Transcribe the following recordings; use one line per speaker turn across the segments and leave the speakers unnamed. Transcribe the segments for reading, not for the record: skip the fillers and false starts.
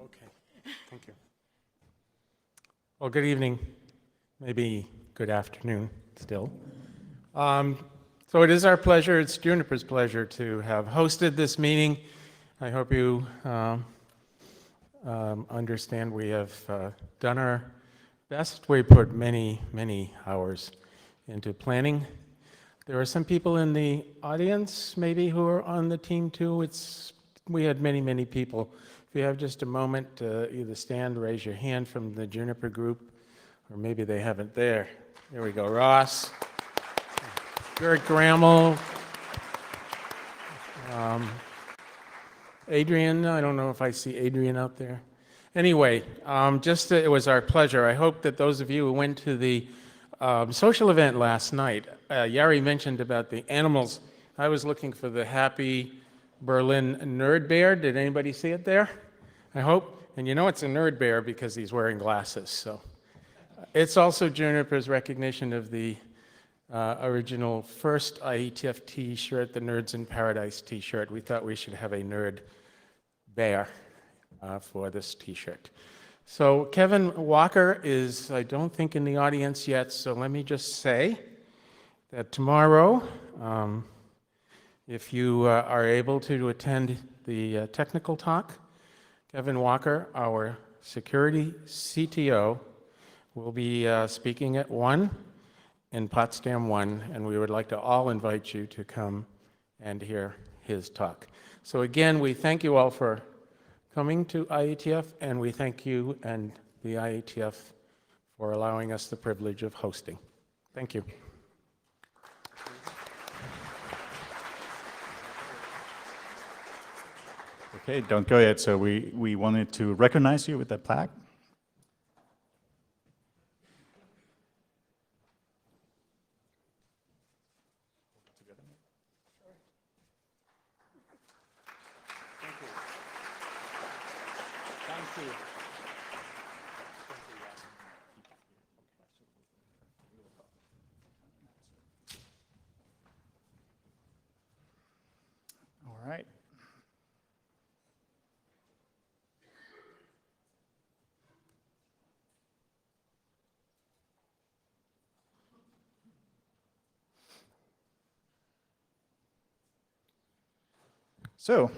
Okay, thank you. Well, good evening, maybe good afternoon still. So it is our pleasure, it's Juniper's pleasure to have hosted this meeting. I hope you understand we have done our best. We put many, many hours into planning. There are some people in the audience maybe who are on the team too. We had many, many people. If you have just a moment to either stand, raise your hand from the Juniper group, or maybe they haven't there. There we go, Ross. Eric Grammel. Adrian, I don't know if I see Adrian out there. Anyway, it was our pleasure. I hope that those of you who went to the social event last night, Yari mentioned about the animals. I was looking for the happy Berlin nerd bear. Did anybody see it there? I hope. And you know it's a nerd bear because he's wearing glasses. So it's also Juniper's recognition of the original first IETF t-shirt, the Nerds in Paradise t-shirt. We thought we should have a nerd bear for this t-shirt. So Kevin Walker is, I don't think, in the audience yet, so let me just say that tomorrow, if you are able to attend the technical talk, Kevin Walker, our security CTO, will be speaking at 1 in Potsdam 1, and we would like to all invite you to come and hear his talk. So again, we thank you all for coming to IETF, and we thank you and the IETF for allowing us the privilege of hosting. Thank you.
Okay, don't go yet. So we wanted to recognize you with that plaque. All right. So,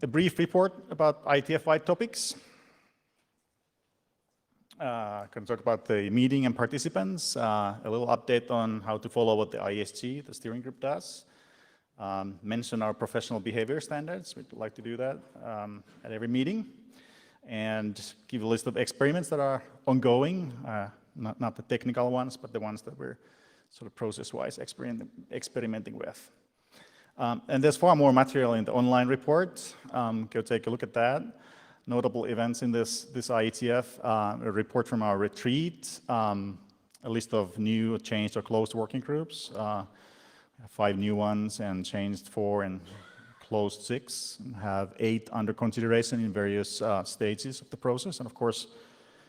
a brief report about IETF-wide topics. Can talk about the meeting and participants, a little update on how to follow what the ISG, the steering group, does. Mention our professional behavior standards. We'd like to do that at every meeting. And give a list of experiments that are ongoing, not the technical ones, but the ones that we're sort of process-wise experimenting with. And there's far more material in the online report. Go take a look at that. Notable events in this IETF, a report from our retreat, a list of new, changed, or closed working groups, 5 new ones and changed 4 and closed 6, and have 8 under consideration in various stages of the process. And of course,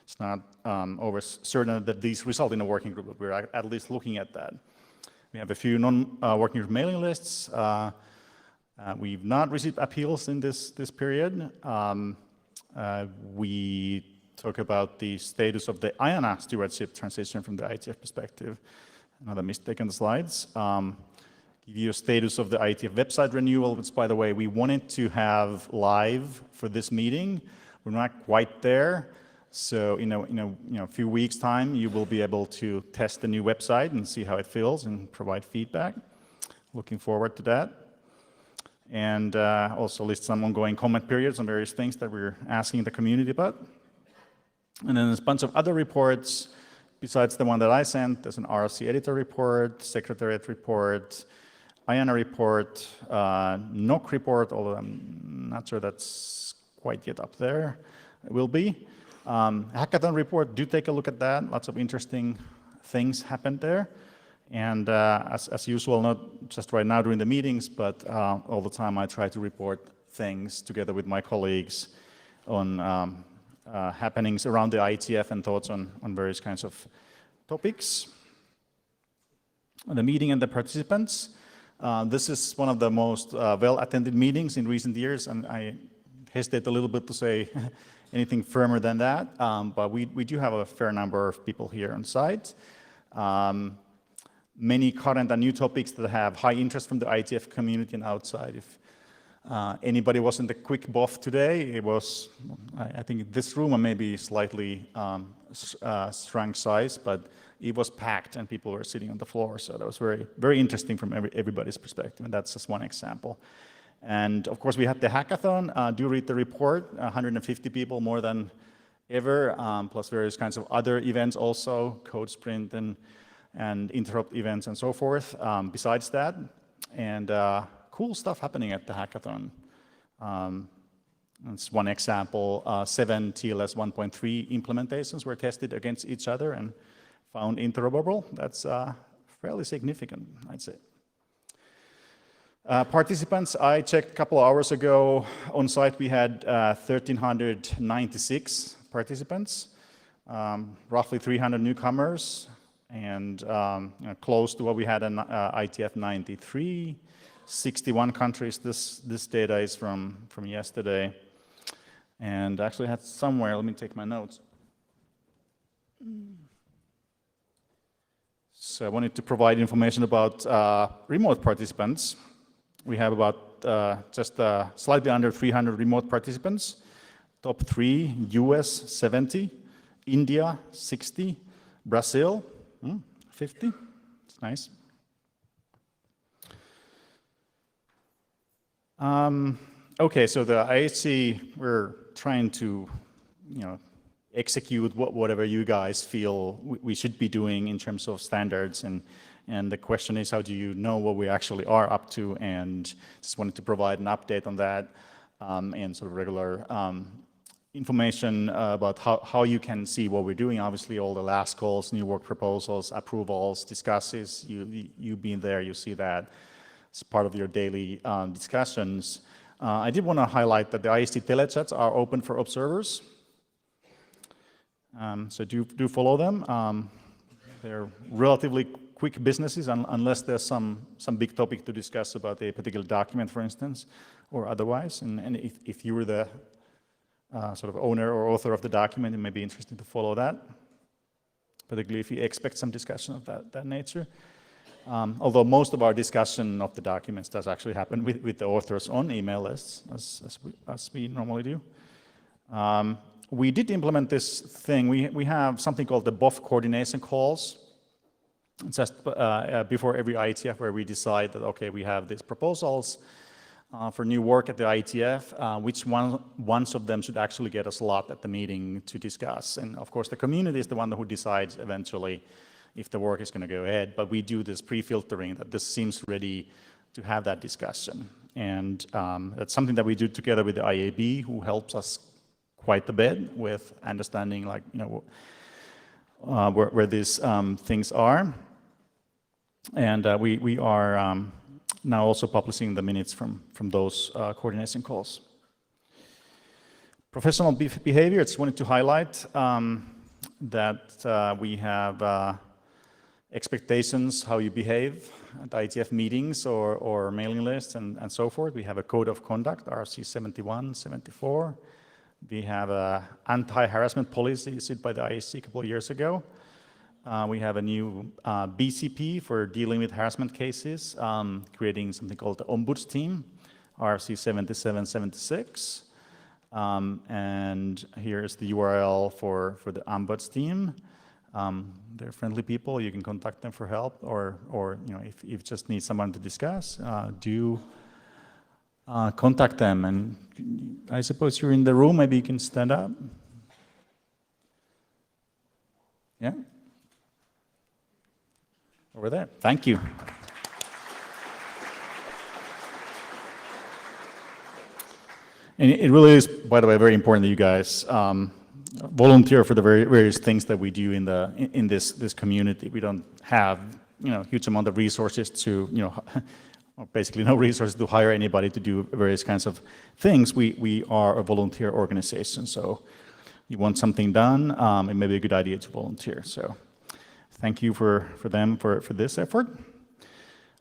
it's not always certain that these result in a working group, but we're at least looking at that. We have a few non-working group mailing lists. We've not received appeals in this period. We talk about the status of the IANA stewardship transition from the IETF perspective. Another mistake on the slides. Give you a status of the IETF website renewal, which, by the way, we wanted to have live for this meeting. We're not quite there. So in a few weeks' time, you will be able to test the new website and see how it feels and provide feedback. Looking forward to that. And also list some ongoing comment periods on various things that we're asking the community about. And then there's a bunch of other reports besides the one that I sent. There's an RC editor report, secretariat report, IANA report, NOC report, although I'm not sure that's quite yet up there. It will be. Hackathon report, do take a look at that. Lots of interesting things happened there. And as usual, not just right now during the meetings, but all the time I try to report things together with my colleagues on happenings around the IETF and thoughts on various kinds of topics. The meeting and the participants. This is one of the most well-attended meetings in recent years, and I hesitate a little bit to say anything firmer than that, but we do have a fair number of people here on site. Many current and new topics that have high interest from the IETF community and outside. If anybody was in the quick BOF today, it was, I think, this room or maybe slightly shrunk size, but it was packed and people were sitting on the floor. So that was very, very interesting from everybody's perspective, and that's just one example. And of course, we had the hackathon. Do read the report. 150 people, more than ever, plus various kinds of other events also, code sprint and interrupt events and so forth. Besides that, and cool stuff happening at the hackathon. That's one example. 7 TLS 1.3 implementations were tested against each other and found interoperable. That's fairly significant, I'd say. Participants, I checked a couple of hours ago. On site, we had 1,396 participants, roughly 300 newcomers, and close to what we had in IETF 93. 61 countries. This data is from yesterday. And actually I had somewhere, let me take my notes. So I wanted to provide information about remote participants. We have about just slightly under 300 remote participants. Top 3, US 70, India 60, Brazil 50. It's nice. Okay, so the IHC, we're trying to, execute whatever you guys feel we should be doing in terms of standards, and the question is, how do you know what we actually are up to? And just wanted to provide an update on that, and sort of regular information about how you can see what we're doing. Obviously, all the last calls, new work proposals, approvals, discusses, you've been there, you see that. It's part of your daily discussions. I did want to highlight that the IST telechats are open for observers. So do follow them. They're relatively quick businesses unless there's some big topic to discuss about a particular document, for instance, or otherwise. And if you were the sort of owner or author of the document, it may be interesting to follow that, particularly if you expect some discussion of that nature. Although most of our discussion of the documents does actually happen with the authors on email lists, as we normally do. We did implement this thing. We have something called the BOF coordination calls. It's just before every IETF, where we decide that, okay, we have these proposals for new work at the IETF, which ones of them should actually get a slot at the meeting to discuss. And of course, the community is the one who decides eventually if the work is going to go ahead, but we do this pre-filtering that this seems ready to have that discussion. And that's something that we do together with the IAB, who helps us quite a bit with understanding, like, where these things are. And we are now also publishing the minutes from those coordination calls. Professional behavior, I just wanted to highlight that we have expectations, how you behave at IETF meetings or mailing lists and so forth. We have a code of conduct, RC 71, 74. We have an anti-harassment policy issued by the IEC a couple of years ago. We have a new BCP for dealing with harassment cases, creating something called the Ombuds team, RC 77, 76. And here's the URL for the Ombuds team. They're friendly people. You can contact them for help, or if you just need someone to discuss, do contact them. And I suppose you're in the room. Maybe you can stand up. Yeah, over there. Thank you. And it really is, by the way, very important that you guys volunteer for the various things that we do in this community. We don't have huge amount of resources to basically no resources to hire anybody to do various kinds of things. We are a volunteer organization, so you want something done, it may be a good idea to volunteer. So thank you for them for this effort.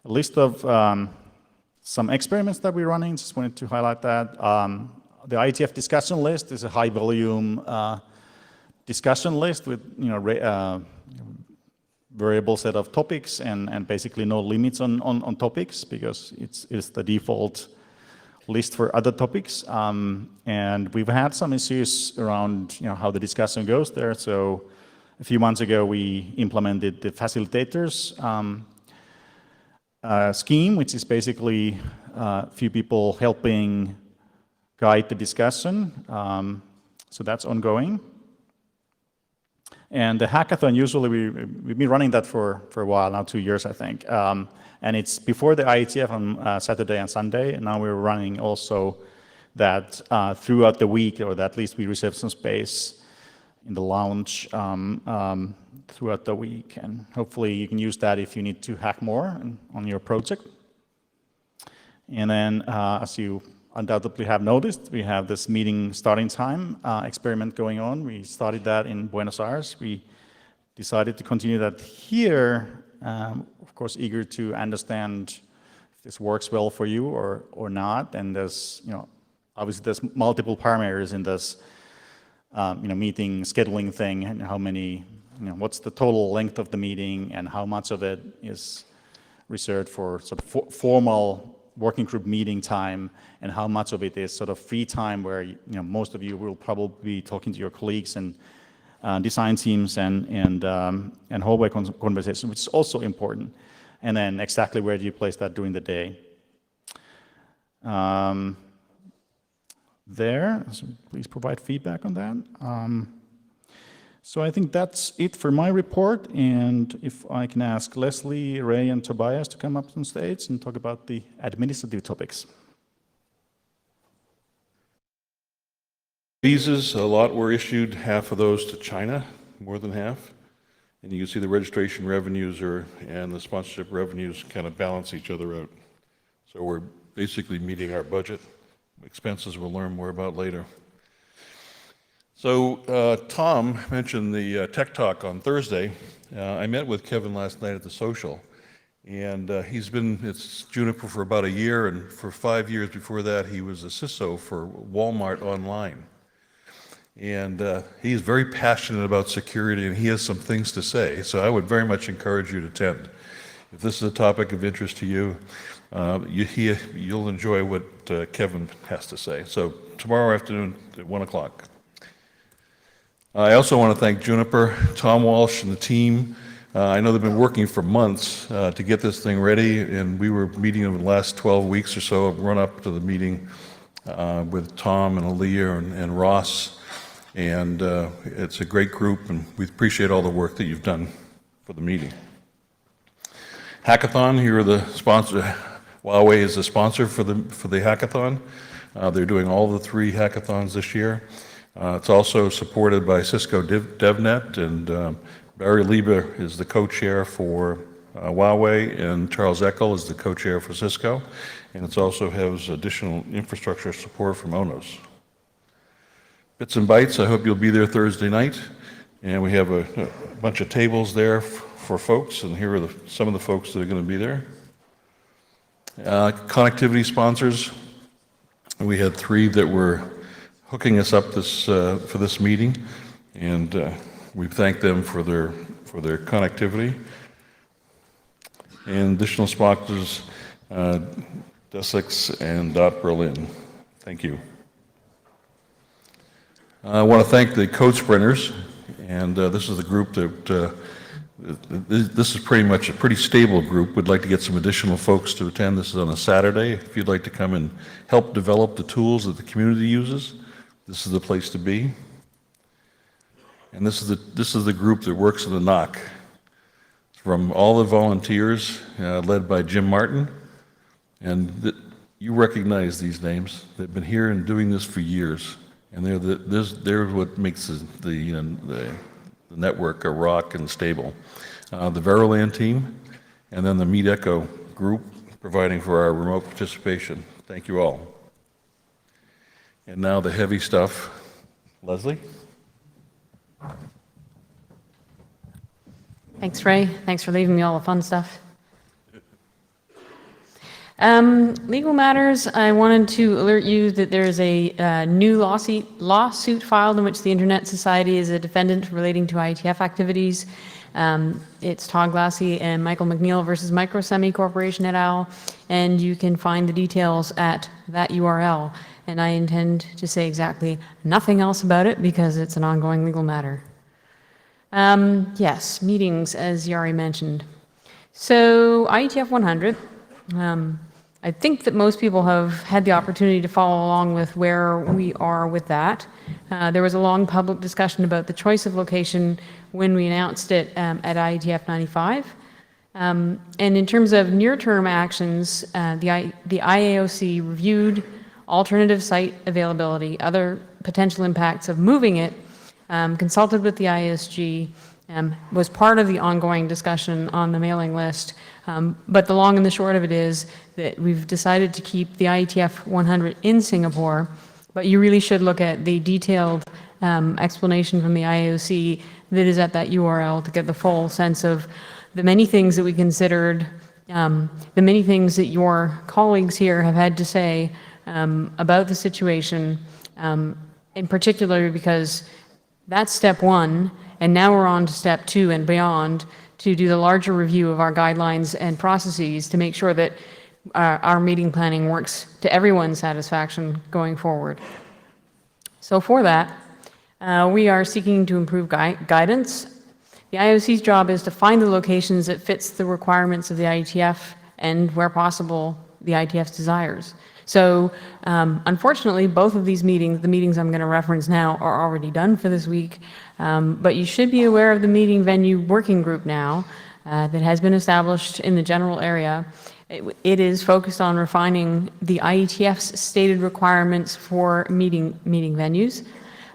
A list of some experiments that we're running, just wanted to highlight that. the IETF discussion list is a high volume discussion list with variable set of topics and basically no limits on topics, because it's the default list for other topics. And we've had some issues around how the discussion goes there. So a few months ago, we implemented the facilitators scheme, which is basically a few people helping guide the discussion. So that's ongoing. And the hackathon, usually we've been running that for a while now, 2 years, I think. And it's before the IETF on Saturday and Sunday. And now we're running also that throughout the week, or at least we reserve some space in the lounge throughout the week. And hopefully you can use that if you need to hack more on your project. And then, as you undoubtedly have noticed, we have this meeting starting time experiment going on. We started that in Buenos Aires. We decided to continue that here. Of course, eager to understand if this works well for you or not. And there's, obviously there's multiple parameters in this, meeting scheduling thing, and how many, what's the total length of the meeting, and how much of it is reserved for sort of formal working group meeting time, and how much of it is sort of free time where most of you will probably be talking to your colleagues and design teams and hallway conversation, which is also important. And then exactly where do you place that during the day? So please provide feedback on that. So I think that's it for my report, and if I can ask Leslie, Ray, and Tobias to come up on stage and talk about the administrative topics.
Visas, a lot were issued, half of those to China, more than half. And you can see the registration revenues and the sponsorship revenues kind of balance each other out. So we're basically meeting our budget. Expenses we'll learn more about later. So Tom mentioned the Tech Talk on Thursday. I met with Kevin last night at the social, and it's Juniper for about a year, and for 5 years before that he was a CISO for Walmart Online. And he's very passionate about security, and he has some things to say, so I would very much encourage you to attend. If this is a topic of interest to you, you'll enjoy what Kevin has to say. So tomorrow afternoon at 1 o'clock. I also want to thank Juniper, Tom Walsh, and the team. I know they've been working for months to get this thing ready, and we were meeting over the last 12 weeks or so, run up to the meeting with Tom and Aaliyah and Ross. And it's a great group, and we appreciate all the work that you've done for the meeting. Hackathon, here are the sponsors. Huawei is the sponsor for the hackathon. They're doing all the 3 hackathons this year. It's also supported by Cisco DevNet, and Barry Lieber is the co-chair for Huawei, and Charles Eckel is the co-chair for Cisco. And it also has additional infrastructure support from ONOS. Bits and Bytes, I hope you'll be there Thursday night. And we have a bunch of tables there for folks, and here are some of the folks that are going to be there. Connectivity sponsors, we had 3 that were hooking us up for this meeting, and we thank them for their connectivity. And additional sponsors, Desix and Dot Berlin. Thank you. I want to thank the Code Sprinters, and this is the group that this is pretty much a pretty stable group. We'd like to get some additional folks to attend. This is on a Saturday. If you'd like to come and help develop the tools that the community uses, this is the place to be. And this is the group that works in the NOC. From all the volunteers, led by Jim Martin, and you recognize these names. They've been here and doing this for years, and they're what makes the network a rock and stable. The Veroland team, and then the Meet Echo group, providing for our remote participation. Thank you all. And now the heavy stuff. Leslie?
Thanks, Ray. Thanks for leaving me all the fun stuff. Legal matters, I wanted to alert you that there is a new lawsuit filed in which the Internet Society is a defendant relating to IETF activities. It's Todd Glassy and Michael McNeil versus Microsemi Corporation et al. And you can find the details at that URL. And I intend to say exactly nothing else about it because it's an ongoing legal matter. Yes, meetings, as Yari mentioned. So IETF 100. I think that most people have had the opportunity to follow along with where we are with that. There was a long public discussion about the choice of location when we announced it at IETF 95. And in terms of near-term actions, the IAOC reviewed alternative site availability, other potential impacts of moving it, consulted with the ISG, was part of the ongoing discussion on the mailing list. But the long and the short of it is that we've decided to keep the IETF 100 in Singapore, but you really should look at the detailed explanation from the IAOC that is at that URL to get the full sense of the many things that we considered, the many things that your colleagues here have had to say about the situation, in particular because that's step one, and now we're on to step two and beyond to do the larger review of our guidelines and processes to make sure that our meeting planning works to everyone's satisfaction going forward. So for that, we are seeking to improve guidance. The IOC's job is to find the locations that fits the requirements of the IETF and, where possible, the IETF's desires. So unfortunately, both of these meetings, the meetings I'm going to reference now, are already done for this week. But you should be aware of the meeting venue working group now that has been established in the general area. It is focused on refining the IETF's stated requirements for meeting venues.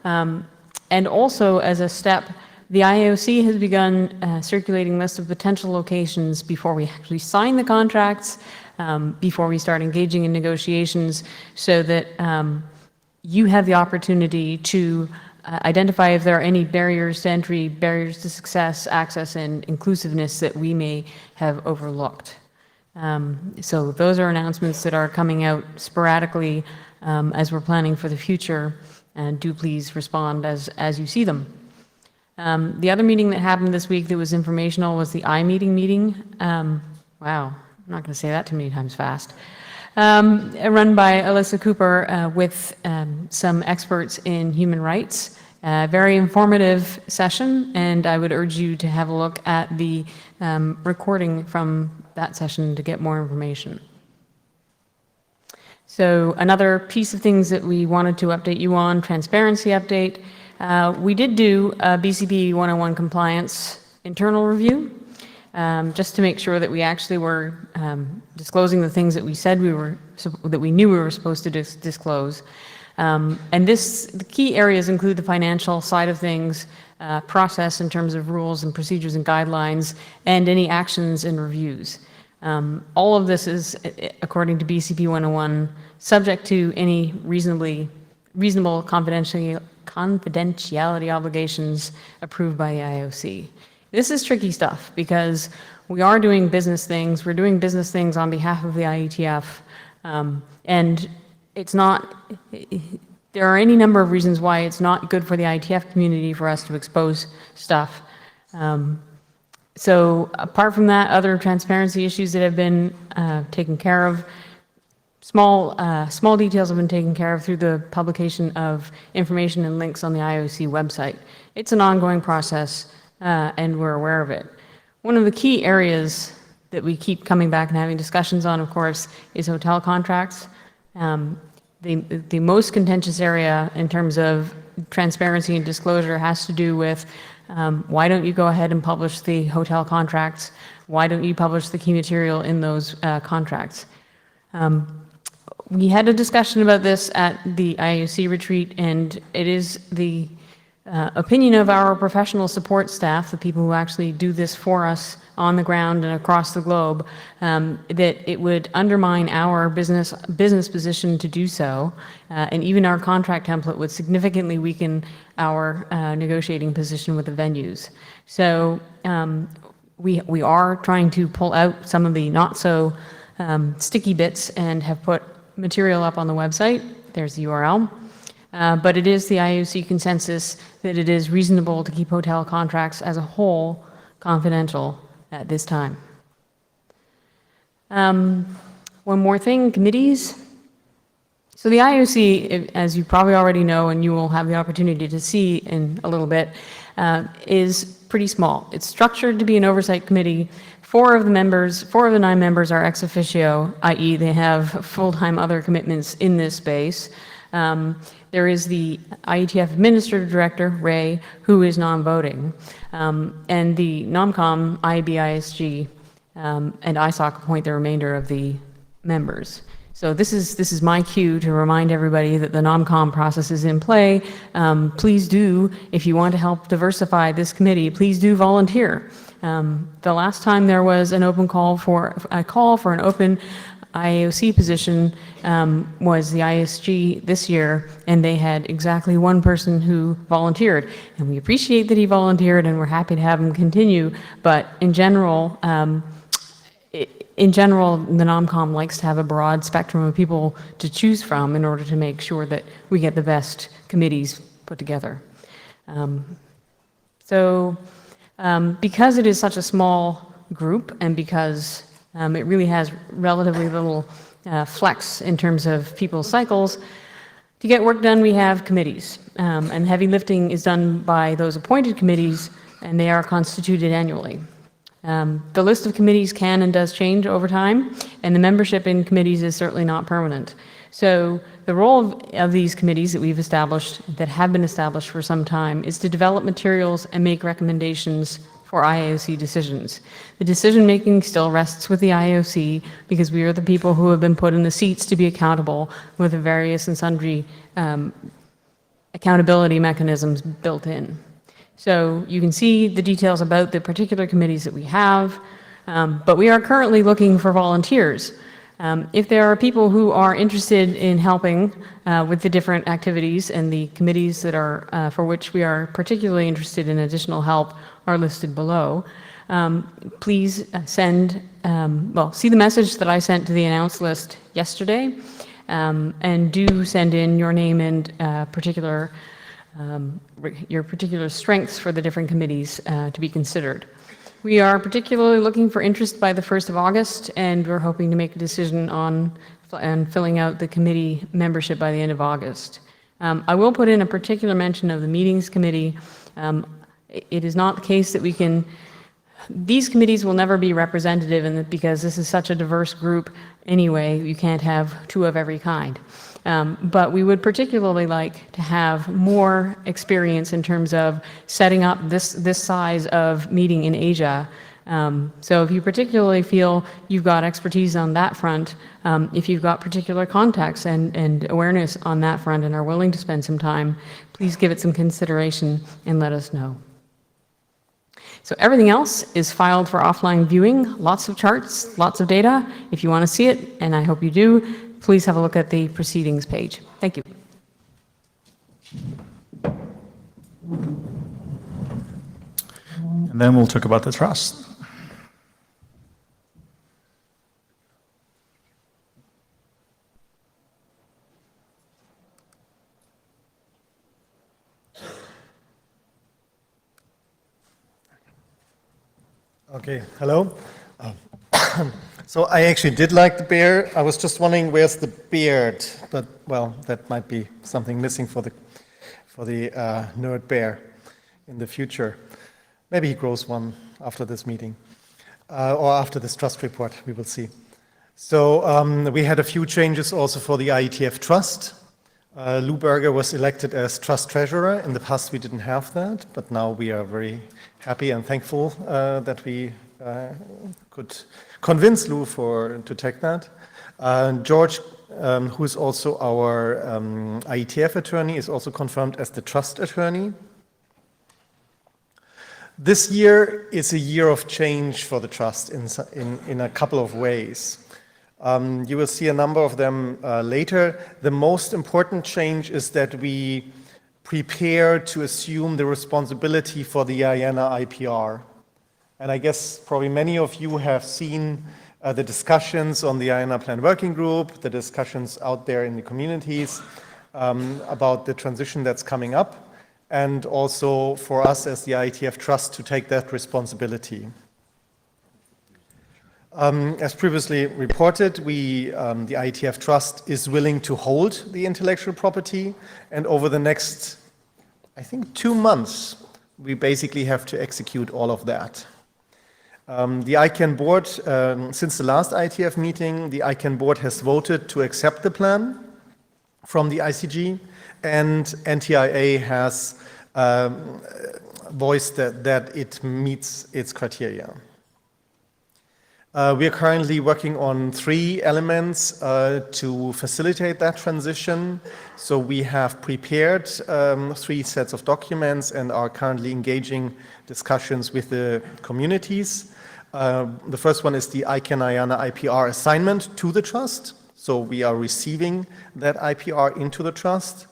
And also, as a step, the IAOC has begun circulating lists of potential locations before we actually sign the contracts, before we start engaging in negotiations, so that you have the opportunity to identify if there are any barriers to entry, barriers to success, access, and inclusiveness that we may have overlooked. So those are announcements that are coming out sporadically as we're planning for the future, and do please respond as you see them. The other meeting that happened this week that was informational was the meeting. Wow, I'm not going to say that too many times fast. Run by Alyssa Cooper with some experts in human rights. Very informative session, and I would urge you to have a look at the recording from that session to get more information. So another piece of things that we wanted to update you on, transparency update. We did do a BCP 101 compliance internal review, just to make sure that we actually were disclosing the things that we said that we knew we were supposed to disclose. And the key areas include the financial side of things, process in terms of rules and procedures and guidelines, and any actions and reviews. All of this is, according to BCP 101, subject to any reasonable confidentiality obligations approved by the IOC. This is tricky stuff because we are doing business things. We're doing business things on behalf of the IETF, and it's not. There are any number of reasons why it's not good for the IETF community for us to expose stuff. So apart from that, other transparency issues that have been taken care of, small details have been taken care of through the publication of information and links on the IOC website. It's an ongoing process, and we're aware of it. One of the key areas that we keep coming back and having discussions on, of course, is hotel contracts. The most contentious area in terms of transparency and disclosure has to do with why don't you go ahead and publish the hotel contracts? Why don't you publish the key material in those contracts? We had a discussion about this at the IOC retreat, and it is the opinion of our professional support staff, the people who actually do this for us on the ground and across the globe, that it would undermine our business position to do so, and even our contract template would significantly weaken our negotiating position with the venues. So we are trying to pull out some of the not so sticky bits and have put material up on the website. There's the URL. But it is the IOC consensus that it is reasonable to keep hotel contracts as a whole confidential at this time. One more thing, committees. So the IOC, as you probably already know, and you will have the opportunity to see in a little bit, is pretty small. It's structured to be an oversight committee. 4 of the 9 members are ex officio, i.e. they have full-time other commitments in this space. There is the IETF Administrative Director, Ray, who is non-voting, and the NOMCOM, IBISG, and ISOC appoint the remainder of the members. So this is my cue to remind everybody that the NOMCOM process is in play. Please do, if you want to help diversify this committee, please do volunteer. The last time there was an open call for an open IAOC position was the ISG this year, and they had exactly 1 person who volunteered. And we appreciate that he volunteered, and we're happy to have him continue. But in general, the NOMCOM likes to have a broad spectrum of people to choose from in order to make sure that we get the best committees put together. Because it is such a small group, and because it really has relatively little flex in terms of people's cycles, to get work done, we have committees. And heavy lifting is done by those appointed committees, and they are constituted annually. The list of committees can and does change over time, and the membership in committees is certainly not permanent. So the role of these committees that we've established, that have been established for some time, is to develop materials and make recommendations for IAOC decisions. The decision-making still rests with the IAOC because we are the people who have been put in the seats to be accountable with the various and sundry accountability mechanisms built in. So you can see the details about the particular committees that we have, but we are currently looking for volunteers. If there are people who are interested in helping with the different activities, and the committees that are for which we are particularly interested in additional help are listed below, please see the message that I sent to the announce list yesterday, and do send in your name and your particular strengths for the different committees to be considered. We are particularly looking for interest by the 1st of August, and we're hoping to make a decision on filling out the committee membership by the end of August. I will put in a particular mention of the meetings committee. It is not the case that these committees will never be representative, because this is such a diverse group anyway, you can't have 2 of every kind. But we would particularly like to have more experience in terms of setting up this size of meeting in Asia. So if you particularly feel you've got expertise on that front, if you've got particular contacts and awareness on that front and are willing to spend some time, please give it some consideration and let us know. So everything else is filed for offline viewing, lots of charts, lots of data. If you want to see it, and I hope you do, please have a look at the proceedings page. Thank you.
And then we'll talk about the trust.
Okay, hello. So I actually did like the bear. I was just wondering where's the beard, but well, that might be something missing for the nerd bear in the future. Maybe he grows one after this meeting or after this trust report. We will see. So we had a few changes also for the IETF trust. Lou Berger was elected as trust treasurer. In the past, we didn't have that, but now we are very happy and thankful that we could convince Lou to take that. George, who is also our IETF attorney, is also confirmed as the trust attorney. This year is a year of change for the trust in a couple of ways. You will see a number of them later. The most important change is that we prepare to assume the responsibility for the IANA IPR. And I guess probably many of you have seen the discussions on the INR Plan Working Group, the discussions out there in the communities about the transition that's coming up, and also for us as the IETF Trust to take that responsibility. As previously reported, the IETF Trust is willing to hold the intellectual property, and over the next, I think, 2 months, we basically have to execute all of that. The ICANN board, since the last IETF meeting, the ICANN board has voted to accept the plan from the ICG, and NTIA has voiced that it meets its criteria. We are currently working on 3 elements to facilitate that transition. So we have prepared 3 sets of documents and are currently engaging discussions with the communities. The first one is the ICANN IANA IPR assignment to the trust. So we are receiving that IPR into the trust.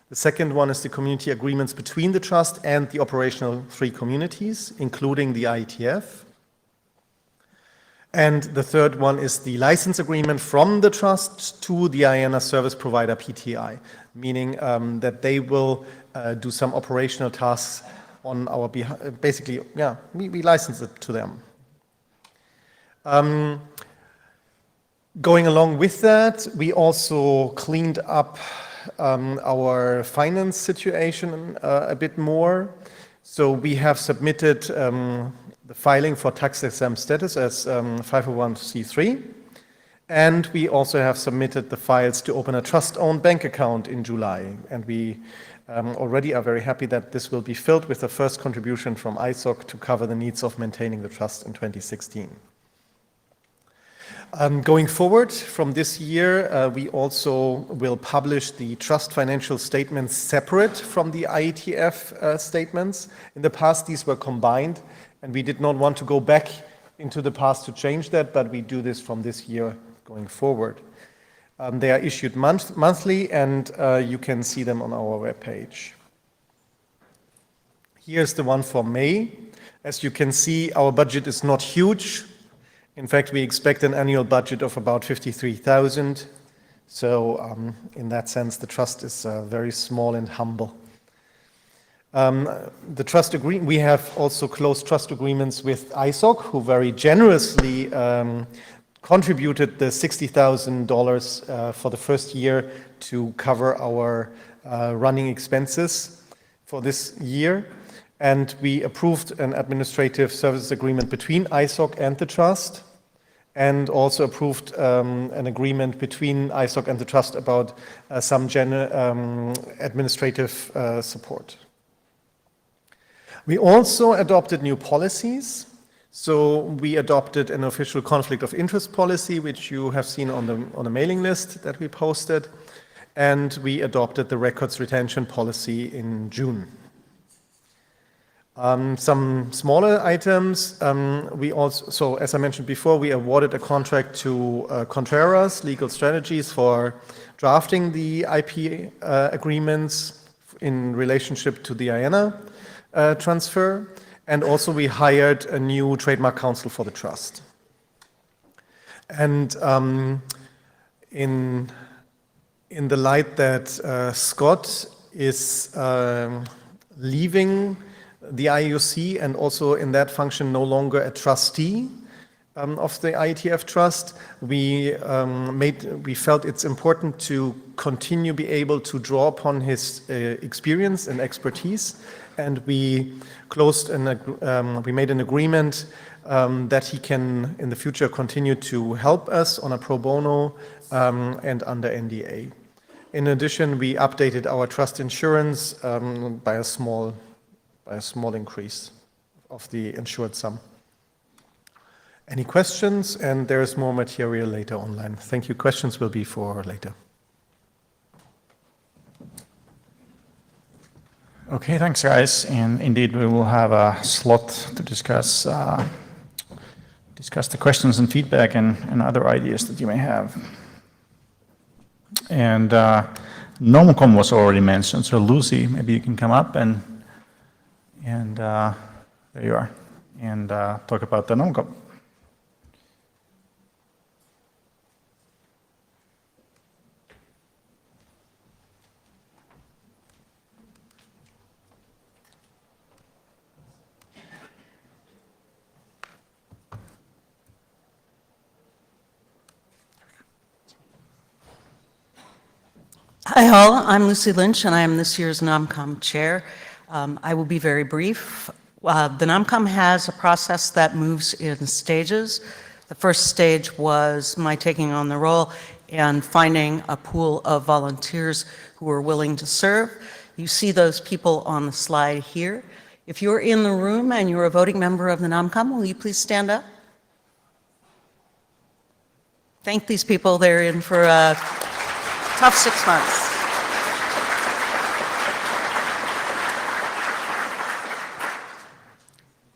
The second one is the community agreements between the trust and the operational 3 communities, including the IETF. And the third one is the license agreement from the trust to the IANA service provider PTI, meaning that they will do some operational tasks on our behalf. Basically, yeah, we license it to them. Going along with that, we also cleaned up our finance situation a bit more. So we have submitted the filing for tax-exempt status as 501c3, and we also have submitted the files to open a trust-owned bank account in July, and we already are very happy that this will be filled with the first contribution from ISOC to cover the needs of maintaining the trust in 2016. Going forward from this year, we also will publish the trust financial statements separate from the IETF statements. In the past, these were combined, and we did not want to go back into the past to change that, but we do this from this year going forward. They are issued monthly, and you can see them on our webpage. Here's the one for May. As you can see, our budget is not huge. In fact, we expect an annual budget of about 53,000. So in that sense, the trust is very small and humble. The trust agreement, we have also closed trust agreements with ISOC, who very generously contributed the $60,000 for the first year to cover our running expenses for this year. And we approved an administrative services agreement between ISOC and the trust, and also approved an agreement between ISOC and the trust about some administrative support. We also adopted new policies. So we adopted an official conflict of interest policy, which you have seen on the mailing list that we posted, and we adopted the records retention policy in June. Some smaller items, so as I mentioned before, we awarded a contract to Contreras Legal Strategies for drafting the IP agreements in relationship to the IANA transfer, and also we hired a new trademark counsel for the trust. And in the light that Scott is leaving the IUC and also in that function no longer a trustee of the IETF Trust, we felt it's important to continue be able to draw upon his experience and expertise, and we made an agreement that he can in the future continue to help us on a pro bono and under NDA. In addition, we updated our trust insurance by a small increase of the insured sum. Any questions? And there's more material later online. Thank you. Questions will be for later.
Okay, thanks, guys. And indeed, we will have a slot to discuss the questions and feedback and other ideas that you may have. And Nomcom was already mentioned, so Lucy, maybe you can come up and there you are, and talk about the Nomcom.
Hi all, I'm Lucy Lynch and I am this year's NOMCOM chair. I will be very brief. The NOMCOM has a process that moves in stages. The first stage was my taking on the role and finding a pool of volunteers who are willing to serve. You see those people on the slide here. If you're in the room and you're a voting member of the NOMCOM, will you please stand up? Thank these people. They're in for a tough 6 months.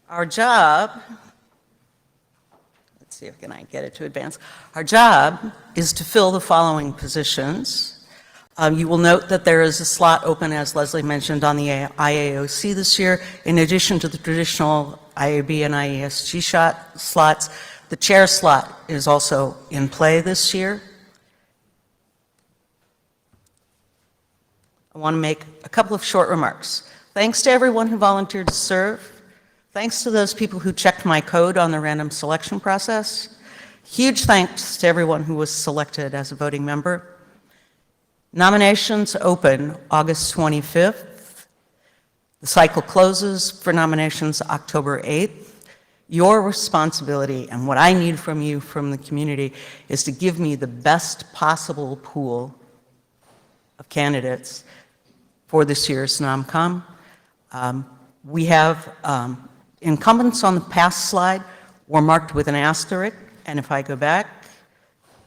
Our job, let's see if I can get it to advance. Our job is to fill the following positions. You will note that there is a slot open, as Leslie mentioned, on the IAOC this year. In addition to the traditional IAB and IESG slots, the chair slot is also in play this year. I want to make a couple of short remarks. Thanks to everyone who volunteered to serve. Thanks to those people who checked my code on the random selection process. Huge thanks to everyone who was selected as a voting member. Nominations open August 25th. The cycle closes for nominations October 8th. Your responsibility and what I need from you, from the community, is to give me the best possible pool of candidates for this year's NOMCOM. We have incumbents on the past slide were marked with an asterisk, and if I go back,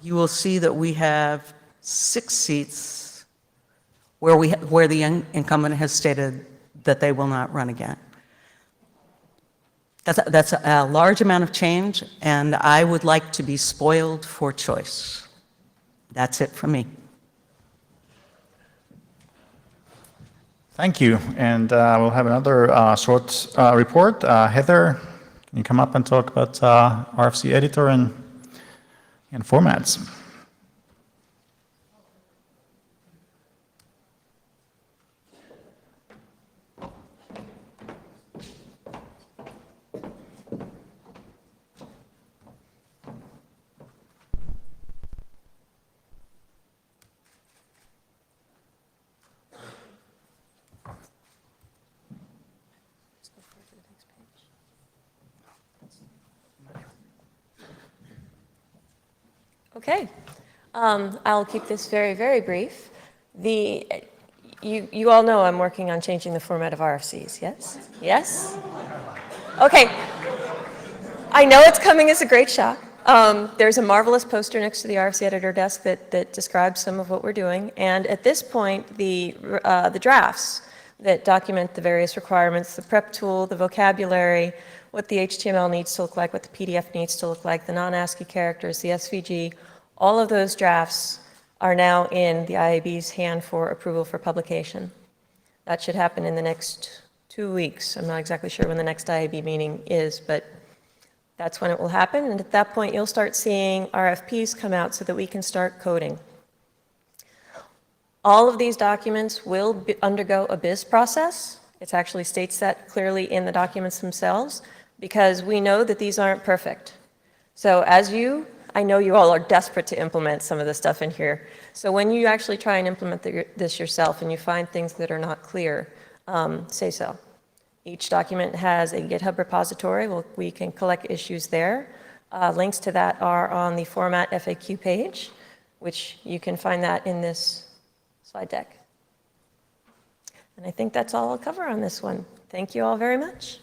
you will see that we have 6 seats where the incumbent has stated that they will not run again. That's a large amount of change, and I would like to be spoiled for choice. That's it from me.
Thank you. And we'll have another short report. Heather, can you come up and talk about RFC editor and formats?
Okay, I'll keep this very, very brief. You all know I'm working on changing the format of RFCs, yes? Yes? Okay. I know it's coming as a great shock. There's a marvelous poster next to the RFC editor desk that describes some of what we're doing, and at this point, the drafts that document the various requirements, the prep tool, the vocabulary, what the HTML needs to look like, what the PDF needs to look like, the non-ASCII characters, the SVG, all of those drafts are now in the IAB's hand for approval for publication. That should happen in the next 2 weeks. I'm not exactly sure when the next IAB meeting is, but that's when it will happen. And at that point, you'll start seeing RFPs come out so that we can start coding. All of these documents will undergo a BIS process. It actually states that clearly in the documents themselves, because we know that these aren't perfect. So I know you all are desperate to implement some of the stuff in here. So when you actually try and implement this yourself and you find things that are not clear, say so. Each document has a GitHub repository. We can collect issues there. Links to that are on the format FAQ page, which you can find that in this slide deck. And I think that's all I'll cover on this one. Thank you all very much.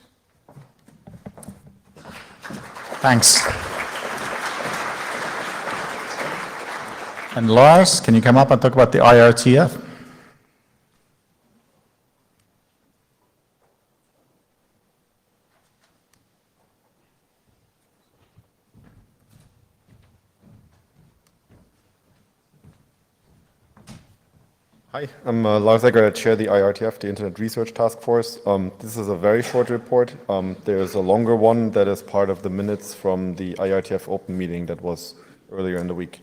Thanks. And Lars, can you come up and talk about the IETF?
Hi, I'm Lars Egger. I chair the IETF, the Internet Research Task Force. This is a very short report. There's a longer one that is part of the minutes from the IETF open meeting that was earlier in the week.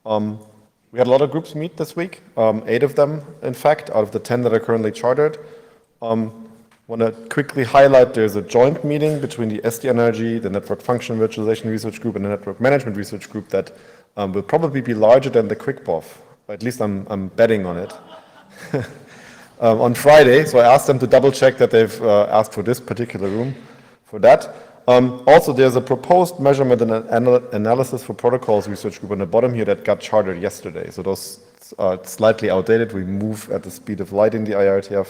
We had a lot of groups meet this week, 8 of them, in fact, out of the 10 that are currently chartered. Want to quickly highlight there's a joint meeting between the SDNRG, the Network Function Virtualization Research Group, and the Network Management Research Group that will probably be larger than the QuickBOF At least I'm betting on it. On Friday, so I asked them to double check that they've asked for this particular room for that. Also, there's a proposed measurement and analysis for protocols research group on the bottom here that got chartered yesterday. So those are slightly outdated. We move at the speed of light in the IRTF.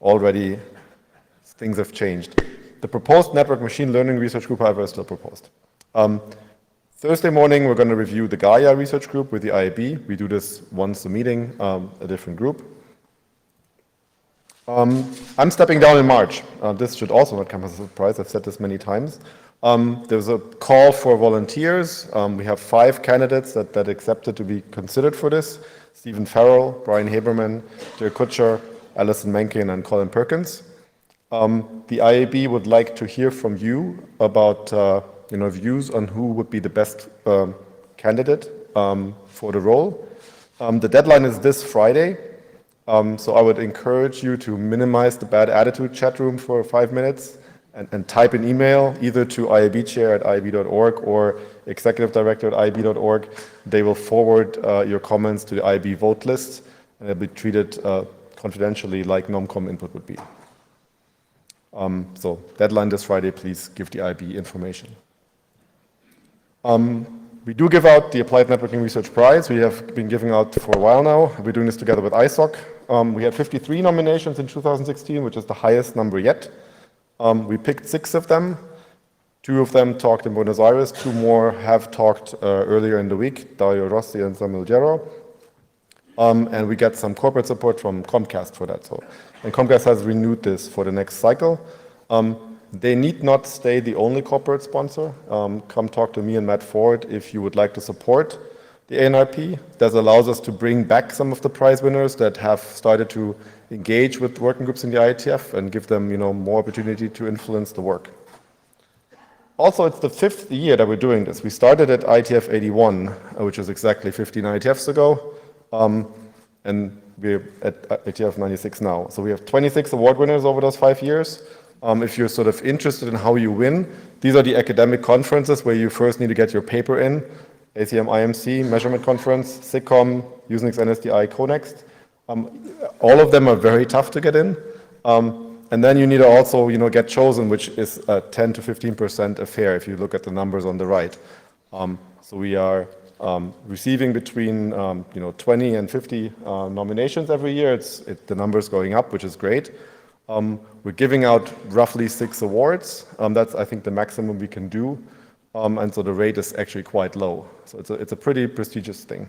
Already, things have changed. The proposed network machine learning research group, however, is still proposed. Thursday morning, we're going to review the Gaia research group with the IAB. We do this once a meeting, a different group. I'm stepping down in March. This should also not come as a surprise. I've said this many times. There's a call for volunteers. We have 5 candidates that accepted to be considered for this. Stephen Farrell, Brian Haberman, Dirk Kutscher, Alison Mencken, and Colin Perkins. The IAB would like to hear from you about views on who would be the best candidate for the role. The deadline is this Friday. So I would encourage you to minimize the bad attitude chat room for 5 minutes and type an email either to iabchair@iab.org or executive director at iab.org. They will forward your comments to the IAB vote list, and they'll be treated confidentially like NomCom input would be. So deadline this Friday, please give the IAB information. We do give out the Applied Networking Research Prize. We have been giving out for a while now. We're doing this together with ISOC. We had 53 nominations in 2016, which is the highest number yet. We picked 6 of them. 2 of them talked in Buenos Aires. 2 more have talked earlier in the week, Dario Rossi and Samuel Gero. And we get some corporate support from Comcast for that. And Comcast has renewed this for the next cycle. They need not stay the only corporate sponsor. Come talk to me and Matt Ford if you would like to support the ANRP. This allows us to bring back some of the prize winners that have started to engage with working groups in the IETF and give them more opportunity to influence the work. Also, it's the 5th year that we're doing this. We started at IETF 81, which is exactly 15 IETFs ago, and we're at IETF 96 now. So we have 26 award winners over those 5 years. If you're sort of interested in how you win, these are the academic conferences where you first need to get your paper in. ACM IMC, Measurement Conference, SIGCOM, Usenix NSDI, CONEXT. All of them are very tough to get in. And then you need to also get chosen, which is a 10 to 15% affair if you look at the numbers on the right. So we are receiving between 20 and 50 nominations every year. The number's going up, which is great. We're giving out roughly 6 awards. That's, I think, the maximum we can do. And so the rate is actually quite low. So it's a pretty prestigious thing.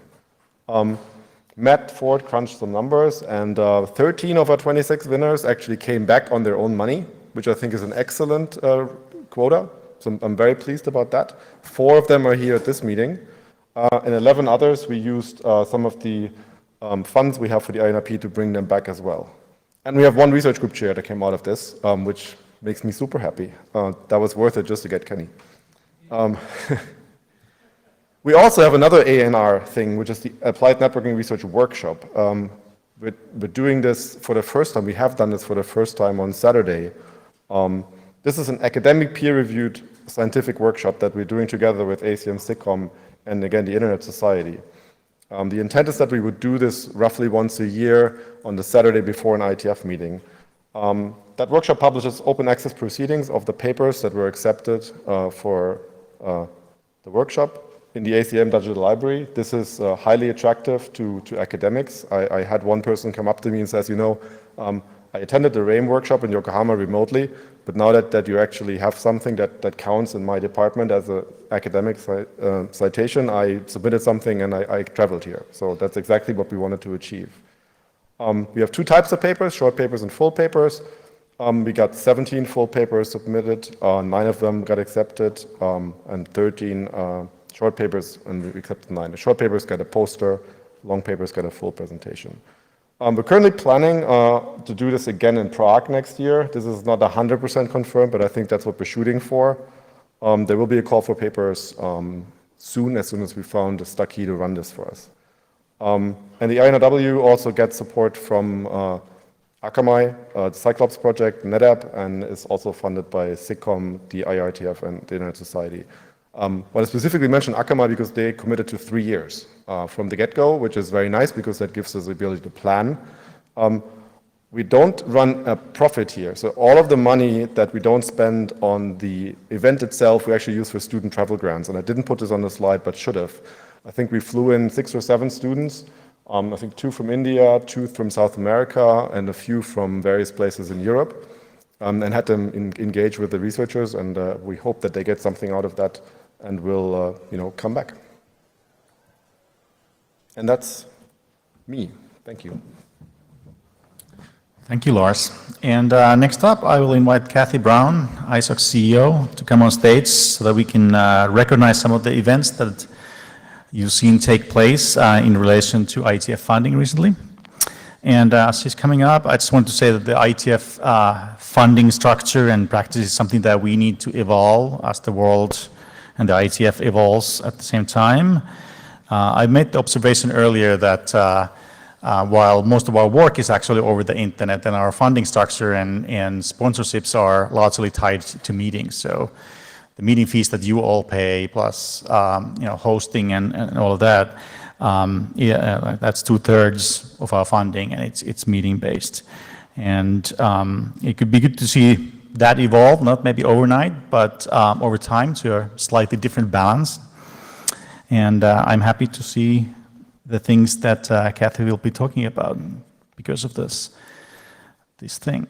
Matt Ford crunched some numbers, and 13 of our 26 winners actually came back on their own money, which I think is an excellent quota. So I'm very pleased about that. 4 of them are here at this meeting. And 11 others, we used some of the funds we have for the INRP to bring them back as well. And we have 1 research group chair that came out of this, which makes me super happy. That was worth it just to get Kenny. We also have another ANR thing, which is the Applied Networking Research Workshop. We're doing this for the first time. We have done this for the first time on Saturday. This is an academic peer-reviewed scientific workshop that we're doing together with ACM SIGCOM and, again, the Internet Society. The intent is that we would do this roughly once a year on the Saturday before an IETF meeting. That workshop publishes open access proceedings of the papers that were accepted for the workshop in the ACM Digital Library. This is highly attractive to academics. I had one person come up to me and says, I attended the RAIM workshop in Yokohama remotely, but now that you actually have something that counts in my department as an academic citation, I submitted something and I traveled here. So that's exactly what we wanted to achieve. We have 2 types of papers, short papers and full papers. We got 17 full papers submitted, 9 of them got accepted, and 13 short papers, and we accepted 9. The short papers got a poster, long papers got a full presentation. We're currently planning to do this again in Prague next year. This is not 100% confirmed, but I think that's what we're shooting for. There will be a call for papers soon as we found a stuck key to run this for us. And the INRW also gets support from Akamai, the Cyclops project, NetApp, and is also funded by SIGCOM, the IRTF, and the Internet Society. But I specifically mentioned Akamai because they committed to 3 years from the get-go, which is very nice because that gives us the ability to plan. We don't run a profit here. So all of the money that we don't spend on the event itself, we actually use for student travel grants. And I didn't put this on the slide, but should have. I think we flew in 6 or 7 students. I think 2 from India, 2 from South America, and a few from various places in Europe, and had them engage with the researchers. And we hope that they get something out of that and will, come back. And that's me. Thank you.
Thank you, Lars. And next up, I will invite Kathy Brown, ISOC CEO, to come on stage so that we can recognize some of the events that you've seen take place in relation to IETF funding recently. And as she's coming up, I just want to say that the IETF funding structure and practice is something that we need to evolve as the world and the IETF evolves at the same time. I made the observation earlier that while most of our work is actually over the internet and our funding structure and sponsorships are largely tied to meetings. So the meeting fees that you all pay plus hosting and all of that, that's 2/3 of our funding, and it's meeting based. And it could be good to see that evolve, not maybe overnight, but over time to a slightly different balance. And I'm happy to see the things that Kathy will be talking about because of this thing.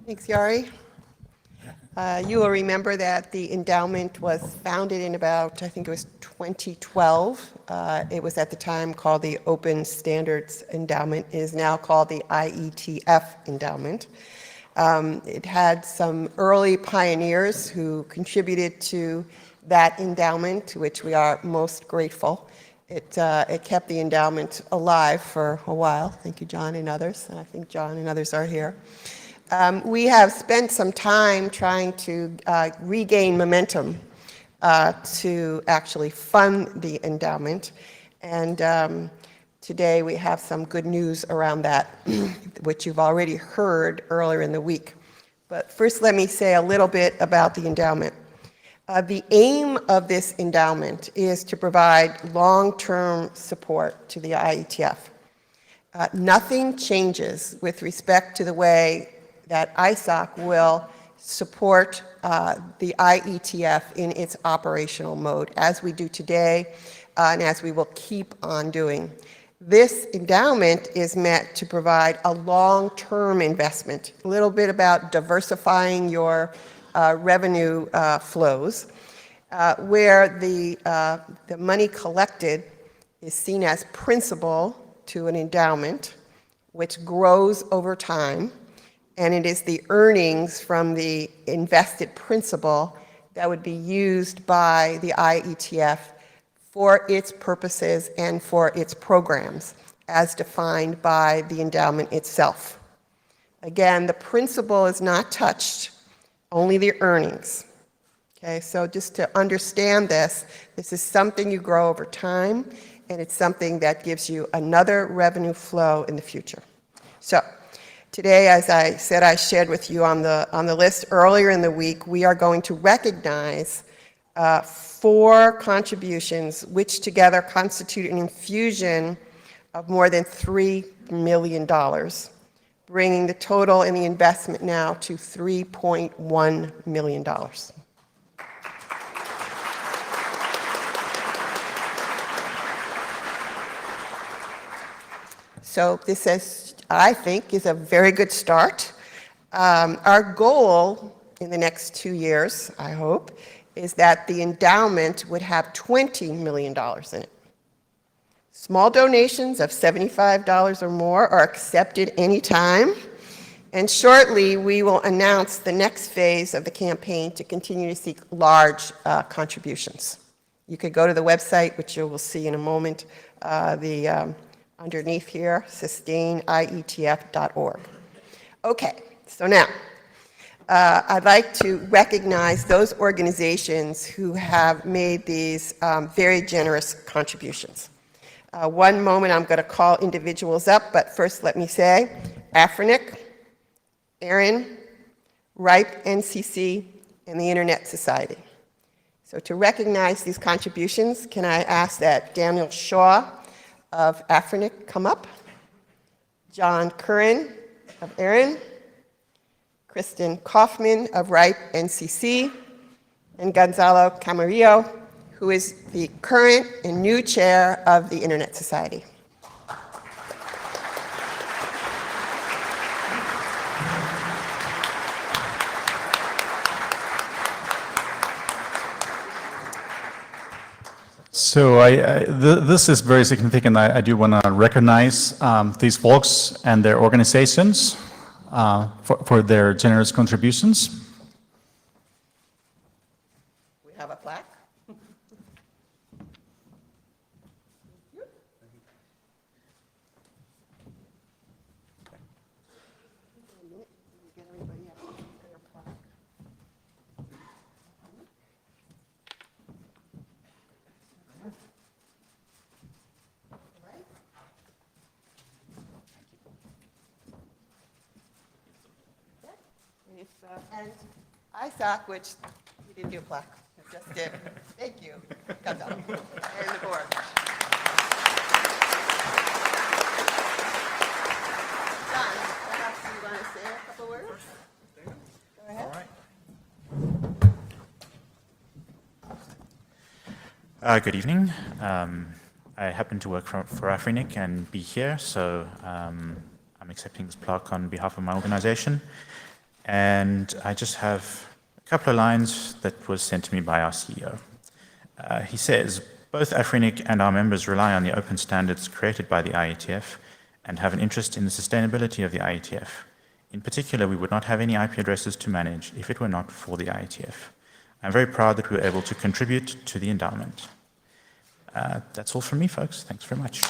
Thanks, Yari. You will remember that the endowment was founded in about, I think it was 2012. It was at the time called the Open Standards Endowment. It is now called the IETF Endowment. It had some early pioneers who contributed to that endowment, to which we are most grateful. It kept the endowment alive for a while. Thank you, John and others. And I think John and others are here. We have spent some time trying to regain momentum to actually fund the endowment. And today we have some good news around that, which you've already heard earlier in the week. But first, let me say a little bit about the endowment. The aim of this endowment is to provide long-term support to the IETF. Nothing changes with respect to the way that ISOC will support the IETF in its operational mode, as we do today, and as we will keep on doing. This endowment is meant to provide a long-term investment, a little bit about diversifying your revenue flows, where the money collected is seen as principal to an endowment, which grows over time. And it is the earnings from the invested principal that would be used by the IETF for its purposes and for its programs, as defined by the endowment itself. Again, the principal is not touched, only the earnings. Okay, so just to understand this is something you grow over time, and it's something that gives you another revenue flow in the future. So, today, as I said, I shared with you on the list earlier in the week, we are going to recognize 4 contributions, which together constitute an infusion of more than $3 million, bringing the total in the investment now to $3.1 million. So this is, I think, is a very good start. Our goal in the next 2 years, I hope, is that the endowment would have $20 million in it. Small donations of $75 or more are accepted anytime. And shortly, we will announce the next phase of the campaign to continue to seek large contributions. You could go to the website, which you will see in a moment, underneath here, sustainietf.org. Okay, so now, I'd like to recognize those organizations who have made these very generous contributions. One moment I'm going to call individuals up, but first let me say, Afrinic, Aaron, RIPE NCC, and the Internet Society. So to recognize these contributions, can I ask that Daniel Shaw of Afrinic come up, John Curran of Aaron, Kristen Kaufman of RIPE NCC, and Gonzalo Camarillo, who is the current and new chair of the Internet Society.
So this is very significant. I do want to recognize these folks and their organizations for their generous contributions.
We have a plaque. And ISAC, which we didn't do a plaque, it just did. Thank you, Gonzalo, and the board. John, perhaps you want to say a couple words? Go ahead.
All right. Good evening. I happen to work for Afrinic and be here, so I'm accepting this plaque on behalf of my organization. And I just have a couple of lines that was sent to me by our CEO. He says, both Afrinic and our members rely on the open standards created by the IETF and have an interest in the sustainability of the IETF. In particular, we would not have any IP addresses to manage if it were not for the IETF. I'm very proud that we were able to contribute to the endowment. That's all from me, folks. Thanks very much.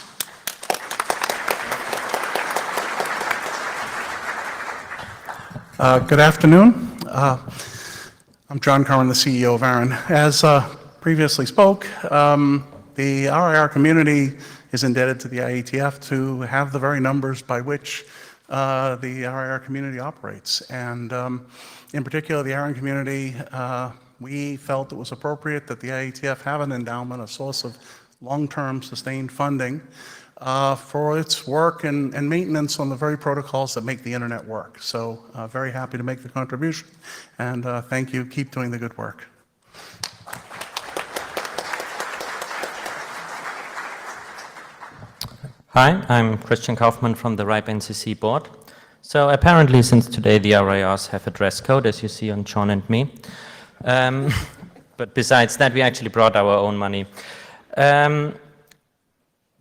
Good afternoon. I'm John Curran, the CEO of Aaron. As previously spoke, the RIR community is indebted to the IETF to have the very numbers by which the RIR community operates. And in particular, the Aaron community, we felt it was appropriate that the IETF have an endowment, a source of long-term sustained funding for its work and maintenance on the very protocols that make the internet work. So very happy to make the contribution, and thank you. Keep doing the good work.
Hi, I'm Christian Kaufmann from the RIPE NCC board. So apparently since today the RIRs have a dress code, as you see on John and me. But besides that, we actually brought our own money.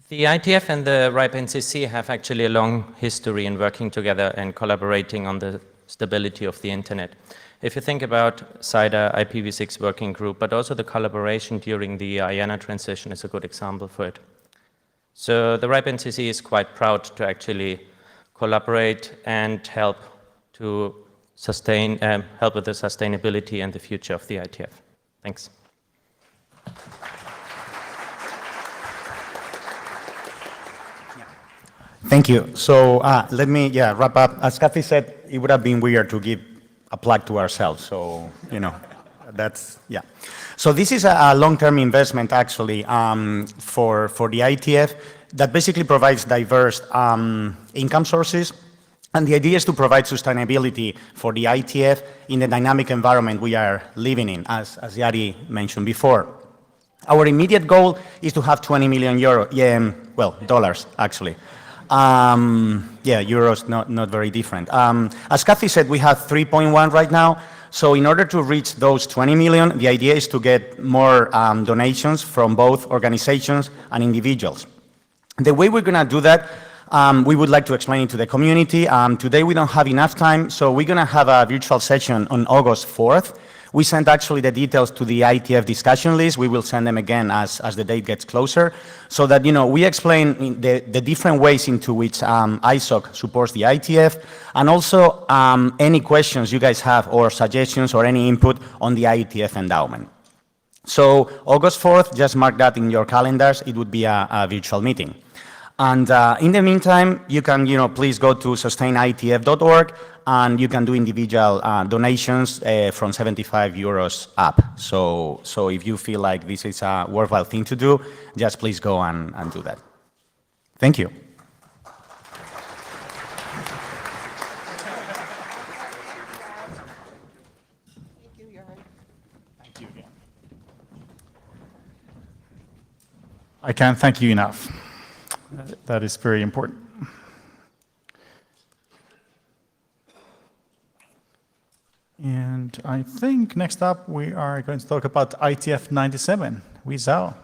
The IETF and the RIPE NCC have actually a long history in working together and collaborating on the stability of the internet. If you think about CIDR, IPv6 working group, but also the collaboration during the IANA transition is a good example for it. So the RIPE NCC is quite proud to actually collaborate and help to sustain, help with the sustainability and the future of the IETF. Thanks.
Thank you. So let me wrap up. As Kathy said, it would have been weird to give a plaque to ourselves. So, that's, yeah. So this is a long-term investment, actually, for the IETF that basically provides diverse income sources. And the idea is to provide sustainability for the IETF in the dynamic environment we are living in, as Yari mentioned before. Our immediate goal is to have 20 million dollars, actually. Euros, not very different. As Kathy said, we have 3.1 right now. So in order to reach those 20 million, the idea is to get more donations from both organizations and individuals. The way we're going to do that, we would like to explain it to the community. Today we don't have enough time, so we're going to have a virtual session on August 4th,
We sent actually the details to the IETF discussion list. We will send them again as the date gets closer, so that, we explain the different ways into which ISOC supports the IETF, and also any questions you guys have or suggestions or any input on the IETF endowment. So August 4th, just mark that in your calendars. It would be a virtual meeting. And in the meantime, you can, please go to sustainietf.org, and you can do individual donations from 75 euros up. So if you feel like this is a worthwhile thing to do, just please go and do that. Thank you.
I can't thank you enough. That is very important. And I think next up we are going to talk about IETF 97. Wei Zhao.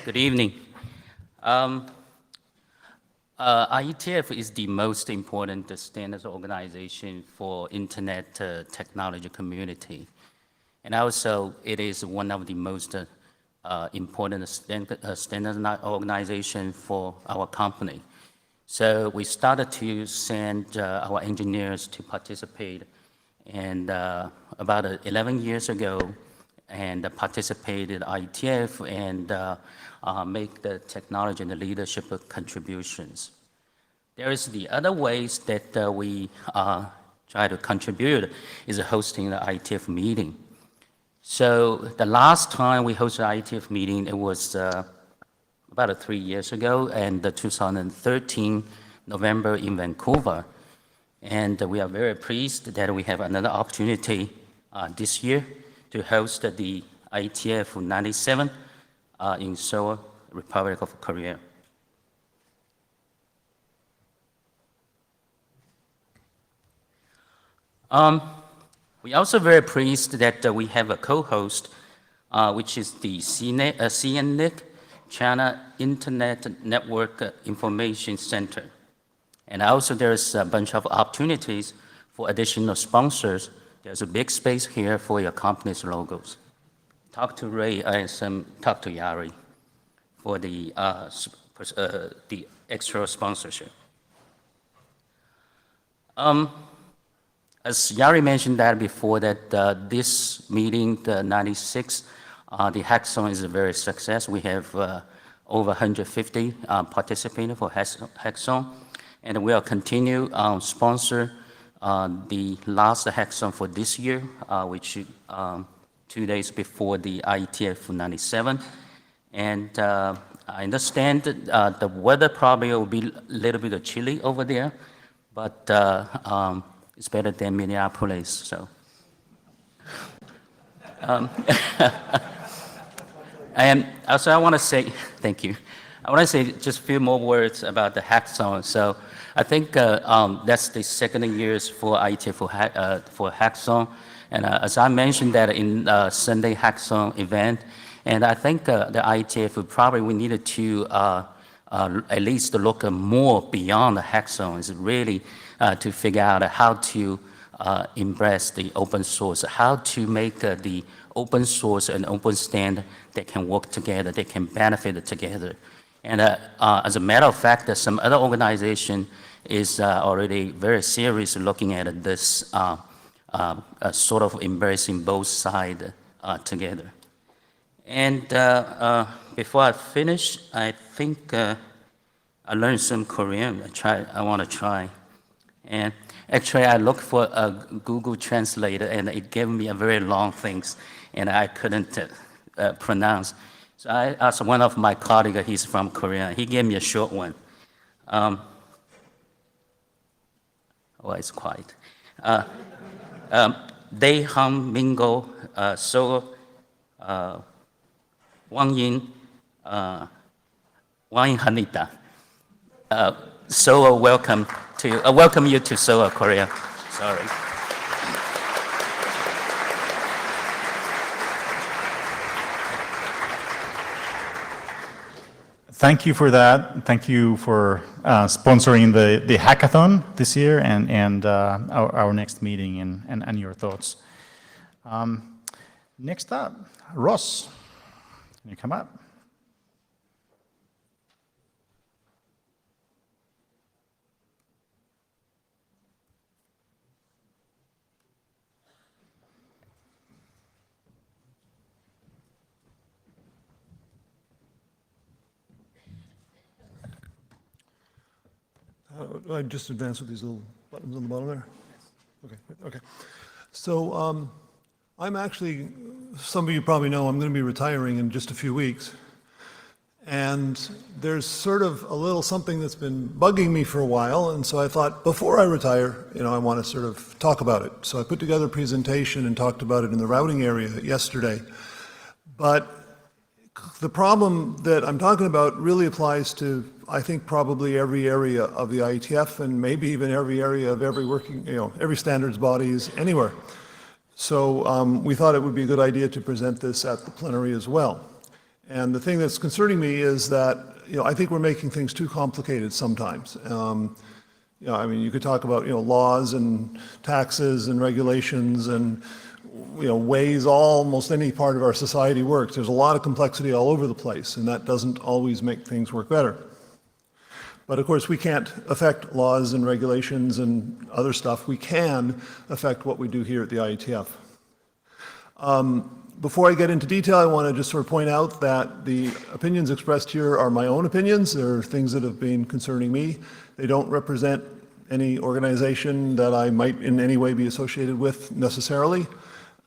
Good evening. IETF is the most important standards organization for internet technology community. And also, it is one of the most important standards organization for our company. So we started to send our engineers to participate, and about 11 years ago, and participated IETF and make the technology and the leadership contributions. There is the other ways that we try to contribute is hosting the IETF meeting. So the last time we hosted an IETF meeting, it was about 3 years ago, and 2013, November in Vancouver. And we are very pleased that we have another opportunity this year to host the IETF 97 in Seoul, Republic of Korea. We also very pleased that we have a co-host, which is the CNNIC, China Internet Network Information Center. And also there's a bunch of opportunities for additional sponsors. There's a big space here for your company's logos. Talk to Ray and talk to Yari for the extra sponsorship. As Yari mentioned that before, that this meeting, the 96, the hackathon is a very success. We have over 150 participating for hackathon, and we'll continue sponsor the last hackathon for this year, which 2 days before the IETF 97. And I understand that the weather probably will be a little bit chilly over there, but it's better than Minneapolis, so. And also I want to say, thank you. I want to say just a few more words about the hackathon. So I think that's the second year for IETF for hackathon. And as I mentioned that in Sunday hackathon event, and I think the IETF probably we needed to at least look more beyond the hackathon, is really to figure out how to embrace the open source, how to make the open source and open standard that can work together, that can benefit together. And as a matter of fact, some other organization is already very serious looking at this sort of embracing both sides together. And before I finish, I think I learned some Korean. I want to try. And actually, I looked for a Google Translator, and it gave me a very long things, and I couldn't pronounce. So I asked one of my colleagues, he's from Korea, he gave me a short one. Oh, it's quiet. Daeham Mingo So Wangyin Hanita. So welcome to welcome you to Seoul, Korea. Sorry.
Thank you for that. Thank you for sponsoring the hackathon this year and our next meeting and your thoughts. Next up, Ross, can you come up?
I just advance with these little buttons on the bottom there? Okay, okay. So I'm actually, some of you probably know, I'm going to be retiring in just a few weeks. And there's sort of a little something that's been bugging me for a while. And so I thought, before I retire, I want to sort of talk about it. So I put together a presentation and talked about it in the routing area yesterday. But the problem that I'm talking about really applies to, I think, probably every area of the IETF and maybe even every area of every working, every standards bodies anywhere. So we thought it would be a good idea to present this at the plenary as well. And the thing that's concerning me is that, I think we're making things too complicated sometimes. I mean, you could talk about, laws and taxes and regulations and ways almost any part of our society works. There's a lot of complexity all over the place, and that doesn't always make things work better. But of course, we can't affect laws and regulations and other stuff. We can affect what we do here at the IETF. Before I get into detail, I want to just sort of point out that the opinions expressed here are my own opinions. They're things that have been concerning me. They don't represent any organization that I might in any way be associated with necessarily.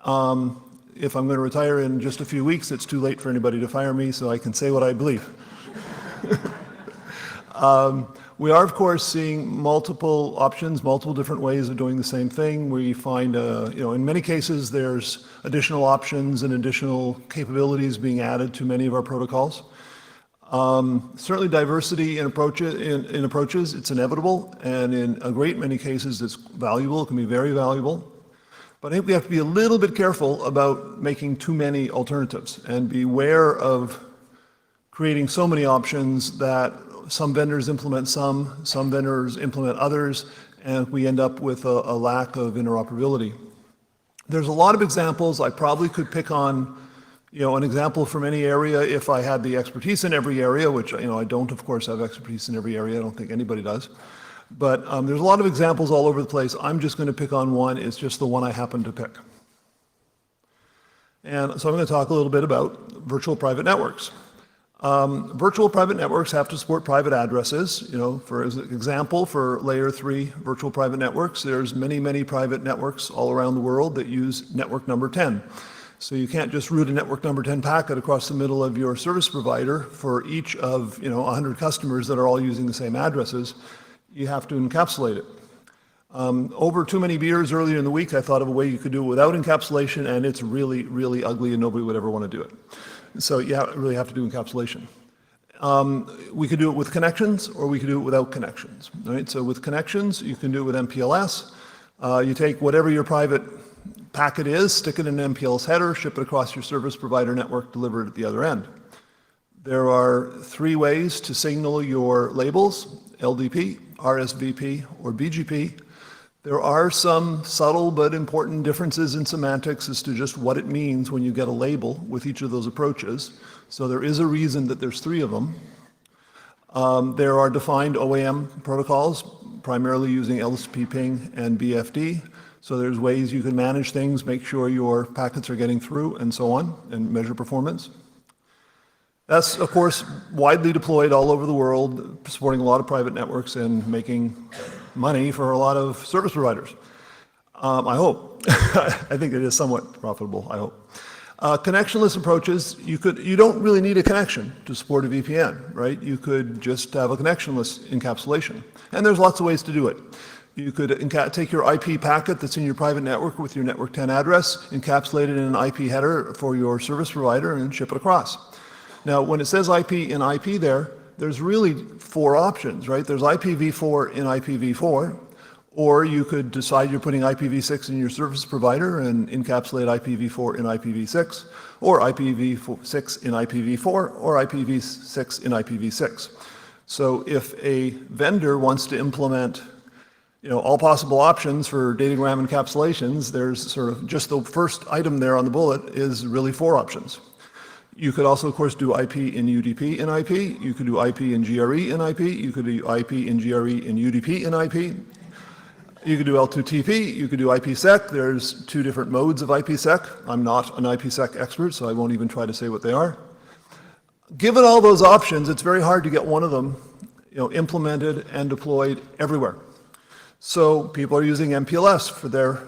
If I'm going to retire in just a few weeks, it's too late for anybody to fire me, so I can say what I believe. We are, of course, seeing multiple options, multiple different ways of doing the same thing. We find, in many cases, there's additional options and additional capabilities being added to many of our protocols. Certainly diversity in approaches, it's inevitable, and in a great many cases, it's valuable. It can be very valuable. But I think we have to be a little bit careful about making too many alternatives and beware of creating so many options that some vendors implement some vendors implement others, and we end up with a lack of interoperability. There's a lot of examples. I probably could pick on, an example from any area if I had the expertise in every area, which, I don't, of course, have expertise in every area. I don't think anybody does. But there's a lot of examples all over the place. I'm just going to pick on one. It's just the one I happen to pick. And so I'm going to talk a little bit about virtual private networks. Virtual private networks have to support private addresses. For example, for layer 3 virtual private networks, there's many, many private networks all around the world that use network number 10. So you can't just route a network number 10 packet across the middle of your service provider for each of 100 customers that are all using the same addresses. You have to encapsulate it. Over too many beers earlier in the week, I thought of a way you could do it without encapsulation, and it's really, really ugly, and nobody would ever want to do it. So you really have to do encapsulation. We could do it with connections, or we could do it without connections. Right? So with connections, you can do it with MPLS. You take whatever your private packet is, stick it in an MPLS header, ship it across your service provider network, deliver it at the other end. There are 3 ways to signal your labels: LDP, RSVP, or BGP. There are some subtle but important differences in semantics as to just what it means when you get a label with each of those approaches. So there is a reason that there's 3 of them. There are defined OAM protocols, primarily using LSP ping and BFD. So there's ways you can manage things, make sure your packets are getting through, and so on, and measure performance. That's, of course, widely deployed all over the world, supporting a lot of private networks and making money for a lot of service providers. I hope. I think it is somewhat profitable, I hope. Connectionless approaches, you don't really need a connection to support a VPN, right? You could just have a connectionless encapsulation. And there's lots of ways to do it. You could take your IP packet that's in your private network with your network 10 address, encapsulate it in an IP header for your service provider, and ship it across. Now, when it says IP in IP there, there's really four options, right? There's IPv4 in IPv4, or you could decide you're putting IPv6 in your service provider and encapsulate IPv4 in IPv6, or IPv6 in IPv4, or IPv6 in IPv6. So if a vendor wants to implement all possible options for datagram encapsulations, there's sort of just the first item there on the bullet is really four options. You could also, of course, do IP in UDP in IP. You could do IP in GRE in IP. You could do IP in GRE in UDP in IP. You could do L2TP. You could do IPsec. There's two different modes of IPsec. I'm not an IPsec expert, so I won't even try to say what they are. Given all those options, it's very hard to get one of them implemented and deployed everywhere. So people are using MPLS for their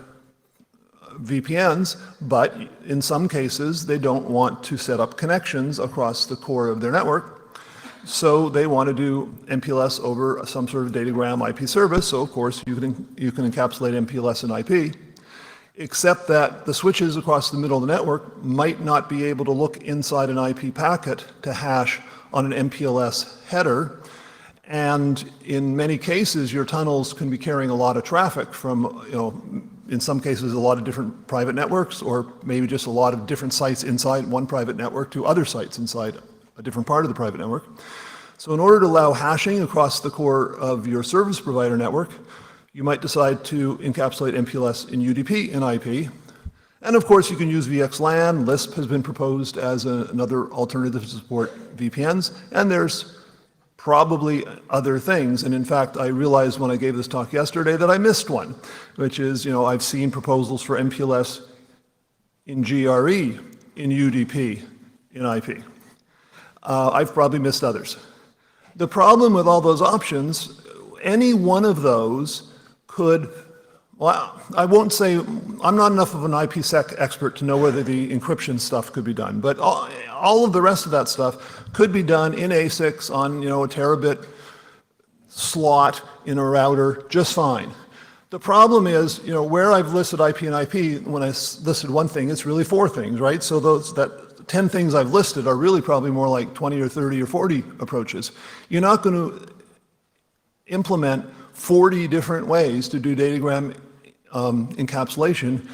VPNs, but in some cases they don't want to set up connections across the core of their network. So they want to do MPLS over some sort of datagram IP service. So of course you can encapsulate MPLS in IP, except that the switches across the middle of the network might not be able to look inside an IP packet to hash on an MPLS header. And in many cases, your tunnels can be carrying a lot of traffic from, in some cases, a lot of different private networks, or maybe just a lot of different sites inside one private network to other sites inside a different part of the private network. So in order to allow hashing across the core of your service provider network, you might decide to encapsulate MPLS in UDP in IP. And of course, you can use VXLAN. Lisp has been proposed as another alternative to support VPNs. And there's probably other things. And in fact, I realized when I gave this talk yesterday that I missed one, which is, I've seen proposals for MPLS in GRE, in UDP, in IP. I've probably missed others. The problem with all those options, any one of those could, well, I won't say, I'm not enough of an IPsec expert to know whether the encryption stuff could be done, but all of the rest of that stuff could be done in ASICs on, a terabit slot in a router just fine. The problem is, where I've listed IP and IP, when I listed one thing, it's really four things, right? So that 10 things I've listed are really probably more like 20 or 30 or 40 approaches. You're not going to implement 40 different ways to do datagram encapsulation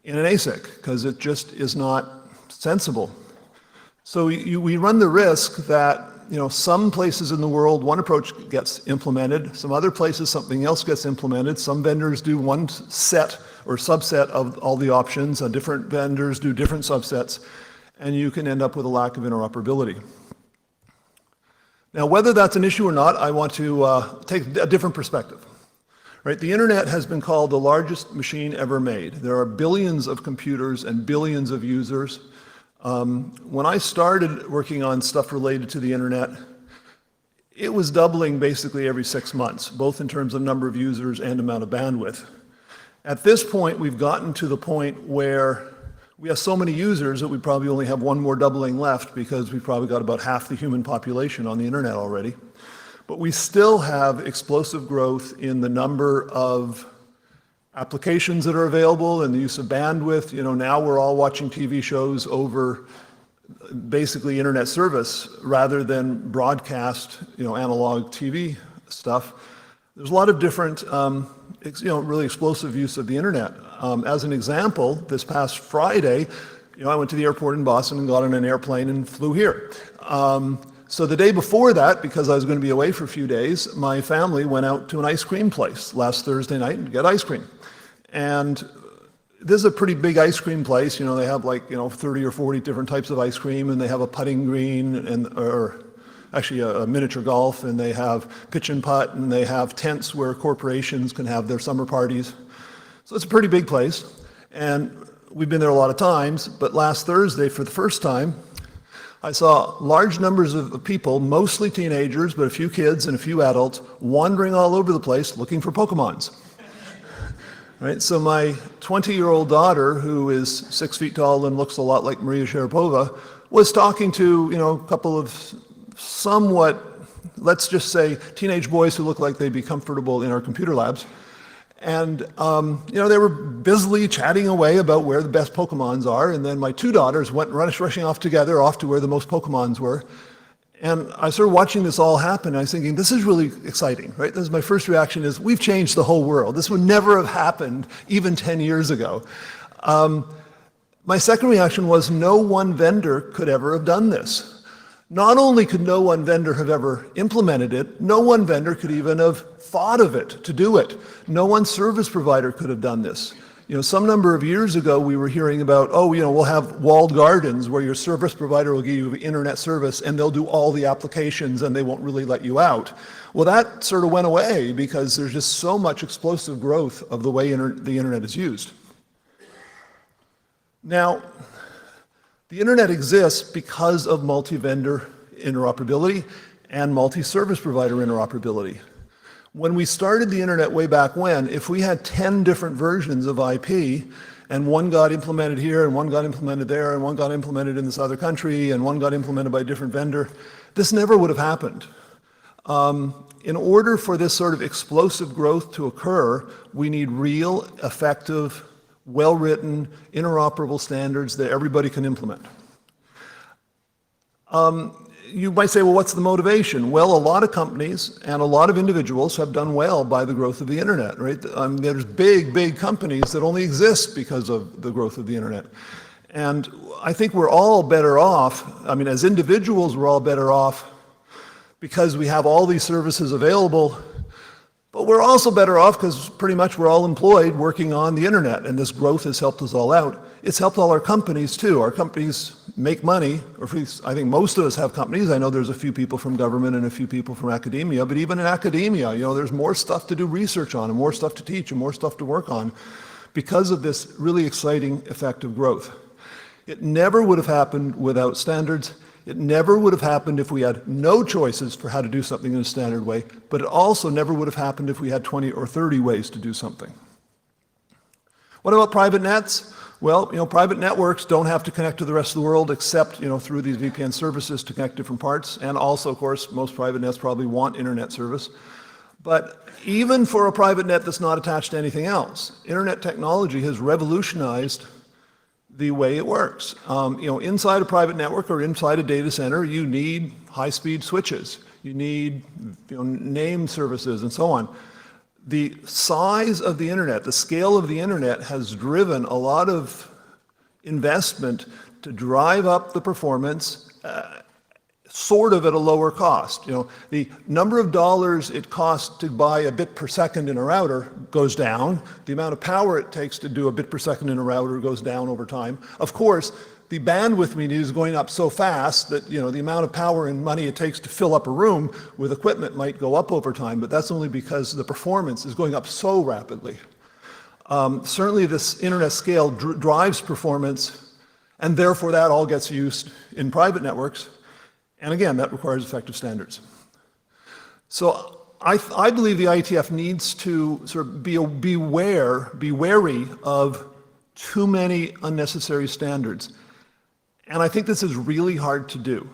in an ASIC, because it just is not sensible. So we run the risk that some places in the world one approach gets implemented, some other places something else gets implemented, some vendors do one set or subset of all the options, different vendors do different subsets, and you can end up with a lack of interoperability. Now, whether that's an issue or not, I want to take a different perspective. Right? The internet has been called the largest machine ever made. There are billions of computers and billions of users. When I started working on stuff related to the internet, it was doubling basically every 6 months, both in terms of number of users and amount of bandwidth. At this point, we've gotten to the point where we have so many users that we probably only have one more doubling left, because we've probably got about half the human population on the internet already. But we still have explosive growth in the number of applications that are available and the use of bandwidth. Now we're all watching TV shows over basically internet service rather than broadcast, analog TV stuff. There's a lot of different, really explosive use of the internet. As an example, this past Friday, I went to the airport in Boston and got on an airplane and flew here. So the day before that, because I was going to be away for a few days, my family went out to an ice cream place last Thursday night to get ice cream. And this is a pretty big ice cream place. They have 30 or 40 different types of ice cream, and they have a putting green or actually a miniature golf, and they have pitch and putt, and they have tents where corporations can have their summer parties. So it's a pretty big place. And we've been there a lot of times, but last Thursday, for the first time, I saw large numbers of people, mostly teenagers, but a few kids and a few adults, wandering all over the place looking for Pokemons. Right? So my 20-year-old daughter, who is 6 feet tall and looks a lot like Maria Sharapova, was talking to, a couple of somewhat, let's just say, teenage boys who look like they'd be comfortable in our computer labs. And, they were busily chatting away about where the best Pokemons are. And then my two daughters went rushing off together, off to where the most Pokemons were. And I started watching this all happen, and I was thinking, this is really exciting, right? This is my first reaction is, we've changed the whole world. This would never have happened even 10 years ago. My second reaction was, no one vendor could ever have done this. Not only could no one vendor have ever implemented it, no one vendor could even have thought of it to do it. No one service provider could have done this. You know, some number of years ago, we were hearing about, oh, you know, we'll have walled gardens where your service provider will give you internet service and they'll do all the applications and they won't really let you out. Well, that sort of went away because there's just so much explosive growth of the way the internet is used. Now, the internet exists because of multi-vendor interoperability and multi-service provider interoperability. When we started the internet way back when, if we had 10 different versions of IP, and one got implemented here, and one got implemented there, and one got implemented in this other country, and one got implemented by a different vendor, this never would have happened. In order for this sort of explosive growth to occur, we need real, effective, well-written, interoperable standards that everybody can implement. You might say, well, what's the motivation? Well, a lot of companies and a lot of individuals have done well by the growth of the internet, right? There's big companies that only exist because of the growth of the internet. And I think we're all better off, as individuals, we're all better off because we have all these services available, but we're also better off because pretty much we're all employed working on the internet, and this growth has helped us all out. It's helped all our companies too. Our companies make money, or at least I think most of us have companies. I know there's a few people from government and a few people from academia, but even in academia, you know, there's more stuff to do research on and more stuff to teach and more stuff to work on because of this really exciting, effective growth. It never would have happened without standards. It never would have happened if we had no choices for how to do something in a standard way, but it also never would have happened if we had 20 or 30 ways to do something. What about private nets? Well, you know, private networks don't have to connect to the rest of the world except, you know, through these VPN services to connect different parts. And also, of course, most private nets probably want internet service. But even for a private net that's not attached to anything else, internet technology has revolutionized the way it works. You know, inside a private network or inside a data center, you need high-speed switches. You need, you know, name services and so on. The size of the internet, the scale of the internet has driven a lot of investment to drive up the performance sort of at a lower cost. You know, the number of dollars it costs to buy a bit per second in a router goes down. The amount of power it takes to do a bit per second in a router goes down over time. Of course, the bandwidth we need is going up so fast that, you know, the amount of power and money it takes to fill up a room with equipment might go up over time, but that's only because the performance is going up so rapidly. Certainly this internet scale drives performance, and therefore that all gets used in private networks. And again, that requires effective standards. So I believe the IETF needs to sort of be wary of too many unnecessary standards. And I think this is really hard to do.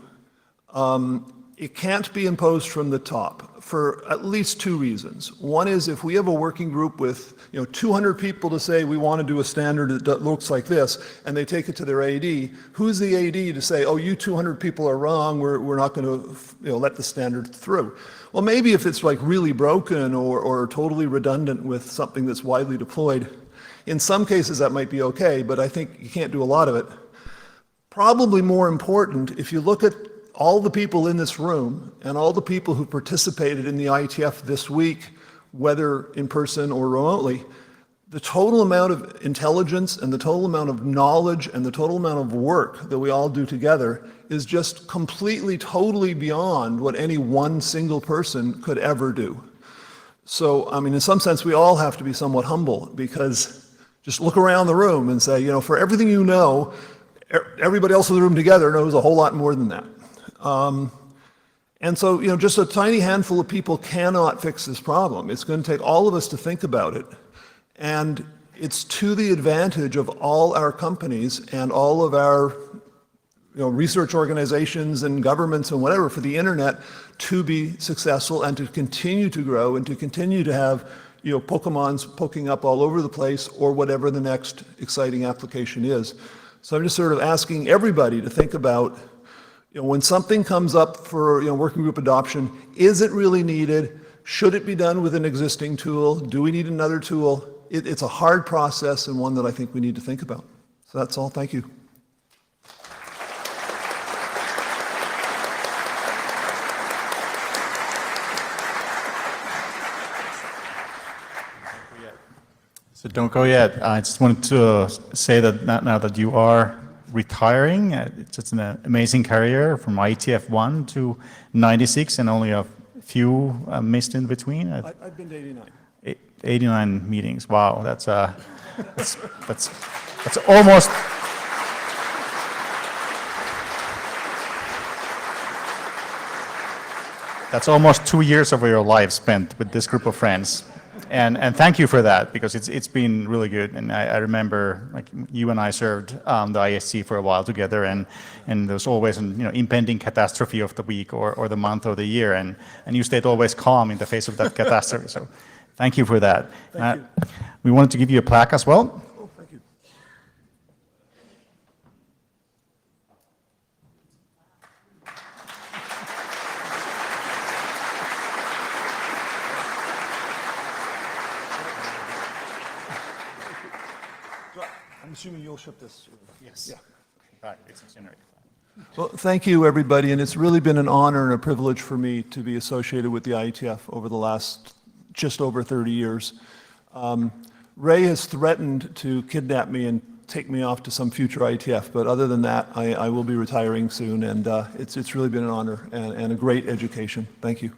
It can't be imposed from the top for at least two reasons. One is if we have a working group with 200 people to say we want to do a standard that looks like this, and they take it to their AD, who's the AD to say, oh, you 200 people are wrong, we're not going to let the standard through? Well, maybe if it's like really broken or totally redundant with something that's widely deployed, in some cases that might be okay, but I think you can't do a lot of it. Probably more important, if you look at all the people in this room and all the people who participated in the IETF this week, whether in person or remotely, the total amount of intelligence and the total amount of knowledge and the total amount of work that we all do together is just completely, totally beyond what any one single person could ever do. So, I mean, in some sense, we all have to be somewhat humble because just look around the room and say, for everything you know, everybody else in the room together knows a whole lot more than that. And so, just a tiny handful of people cannot fix this problem. It's going to take all of us to think about it. And it's to the advantage of all our companies and all of our research organizations and governments and whatever for the internet to be successful and to continue to grow and to continue to have Pokemons poking up all over the place or whatever the next exciting application is. So I'm just sort of asking everybody to think about When something comes up for working group adoption, is it really needed? Should it be done with an existing tool? Do we need another tool? It's a hard process and one that I think we need to think about. So that's all. Thank you.
So don't go yet. I just wanted to say that now that you are retiring, it's an amazing career from IETF 1 to 96 and only a few missed in between.
I've been to 89.
89 meetings. Wow, that's almost. That's almost 2 years of your life spent with this group of friends. And thank you for that, because it's been really good. And I remember, like, you and I served the ISC for a while together, and there's always an impending catastrophe of the week or the month or the year, and you stayed always calm in the face of that catastrophe. So thank you for that.
Thank you.
We wanted to give you a plaque as well.
Oh, thank you. I'm assuming you'll ship this.
Yes.
Yeah.
It's generic.
Well, thank you, everybody, and it's really been an honor and a privilege for me to be associated with the IETF over the last just over 30 years. Ray has threatened to kidnap me and take me off to some future IETF, but other than that, I will be retiring soon, and it's really been an honor and a great education. Thank you.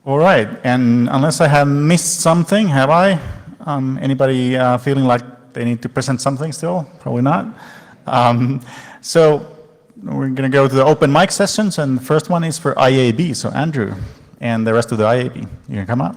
All right, and unless I have missed something, have I? Anybody feeling like they need to present something still? Probably not. So we're going to go to the open mic sessions, and the first one is for IAB. So Andrew and the rest of the IAB, you can come up.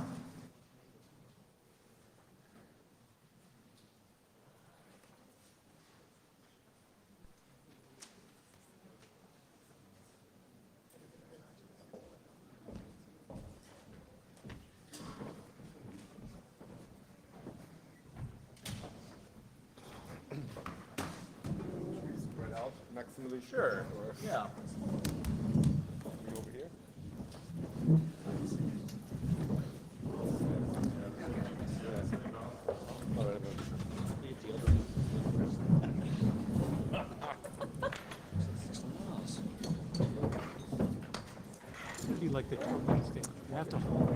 Sure.
Yeah.
Over here?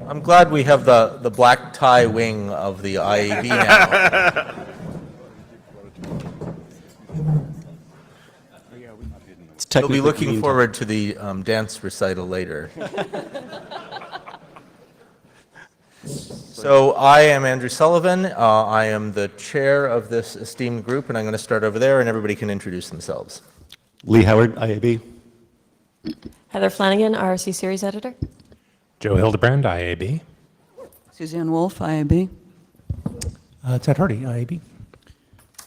I'm glad we have the black tie wing of the IAB now. We'll be looking forward to the dance recital later. So I am Andrew Sullivan. I am the chair of this esteemed group, and I'm going to start over there, and everybody can introduce themselves.
Lee Howard, IAB.
Heather Flanagan, RRC Series Editor.
Joe Hildebrand, IAB.
Suzanne Wolf, IAB.
Ted Hardy, IAB.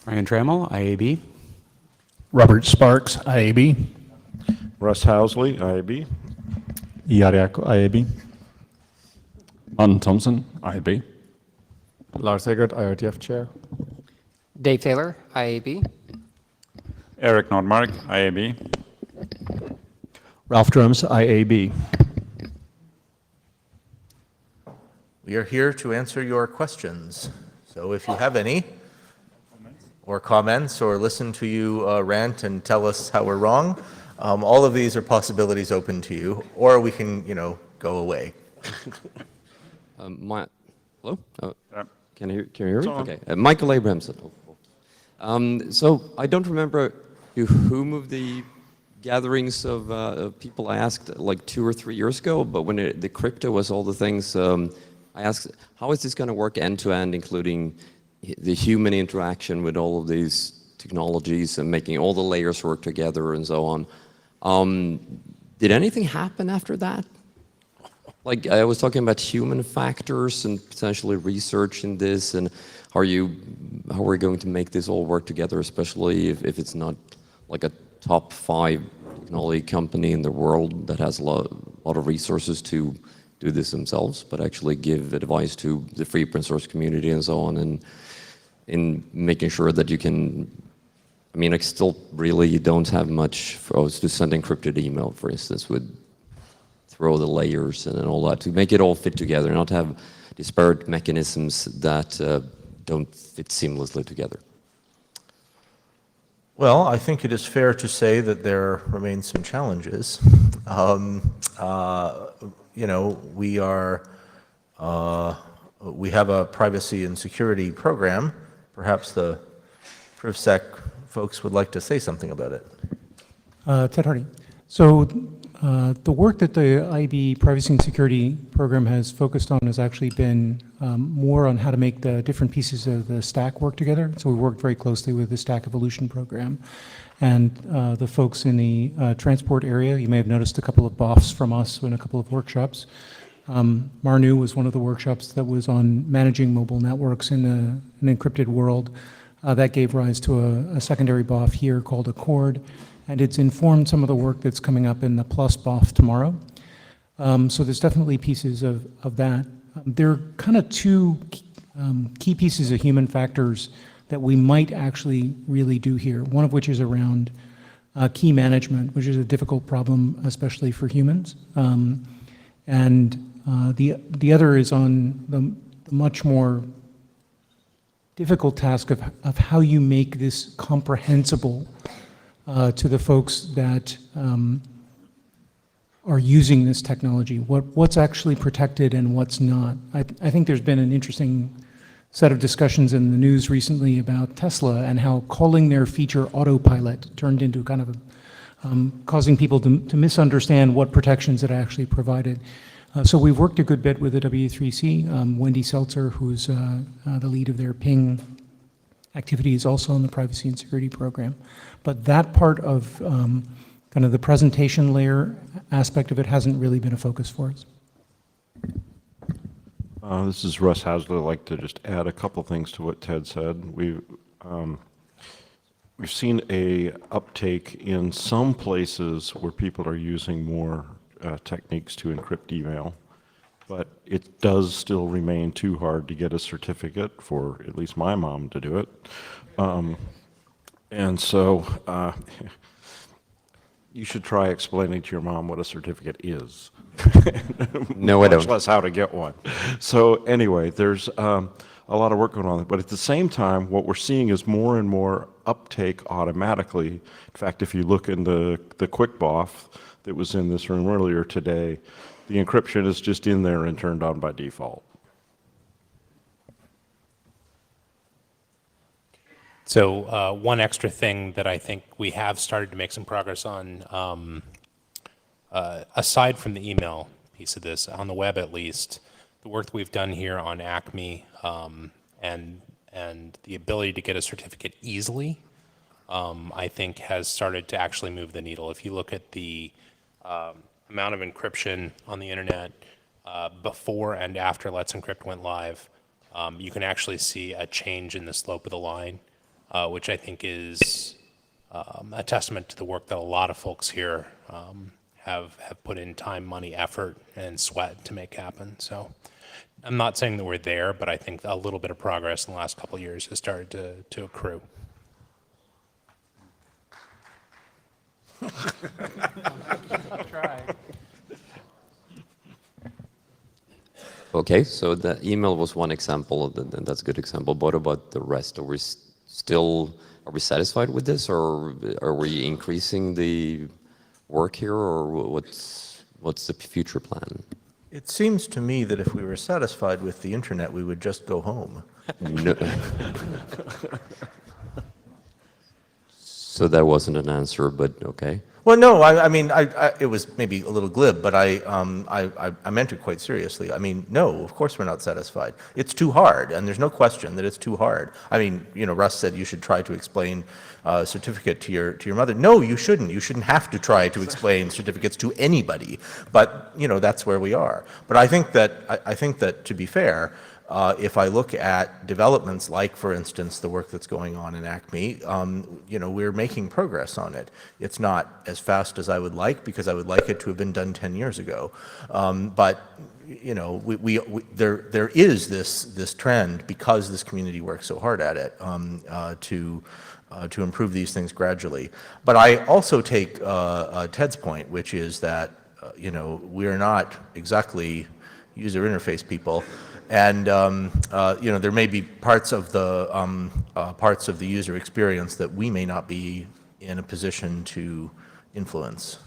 Ryan Trammell, IAB.
Robert Sparks, IAB.
Russ Housley, IAB.
Iariako, IAB.
Martin Thompson, IAB.
Lars Eggert, IRTF Chair.
Dave Taylor, IAB.
Eric Nordmark, IAB.
Ralph Drums, IAB.
We are here to answer your questions. So if you have any, or comments, or listen to you rant and tell us how we're wrong, all of these are possibilities open to you, or we can, go away.
Hello? Can you hear me? Okay. Michael Abramson. So I don't remember whom of the gatherings of people I asked like 2 or 3 years ago, but when the crypto was all the things, I asked, how is this going to work end-to-end, including the human interaction with all of these technologies and making all the layers work together and so on? did anything happen after that? Like I was talking about human factors and potentially researching this, and how are we going to make this all work together, especially if it's not like a top 5 technology company in the world that has a lot of resources to do this themselves, but actually give advice to the free open source community and so on, and in making sure that you can, I mean, I still really don't have much for us to send encrypted email, for instance, with throw the layers and all that, to make it all fit together, not have disparate mechanisms that don't fit seamlessly together.
Well, I think it is fair to say that there remain some challenges. You know, we have a privacy and security program. Perhaps the PrivSec folks would like to say something about it.
Ted Hardy. So the work that the IB Privacy and Security Program has focused on has actually been more on how to make the different pieces of the stack work together. So we worked very closely with the Stack Evolution program. And the folks in the transport area, you may have noticed a couple of BOFs from us in a couple of workshops. Marnu was one of the workshops that was on managing mobile networks in an encrypted world. That gave rise to a secondary BOF here called Accord, and it's informed some of the work that's coming up in the Plus BOF tomorrow. So there's definitely pieces of that. There are kind of 2 key pieces of human factors that we might actually really do here, one of which is around key management, which is a difficult problem, especially for humans. And the other is on the much more difficult task of how you make this comprehensible to the folks that are using this technology, what's actually protected and what's not. I think there's been an interesting set of discussions in the news recently about Tesla and how calling their feature autopilot turned into kind of causing people to misunderstand what protections it actually provided. So we've worked a good bit with the W3C. Wendy Seltzer, who's the lead of their ping activity, is also in the privacy and security program. But that part of kind of the presentation layer aspect of it hasn't really been a focus for us.
This is Russ Haslett. I'd like to just add a couple things to what Ted said. We've seen a uptake in some places where people are using more techniques to encrypt email, but it does still remain too hard to get a certificate for at least my mom to do it. And so you should try explaining to your mom what a certificate is.
No, I don't.
Much less how to get one. So anyway, there's a lot of work going on. But at the same time, what we're seeing is more and more uptake automatically. In fact, if you look in the quick BOF that was in this room earlier today, the encryption is just in there and turned on by default.
So one extra thing that I think we have started to make some progress on, aside from the email piece of this, on the web at least, the work that we've done here on Acme and the ability to get a certificate easily, I think has started to actually move the needle. If you look at the amount of encryption on the internet before and after Let's Encrypt went live, you can actually see a change in the slope of the line, which I think is a testament to the work that a lot of folks here have put in time, money, effort, and sweat to make happen. So I'm not saying that we're there, but I think a little bit of progress in the last couple of years has started to accrue.
Okay, so the email was one example, and that's a good example. What about the rest? Are we satisfied with this, or are we increasing the work here, or what's the future plan?
It seems to me that if we were satisfied with the internet, we would just go home.
No. So that wasn't an answer, but okay.
Well, no, I mean, it was maybe a little glib, but I meant it quite seriously. I mean, no, of course we're not satisfied. It's too hard, and there's no question that it's too hard. I mean, you know, Russ said you should try to explain certificate to your mother. No, you shouldn't. You shouldn't have to try to explain certificates to anybody. But you know, that's where we are. But I think that to be fair, if I look at developments like, for instance, the work that's going on in ACME, you know, we're making progress on it. It's not as fast as I would like, because I would like it to have been done 10 years ago. But you know, there is this trend, because this community works so hard at it, to improve these things gradually. But I also take Ted's point, which is that you know, we're not exactly user interface people. And you know, there may be parts of the user experience that we may not be in a position to influence.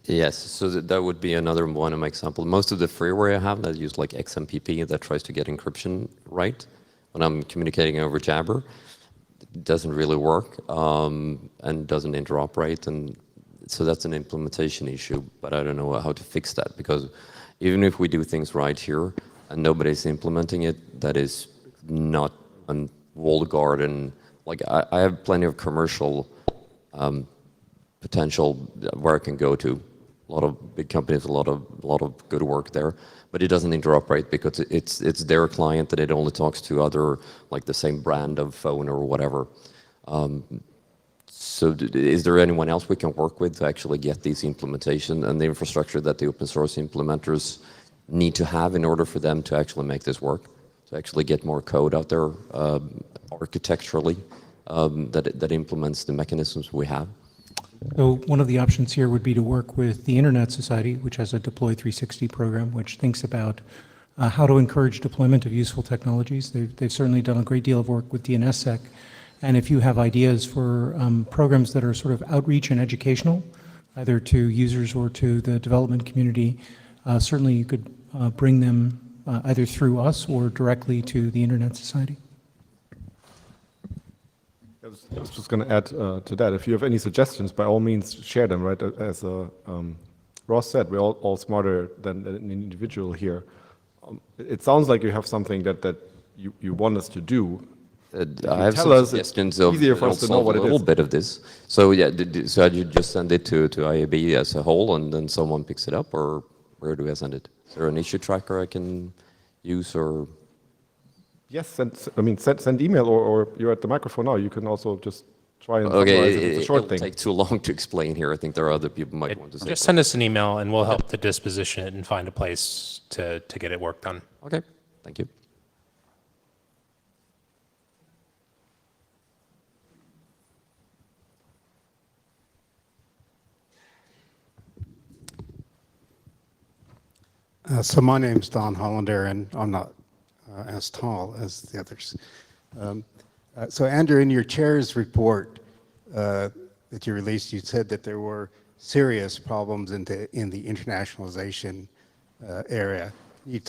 Yes, so that would be another one of my examples. Most of the freeware I have that use like XMPP that tries to get encryption right when I'm communicating over Jabber, it doesn't really work and doesn't interoperate, and so that's an implementation issue. But I don't know how to fix that, because even if we do things right here and nobody's implementing it, that is not a walled garden. Like I have plenty of commercial potential where I can go to. A lot of big companies, a lot of good work there, but it doesn't interoperate because it's their client that it only talks to other, like the same brand of phone or whatever. So is there anyone else we can work with to actually get these implementation and the infrastructure that the open source implementers need to have in order for them to actually make this work, to actually get more code out there architecturally that implements the mechanisms we have?
So one of the options here would be to work with the Internet Society, which has a Deploy 360 program, which thinks about how to encourage deployment of useful technologies. They've certainly done a great deal of work with DNSSEC. And if you have ideas for programs that are sort of outreach and educational, either to users or to the development community, certainly you could bring them either through us or directly to the Internet Society.
I was just going to add to that. If you have any suggestions, by all means, share them, right? As Ross said, we're all smarter than an individual here. It sounds like you have something that you want us to do.
I have some suggestions of
easier for us to know what
a
it
little
is.
bit of this. So yeah, so you just send it to IAB as a whole, and then someone picks it up, or where do I send it? Is there an issue tracker I can use, or?
Yes, send email, or you're at the microphone now. You can also just try and summarize it. It's a short thing.
It'll take too long to explain here. I think there are other people who might want to say.
Just send us an email, and we'll help to disposition it and find a place to get it worked on.
Okay, thank you.
So my name's Don Hollander, and I'm not as tall as the others. So Andrew, in your chair's report that you released, you said that there were serious problems in the internationalization area. Can you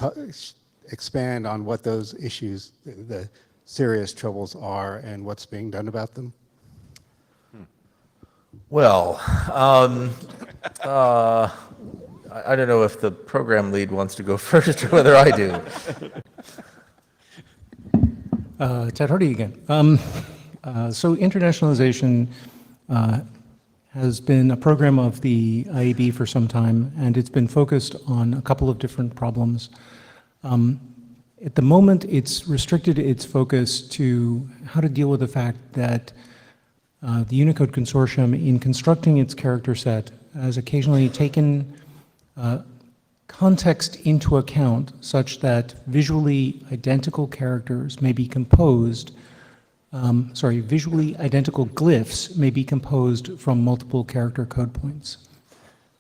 expand on what those issues, the serious troubles are, and what's being done about them?
Well, I don't know if the program lead wants to go first or whether I do.
Ted Hardy again. So internationalization has been a program of the IAB for some time, and it's been focused on a couple of different problems. At the moment, it's restricted its focus to how to deal with the fact that the Unicode Consortium, in constructing its character set, has occasionally taken context into account such that visually identical characters may be composed, visually identical glyphs may be composed from multiple character code points.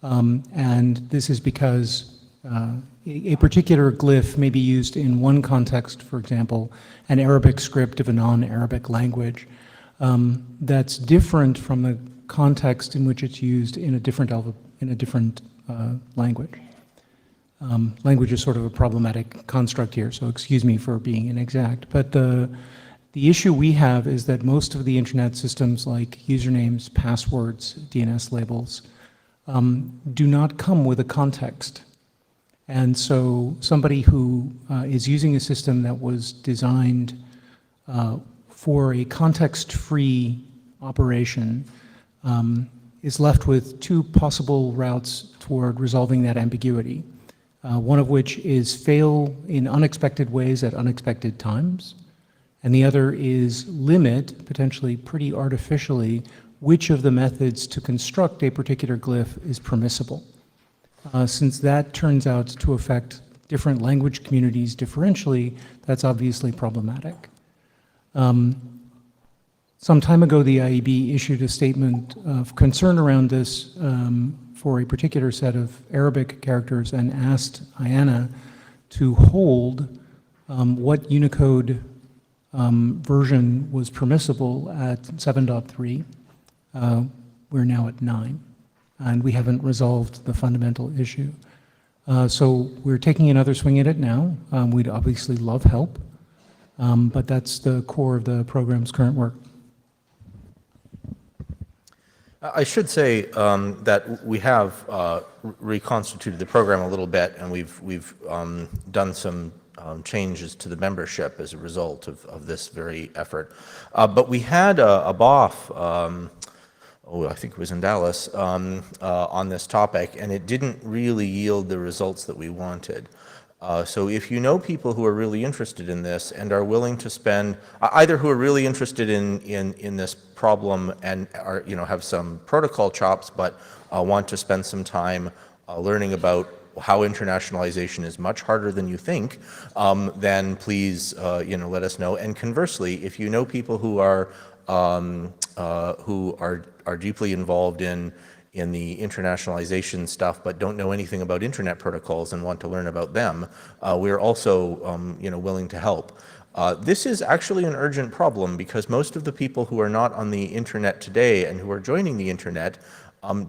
And this is because a particular glyph may be used in one context, for example, an Arabic script of a non-Arabic language, that's different from the context in which it's used in a different language. Language is sort of a problematic construct here, so excuse me for being inexact. But The issue we have is that most of the internet systems like usernames, passwords, DNS labels, do not come with a context. And so somebody who is using a system that was designed for a context-free operation is left with two possible routes toward resolving that ambiguity. One of which is fail in unexpected ways at unexpected times, and the other is limit, potentially pretty artificially, which of the methods to construct a particular glyph is permissible. Since that turns out to affect different language communities differentially, that's obviously problematic. Some time ago, the IEB issued a statement of concern around this for a particular set of Arabic characters and asked IANA to hold what Unicode version was permissible at 7.3. We're now at 9, and we haven't resolved the fundamental issue. So we're taking another swing at it now. We'd obviously love help, but that's the core of the program's current work.
I should say that we have reconstituted the program a little bit, and we've done some changes to the membership as a result of this very effort. But we had a BOF, I think it was in Dallas, on this topic, and it didn't really yield the results that we wanted. So if you know people who are really interested in this and are willing to spend, either who are really interested in this problem and are, have some protocol chops, but want to spend some time learning about how internationalization is much harder than you think, then please, let us know. And conversely, if you know people who are deeply involved in the internationalization stuff, but don't know anything about internet protocols and want to learn about them, we're also, willing to help. This is actually an urgent problem because most of the people who are not on the internet today and who are joining the internet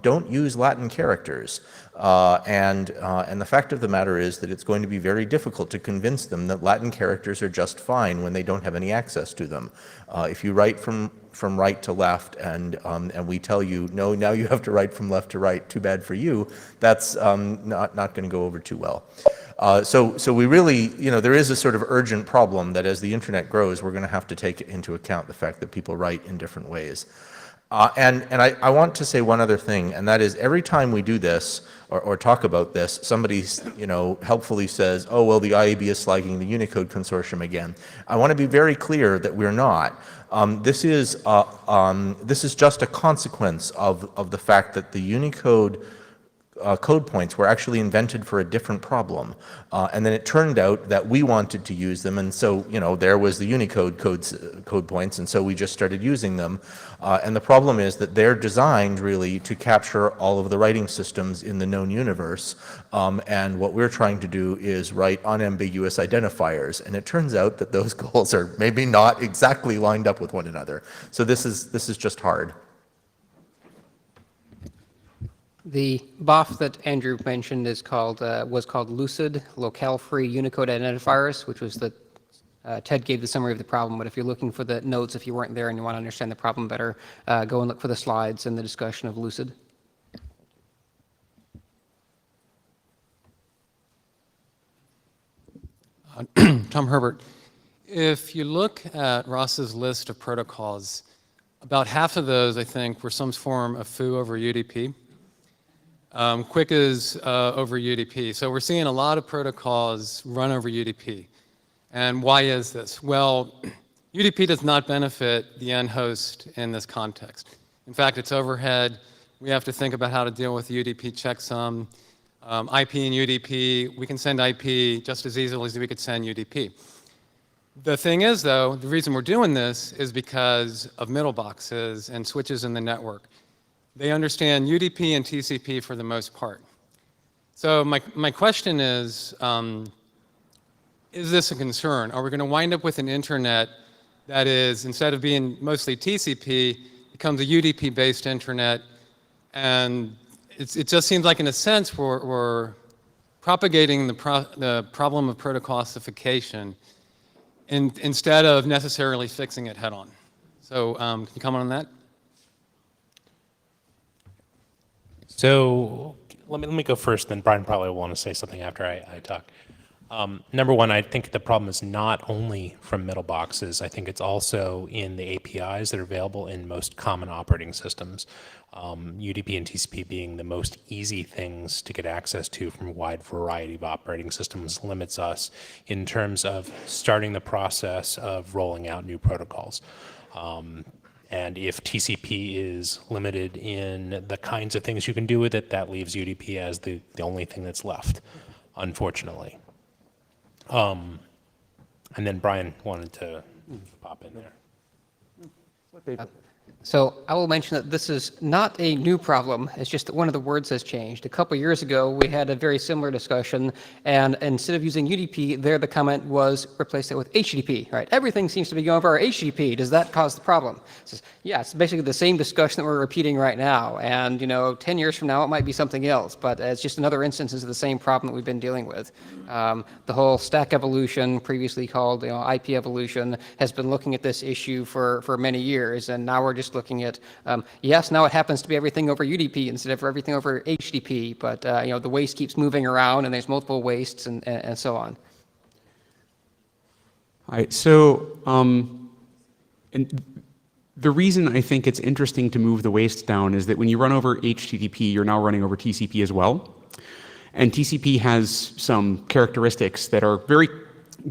don't use Latin characters. And the fact of the matter is that it's going to be very difficult to convince them that Latin characters are just fine when they don't have any access to them. If you write from right to left and we tell you, no, now you have to write from left to right, too bad for you, that's not going to go over too well. So we really, there is a sort of urgent problem that as the internet grows, we're going to have to take into account the fact that people write in different ways. And I want to say one other thing, and that is every time we do this or talk about this, somebody helpfully says, oh, well, the IAB is slagging the Unicode Consortium again. I want to be very clear that we're not. This is just a consequence of the fact that the Unicode code points were actually invented for a different problem. And then it turned out that we wanted to use them, and so, there was the Unicode code points, and so we just started using them. And the problem is that they're designed really to capture all of the writing systems in the known universe, and what we're trying to do is write unambiguous identifiers, and it turns out that those goals are maybe not exactly lined up with one another. So this is just hard.
The BOF that Andrew mentioned was called Lucid, Locale-Free Unicode Identifiers, which was the, Ted gave the summary of the problem, but if you're looking for the notes, if you weren't there and you want to understand the problem better, go and look for the slides and the discussion of Lucid.
Tom Herbert. If you look at Ross's list of protocols, about half of those, I think, were some form of foo over UDP. Quick is over UDP. So we're seeing a lot of protocols run over UDP. And why is this? Well, UDP does not benefit the end host in this context. In fact, it's overhead. We have to think about how to deal with UDP checksum. IP and UDP, we can send IP just as easily as we could send UDP. The thing is, though, the reason we're doing this is because of middle boxes and switches in the network. They understand UDP and TCP for the most part. So my question is this a concern? Are we going to wind up with an internet that is, instead of being mostly TCP, becomes a UDP-based internet? And it just seems like, in a sense, we're propagating the problem of protocol ossification. instead of necessarily fixing it head on. So can you comment on that?
So let me go first, then Brian probably will want to say something after I talk. Number one, I think the problem is not only from middle boxes. I think it's also in the APIs that are available in most common operating systems. UDP and TCP being the most easy things to get access to from a wide variety of operating systems limits us in terms of starting the process of rolling out new protocols. And if TCP is limited in the kinds of things you can do with it, that leaves UDP as the only thing that's left, unfortunately. And then Brian wanted to pop in there.
So I will mention that this is not a new problem. It's just that one of the words has changed. A couple years ago, we had a very similar discussion, and instead of using UDP, there the comment was replace it with HTTP. Right? Everything seems to be going over HTTP. Does that cause the problem? It says, yeah, it's basically the same discussion that we're repeating right now. And 10 years from now, it might be something else. But it's just another instance of the same problem that we've been dealing with. The whole stack evolution, previously called IP evolution, has been looking at this issue for many years, and now we're just looking at, yes, now it happens to be everything over UDP instead of everything over HTTP, but the waste keeps moving around and there's multiple wastes and so on.
All right, so and the reason I think it's interesting to move the wastes down is that when you run over HTTP, you're now running over TCP as well. And TCP has some characteristics that are very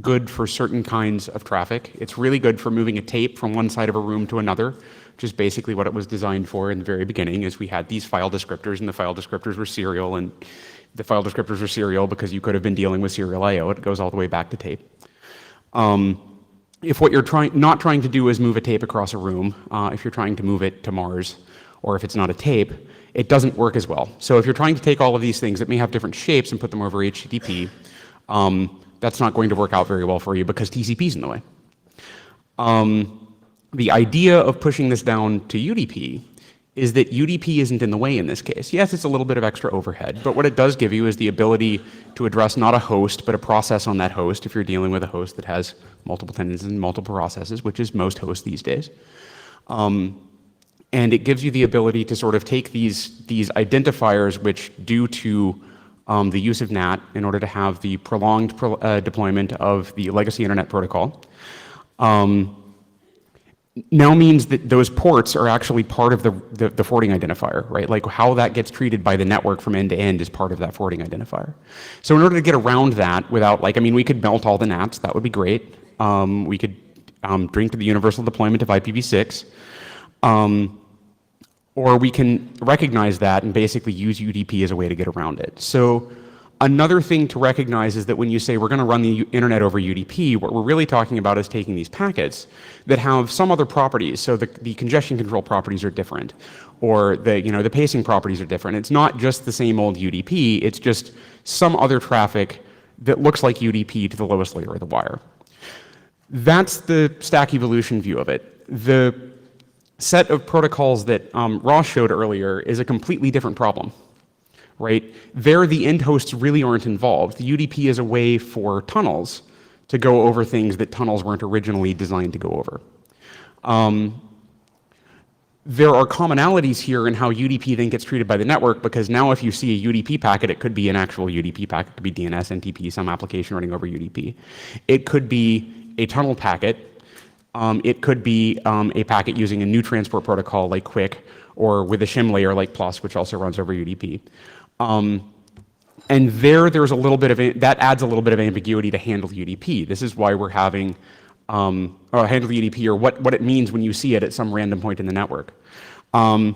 good for certain kinds of traffic. It's really good for moving a tape from one side of a room to another, which is basically what it was designed for in the very beginning, is we had these file descriptors, and the file descriptors were serial, and the file descriptors were serial because you could have been dealing with serial I/O. It goes all the way back to tape. If what you're not trying to do is move a tape across a room, if you're trying to move it to Mars, or if it's not a tape, it doesn't work as well. So if you're trying to take all of these things that may have different shapes and put them over HTTP, that's not going to work out very well for you because TCP is in the way. The idea of pushing this down to UDP is that UDP isn't in the way in this case. Yes, it's a little bit of extra overhead, but what it does give you is the ability to address not a host, but a process on that host if you're dealing with a host that has multiple tenants and multiple processes, which is most hosts these days. And it gives you the ability to sort of take these identifiers which, due to the use of NAT in order to have the prolonged deployment of the legacy internet protocol, now means that those ports are actually part of the forwarding identifier, right? Like how that gets treated by the network from end to end is part of that forwarding identifier. So in order to get around that without, we could melt all the NATs, that would be great. We could drink to the universal deployment of IPv6. Or we can recognize that and basically use UDP as a way to get around it. So another thing to recognize is that when you say we're going to run the internet over UDP, what we're really talking about is taking these packets that have some other properties. So the congestion control properties are different, or the pacing properties are different. It's not just the same old UDP, it's just some other traffic that looks like UDP to the lowest layer of the wire. That's the stack evolution view of it. The set of protocols that Ross showed earlier is a completely different problem, right? There, the end hosts really aren't involved. The UDP is a way for tunnels to go over things that tunnels weren't originally designed to go over. There are commonalities here in how UDP then gets treated by the network, because now if you see a UDP packet, it could be an actual UDP packet, it could be DNS, NTP, some application running over UDP. It could be a tunnel packet. It could be a packet using a new transport protocol like QUIC, or with a shim layer like Plus, which also runs over UDP. And there's a little bit of, that adds a little bit of ambiguity to handle UDP. This is why we're having, or handle UDP, or what it means when you see it at some random point in the network. I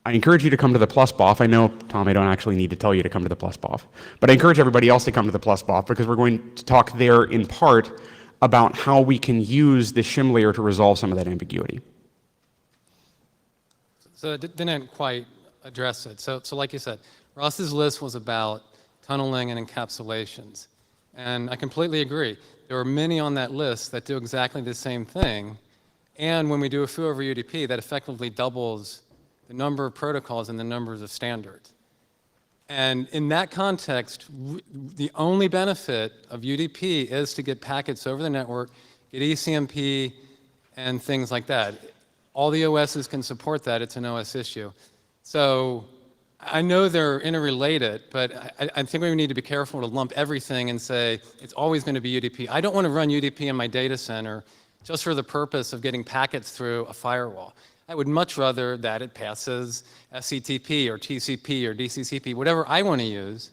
encourage you to come to the Plus BOF. I know, Tom, I don't actually need to tell you to come to the Plus BOF, but I encourage everybody else to come to the Plus BOF, because we're going to talk there in part about how we can use the shim layer to resolve some of that ambiguity.
So it didn't quite address it. So like you said, Ross's list was about tunneling and encapsulations. And I completely agree. There are many on that list that do exactly the same thing. And when we do a foo over UDP, that effectively doubles the number of protocols and the numbers of standards. And in that context, the only benefit of UDP is to get packets over the network, get ECMP, and things like that. All the OSs can support that. It's an OS issue. So I know they're interrelated, but I think we need to be careful to lump everything and say it's always going to be UDP. I don't want to run UDP in my data center just for the purpose of getting packets through a firewall. I would much rather that it passes SCTP or TCP or DCCP, whatever I want to use.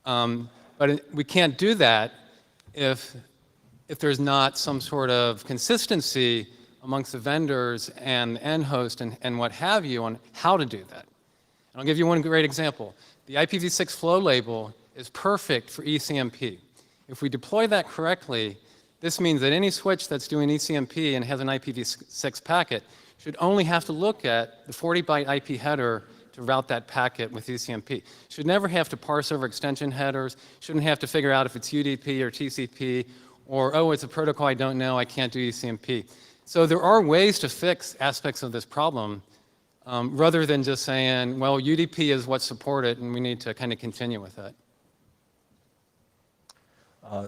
But we can't do that if there's not some sort of consistency amongst the vendors and the end host and what have you on how to do that. And I'll give you one great example. The IPv6 flow label is perfect for ECMP. If we deploy that correctly, this means that any switch that's doing ECMP and has an IPv6 packet should only have to look at the 40-byte IP header to route that packet with ECMP. Should never have to parse over extension headers, shouldn't have to figure out if it's UDP or TCP, or, oh, it's a protocol I don't know, I can't do ECMP. So there are ways to fix aspects of this problem rather than just saying, well, UDP is what's supported and we need to kind of continue with that.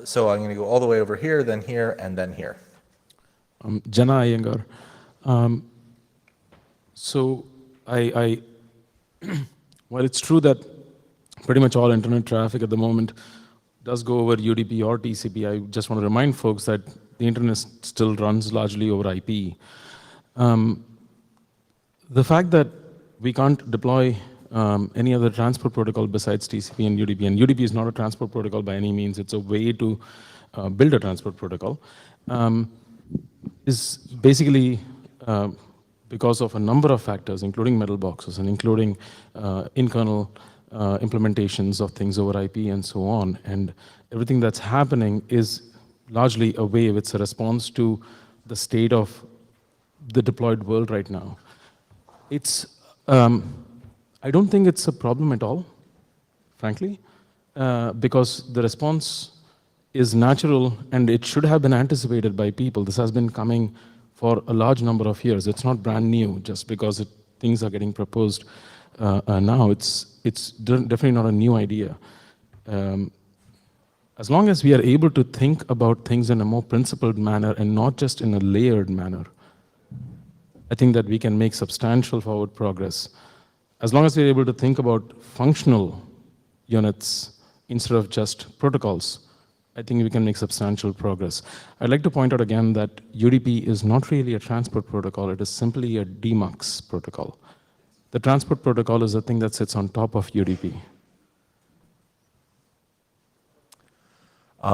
So I'm going to go all the way over here, then here, and then here.
Jana Iyengar. So while it's true that pretty much all internet traffic at the moment does go over UDP or TCP, I just want to remind folks that the internet still runs largely over IP. The fact that we can't deploy any other transport protocol besides TCP and UDP is not a transport protocol by any means, it's a way to build a transport protocol, is basically because of a number of factors, including metal boxes and including in-kernel implementations of things over IP and so on. And everything that's happening is largely a wave. It's a response to the state of the deployed world right now. It's, I don't think it's a problem at all, frankly, because the response is natural and it should have been anticipated by people. This has been coming for a large number of years. It's not brand new just because things are getting proposed now. It's definitely not a new idea. As long as we are able to think about things in a more principled manner and not just in a layered manner, I think that we can make substantial forward progress. As long as we're able to think about functional units instead of just protocols, I think we can make substantial progress. I'd like to point out again that UDP is not really a transport protocol, it is simply a DMUX protocol. The transport protocol is a thing that sits on top of UDP.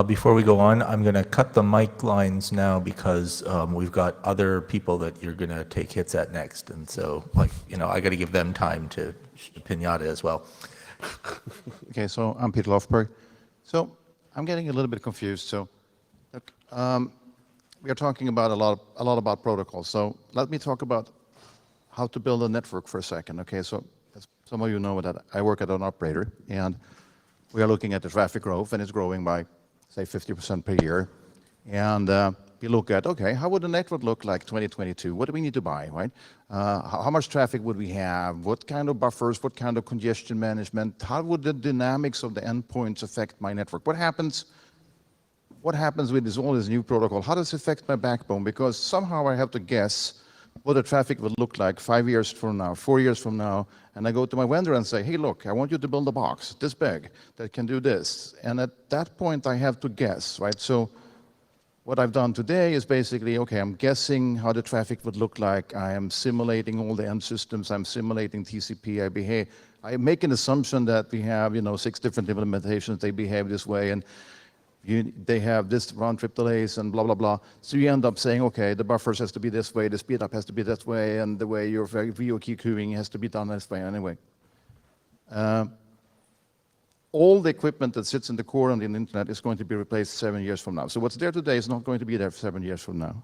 Before we go on, I'm going to cut the mic lines now because we've got other people that you're going to take hits at next. And so, I got to give them time to pinata as well.
Okay, so I'm Peter Lofberg. So I'm getting a little bit confused. So look, we are talking about a lot about protocols. So let me talk about how to build a network for a second. Okay, so as some of you know that I work at an operator, and we are looking at the traffic growth, and it's growing by, say, 50% per year. And we look at, okay, how would the network look like 2022? What do we need to buy, right? How much traffic would we have? What kind of buffers? What kind of congestion management? How would the dynamics of the endpoints affect my network? What happens with all this new protocol? How does it affect my backbone? Because somehow I have to guess what the traffic would look like 5 years from now, 4 years from now, and I go to my vendor and say, hey, look, I want you to build a box this big that can do this. And at that point, I have to guess, right? So what I've done today is basically, okay, I'm guessing how the traffic would look like. I am simulating all the end systems. I'm simulating TCP. I make an assumption that we have, 6 different implementations. They behave this way, and they have this round-trip delays and blah, blah, blah. So you end up saying, okay, the buffers has to be this way, the speed up has to be this way, and the way your VOQ queuing has to be done this way anyway. All the equipment that sits in the core on the internet is going to be replaced 7 years from now. So what's there today is not going to be there 7 years from now.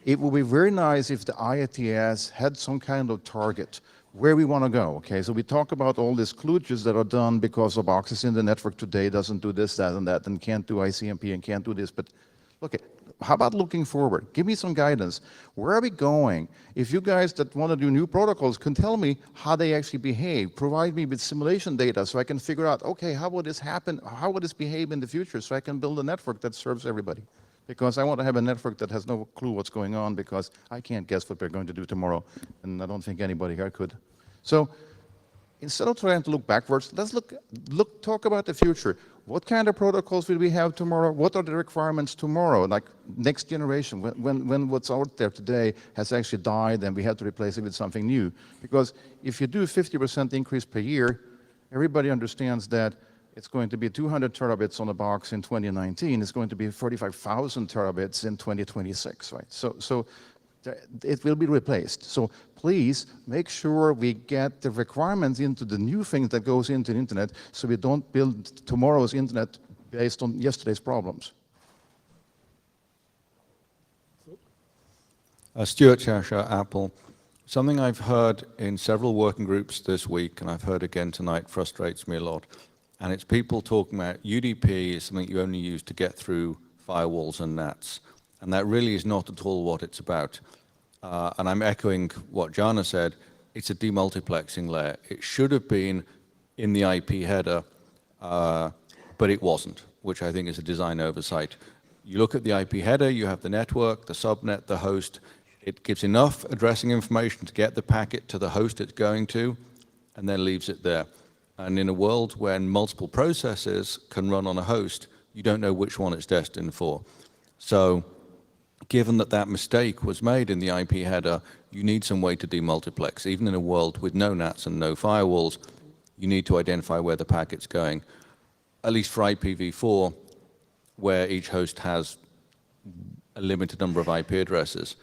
It would be very nice if the IETF had some kind of target where we want to go. Okay, so we talk about all these kludges that are done because of boxes in the network today doesn't do this, that, and that, and can't do ICMP and can't do this. But look, how about looking forward? Give me some guidance. Where are we going? If you guys that want to do new protocols can tell me how they actually behave, provide me with simulation data so I can figure out, okay, how would this happen? How would this behave in the future so I can build a network that serves everybody? Because I want to have a network that has no clue what's going on because I can't guess what we're going to do tomorrow, and I don't think anybody here could. So instead of trying to look backwards, let's talk about the future. What kind of protocols will we have tomorrow? What are the requirements tomorrow, like next generation, when what's out there today has actually died and we have to replace it with something new? Because if you do a 50% increase per year, everybody understands that it's going to be 200 terabits on a box in 2019. It's going to be 45,000 terabits in 2026, right? So it will be replaced. So please make sure we get the requirements into the new things that goes into the internet so we don't build tomorrow's internet based on yesterday's problems.
Stuart Cheshire, Apple. Something I've heard in several working groups this week, and I've heard again tonight, frustrates me a lot. And it's people talking about UDP is something you only use to get through firewalls and NATs. And that really is not at all what it's about. And I'm echoing what Jana said. It's a demultiplexing layer. It should have been in the IP header, but it wasn't, which I think is a design oversight. You look at the IP header, you have the network, the subnet, the host. It gives enough addressing information to get the packet to the host it's going to, and then leaves it there. And in a world when multiple processes can run on a host, you don't know which one it's destined for. So given that that mistake was made in the IP header, you need some way to demultiplex. Even in a world with no NATs and no firewalls, you need to identify where the packet's going. At least for IPv4, where each host has a limited number of IP addresses.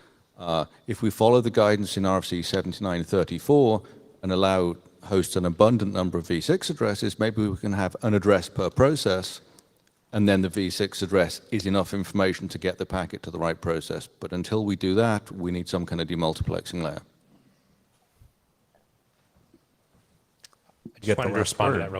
If we follow the guidance in RFC 7934 and allow hosts an abundant number of v6 addresses, maybe we can have an address per process, and then the v6 address is enough information to get the packet to the right process. But until we do that, we need some kind of demultiplexing layer.
I just wanted to respond to that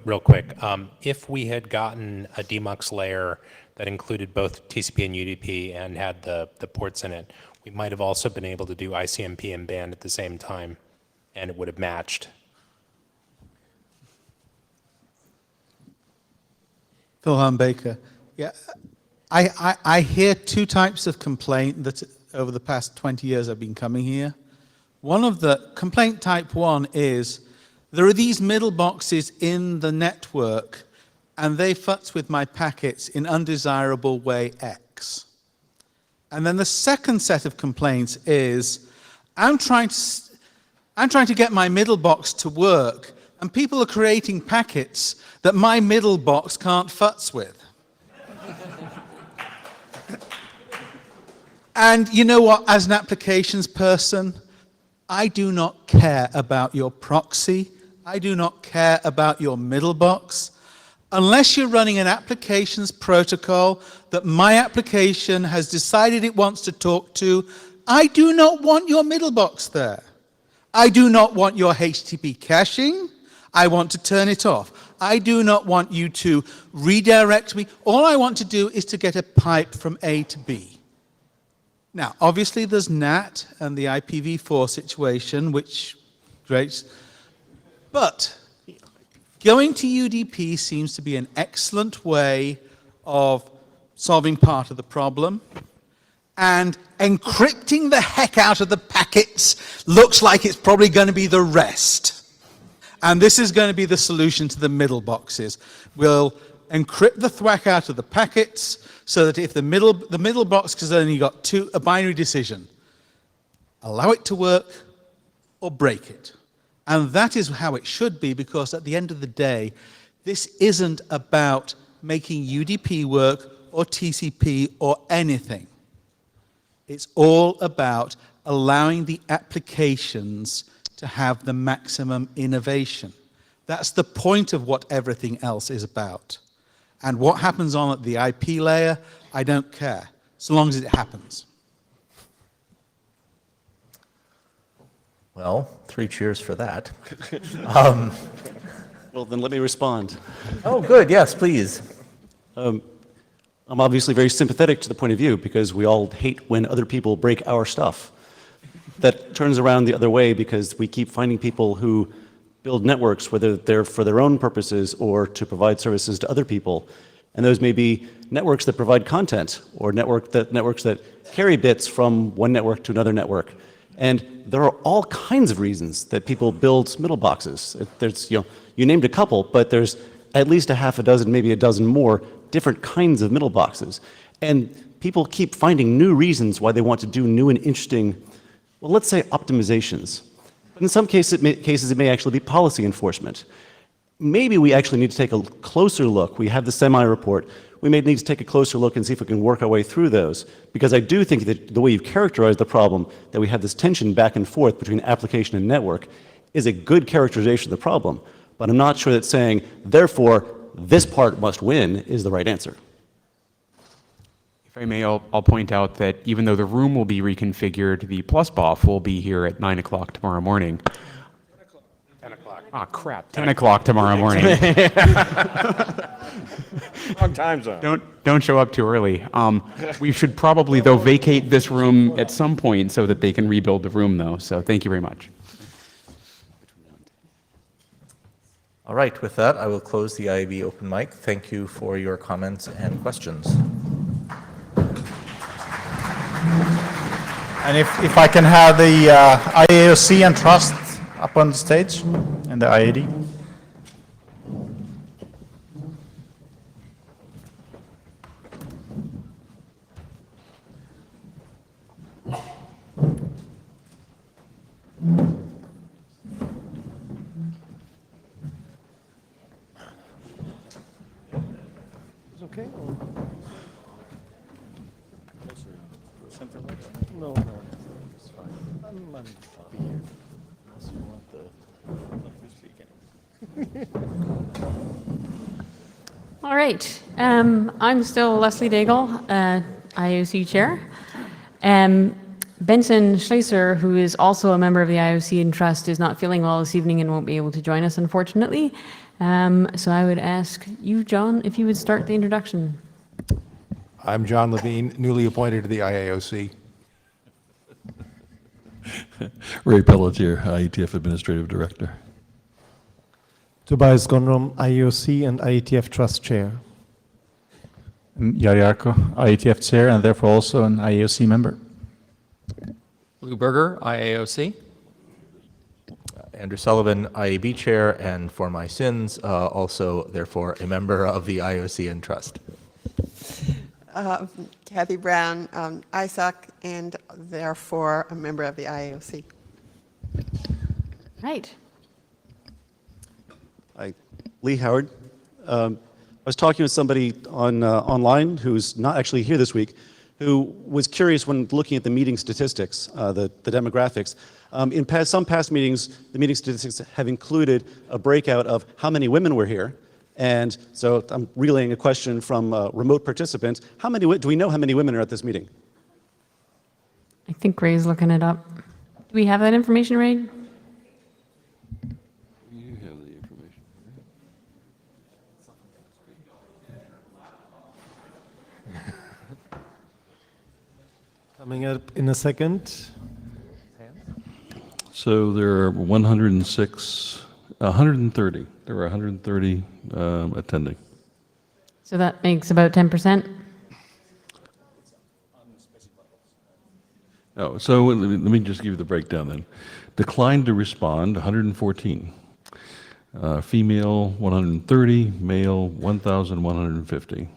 real quick. If we had gotten a demux layer that included both TCP and UDP and had the ports in it, we might have also been able to do ICMP and band at the same time, and it would have matched.
Philhan Baker. Yeah, I hear two types of complaint that over the past 20 years I've been coming here. One of the complaint type one is there are these middle boxes in the network and they futz with my packets in undesirable way X. And then the second set of complaints is I'm trying to get my middle box to work and people are creating packets that my middle box can't futz with. And you know what, as an applications person, I do not care about your proxy. I do not care about your middle box. Unless you're running an applications protocol that my application has decided it wants to talk to, I do not want your middle box there. I do not want your HTTP caching. I want to turn it off. I do not want you to redirect me. All I want to do is to get a pipe from A to B. Now, obviously there's NAT and the IPv4 situation, which great. But going to UDP seems to be an excellent way of solving part of the problem. And encrypting the heck out of the packets looks like it's probably going to be the rest. And this is going to be the solution to the middle boxes. We'll encrypt the thwack out of the packets so that if the middle box has only got a binary decision, allow it to work or break it. And that is how it should be, because at the end of the day, this isn't about making UDP work or TCP or anything. It's all about allowing the applications to have the maximum innovation. That's the point of what everything else is about. And what happens on at the IP layer, I don't care, so long as it happens.
Well, 3 cheers for that.
Well, then let me respond.
Oh, good. Yes, please.
I'm obviously very sympathetic to the point of view because we all hate when other people break our stuff. That turns around the other way because we keep finding people who build networks, whether they're for their own purposes or to provide services to other people. And those may be networks that provide content or networks that carry bits from one network to another network. And there are all kinds of reasons that people build middle boxes. There's, you named a couple, but there's at least a half a dozen, maybe a dozen more different kinds of middle boxes. And people keep finding new reasons why they want to do new and interesting, well, let's say optimizations. But in some cases, it may actually be policy enforcement. Maybe we actually need to take a closer look. We have the semi-report. We may need to take a closer look and see if we can work our way through those. Because I do think that the way you've characterized the problem, that we have this tension back and forth between application and network, is a good characterization of the problem. But I'm not sure that saying, therefore, this part must win is the right answer.
If I may, I'll point out that even though the room will be reconfigured, the plus BOF will be here at 9 o'clock tomorrow morning.
10 o'clock.
Ah, crap, 10 o'clock tomorrow morning.
Wrong time zone.
Don't show up too early. We should probably, though, vacate this room at some point so that they can rebuild the room, though. So thank you very much.
All right, with that, I will close the IAB open mic. Thank you for your comments and questions.
And if I can have the IAOC and Trust up on the stage and the IAD.
Okay. No, it's fine. I'm fine. Unless you want the
All right. I'm still Leslie Daigle, IOC Chair. Benson Schleiser, who is also a member of the IOC and Trust, is not feeling well this evening and won't be able to join us, unfortunately. So I would ask you, John, if you would start the introduction.
I'm John Levine, newly appointed to the IAOC.
Ray Pelletier, IETF Administrative Director.
Tobias Gonrom, IOC and IETF Trust Chair.
Jari Arko, IETF Chair and therefore also an IAOC member.
Lou Berger, IAOC.
Andrew Sullivan, IAB Chair, and for my sins, also therefore a member of the IOC and Trust.
Kathy Brown, ISOC, and therefore a member of the IAOC.
Right.
Hi, Lee Howard. I was talking with somebody online who's not actually here this week, who was curious when looking at the meeting statistics, the demographics. In some past meetings, the meeting statistics have included a breakout of how many women were here. And so I'm relaying a question from a remote participant. Do we know how many women are at this meeting?
I think Ray's looking it up. Do we have that information, Ray?
You have the information.
Coming up in a second.
So there are 130. There were 130 attending.
So that makes about 10%.
Oh, so let me just give you the breakdown then. Declined to respond, 114. Female, 130. Male, 1,150.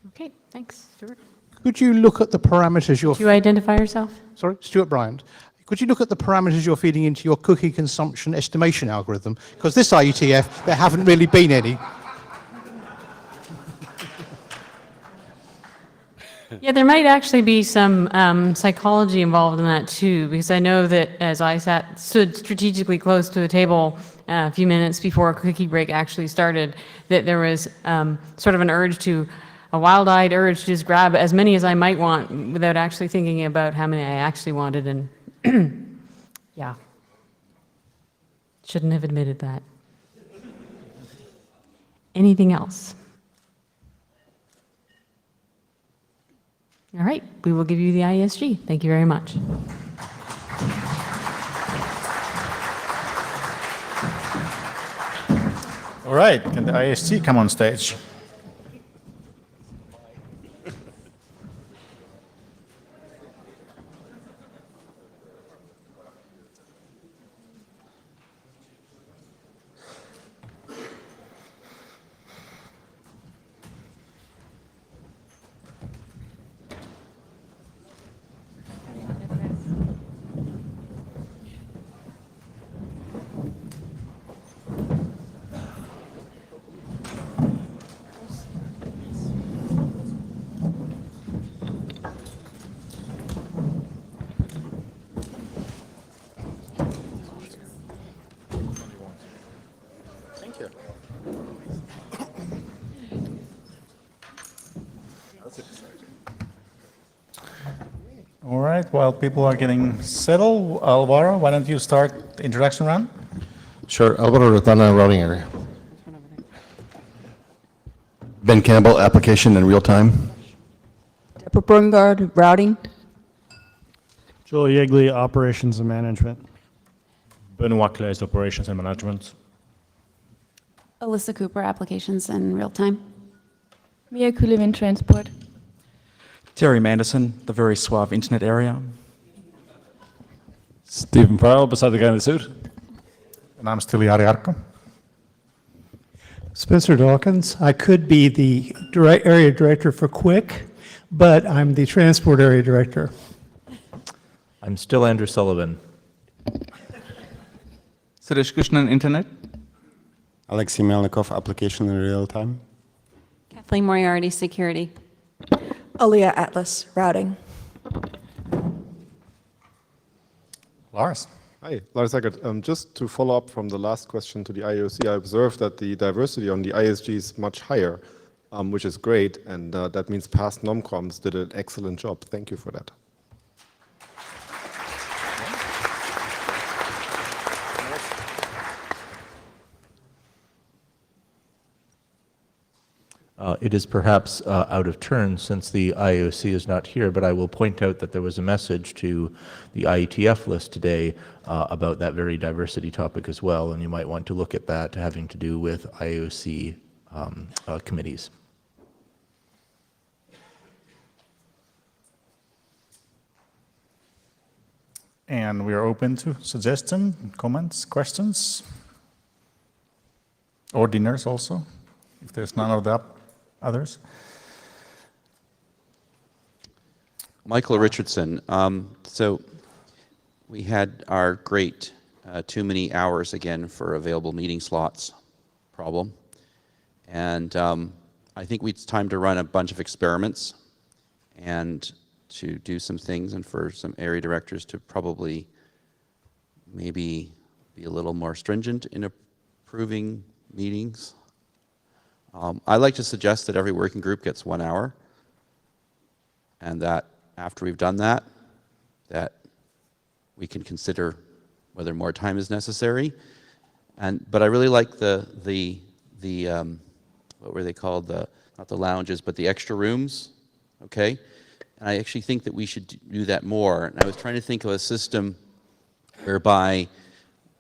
Okay, thanks, Stuart.
Could you look at the parameters you're...
Could you identify yourself?
Sorry, Stuart Bryant. Could you look at the parameters you're feeding into your cookie consumption estimation algorithm? Because this IETF, there haven't really been any.
Yeah, there might actually be some psychology involved in that too, because I know that as I stood strategically close to a table a few minutes before a cookie break actually started, that there was sort of a wild-eyed urge to just grab as many as I might want without actually thinking about how many I actually wanted, and yeah, shouldn't have admitted that. Anything else? All right, we will give you the IESG. Thank you very much.
All right, can the ISG come on stage?
Thank you.
All right, while people are getting settled, Alvaro, why don't you start the introduction round?
Sure, Alvaro Rotana, routing area. Ben Campbell, application in real time.
Deborah Brungard, routing.
Joel Yegley, operations and management.
Benoit Claes, operations and management.
Alyssa Cooper, applications in real time.
Mia Kulevin, transport.
Terry Manderson, the very suave internet area.
Stephen Farrell, beside the guy in the suit.
And I'm still Yari
Spencer Dawkins. I could be the area director for Quick, but I'm the transport area director.
I'm still Andrew Sullivan.
Suresh Krishnan, internet.
Alexei Melnikov, application in real time.
Kathleen Moriarty, security.
Aaliyah Atlas, routing.
Lars.
Hi, Lars Eckert. Just to follow up from the last question to the IOC, I observed that the diversity on the ISG is much higher, which is great, and that means past NOMCOMs did an excellent job. Thank you for that.
It is perhaps out of turn since the IOC is not here, but I will point out that there was a message to the IETF list today about that very diversity topic as well, and you might want to look at that having to do with IOC committees.
And we are open to suggestions, comments, questions, or dinners also, if there's none of the others.
Michael Richardson. So we had our great too many hours again for available meeting slots problem. And I think it's time to run a bunch of experiments and to do some things, and for some area directors to probably maybe be a little more stringent in approving meetings. I'd like to suggest that every working group gets 1 hour, and that after we've done that, that we can consider whether more time is necessary. But I really like the what were they called? Not the lounges, but the extra rooms. Okay, and I actually think that we should do that more. And I was trying to think of a system whereby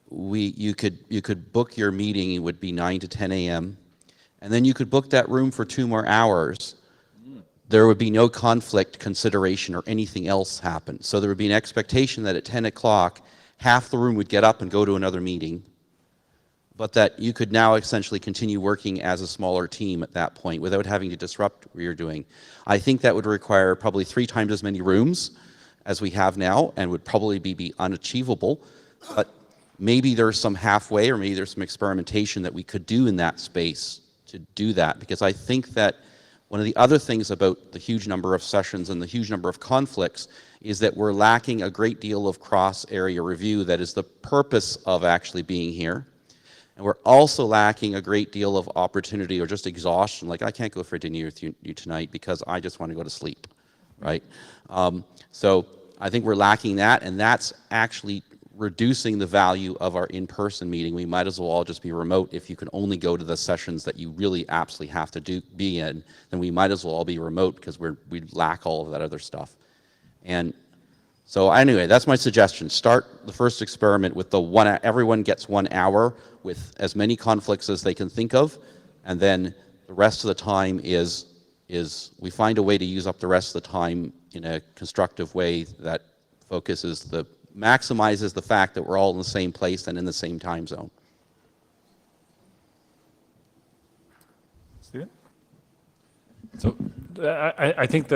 you could book your meeting. It would be 9 to 10 a.m. and then you could book that room for 2 more hours. There would be no conflict consideration or anything else happen. So there would be an expectation that at 10 o'clock, half the room would get up and go to another meeting, but that you could now essentially continue working as a smaller team at that point without having to disrupt what you're doing. I think that would require probably 3 times as many rooms as we have now, and would probably be unachievable, but maybe there's some halfway, or maybe there's some experimentation that we could do in that space to do that, because I think that one of the other things about the huge number of sessions and the huge number of conflicts is that we're lacking a great deal of cross-area review that is the purpose of actually being here. And we're also lacking a great deal of opportunity or just exhaustion, like I can't go for dinner with you tonight because I just want to go to sleep, right? So I think we're lacking that, and that's actually reducing the value of our in-person meeting. We might as well all just be remote. If you can only go to the sessions that you really absolutely have to be in, then we might as well all be remote because we lack all of that other stuff. And so anyway, that's my suggestion. Start the first experiment with everyone gets 1 hour with as many conflicts as they can think of, and then the rest of the time is we find a way to use up the rest of the time in a constructive way that maximizes the fact that we're all in the same place and in the same time zone.
Stephen? So I think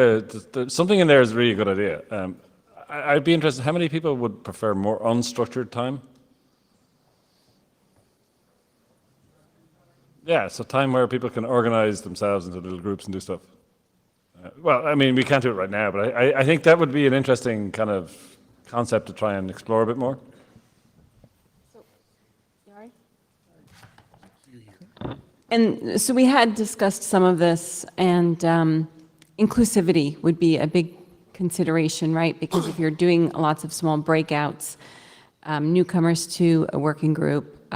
something in there is a really good idea. I'd be interested, how many people would prefer more unstructured time? Yeah, so time where people can organize themselves into little groups and do stuff. Well, I mean, we can't do it right now, but I think that would be an interesting kind of concept to try and explore a bit more.
And so we had discussed some of this, and inclusivity would be a big consideration, right? Because if you're doing lots of small breakouts, newcomers to a working group,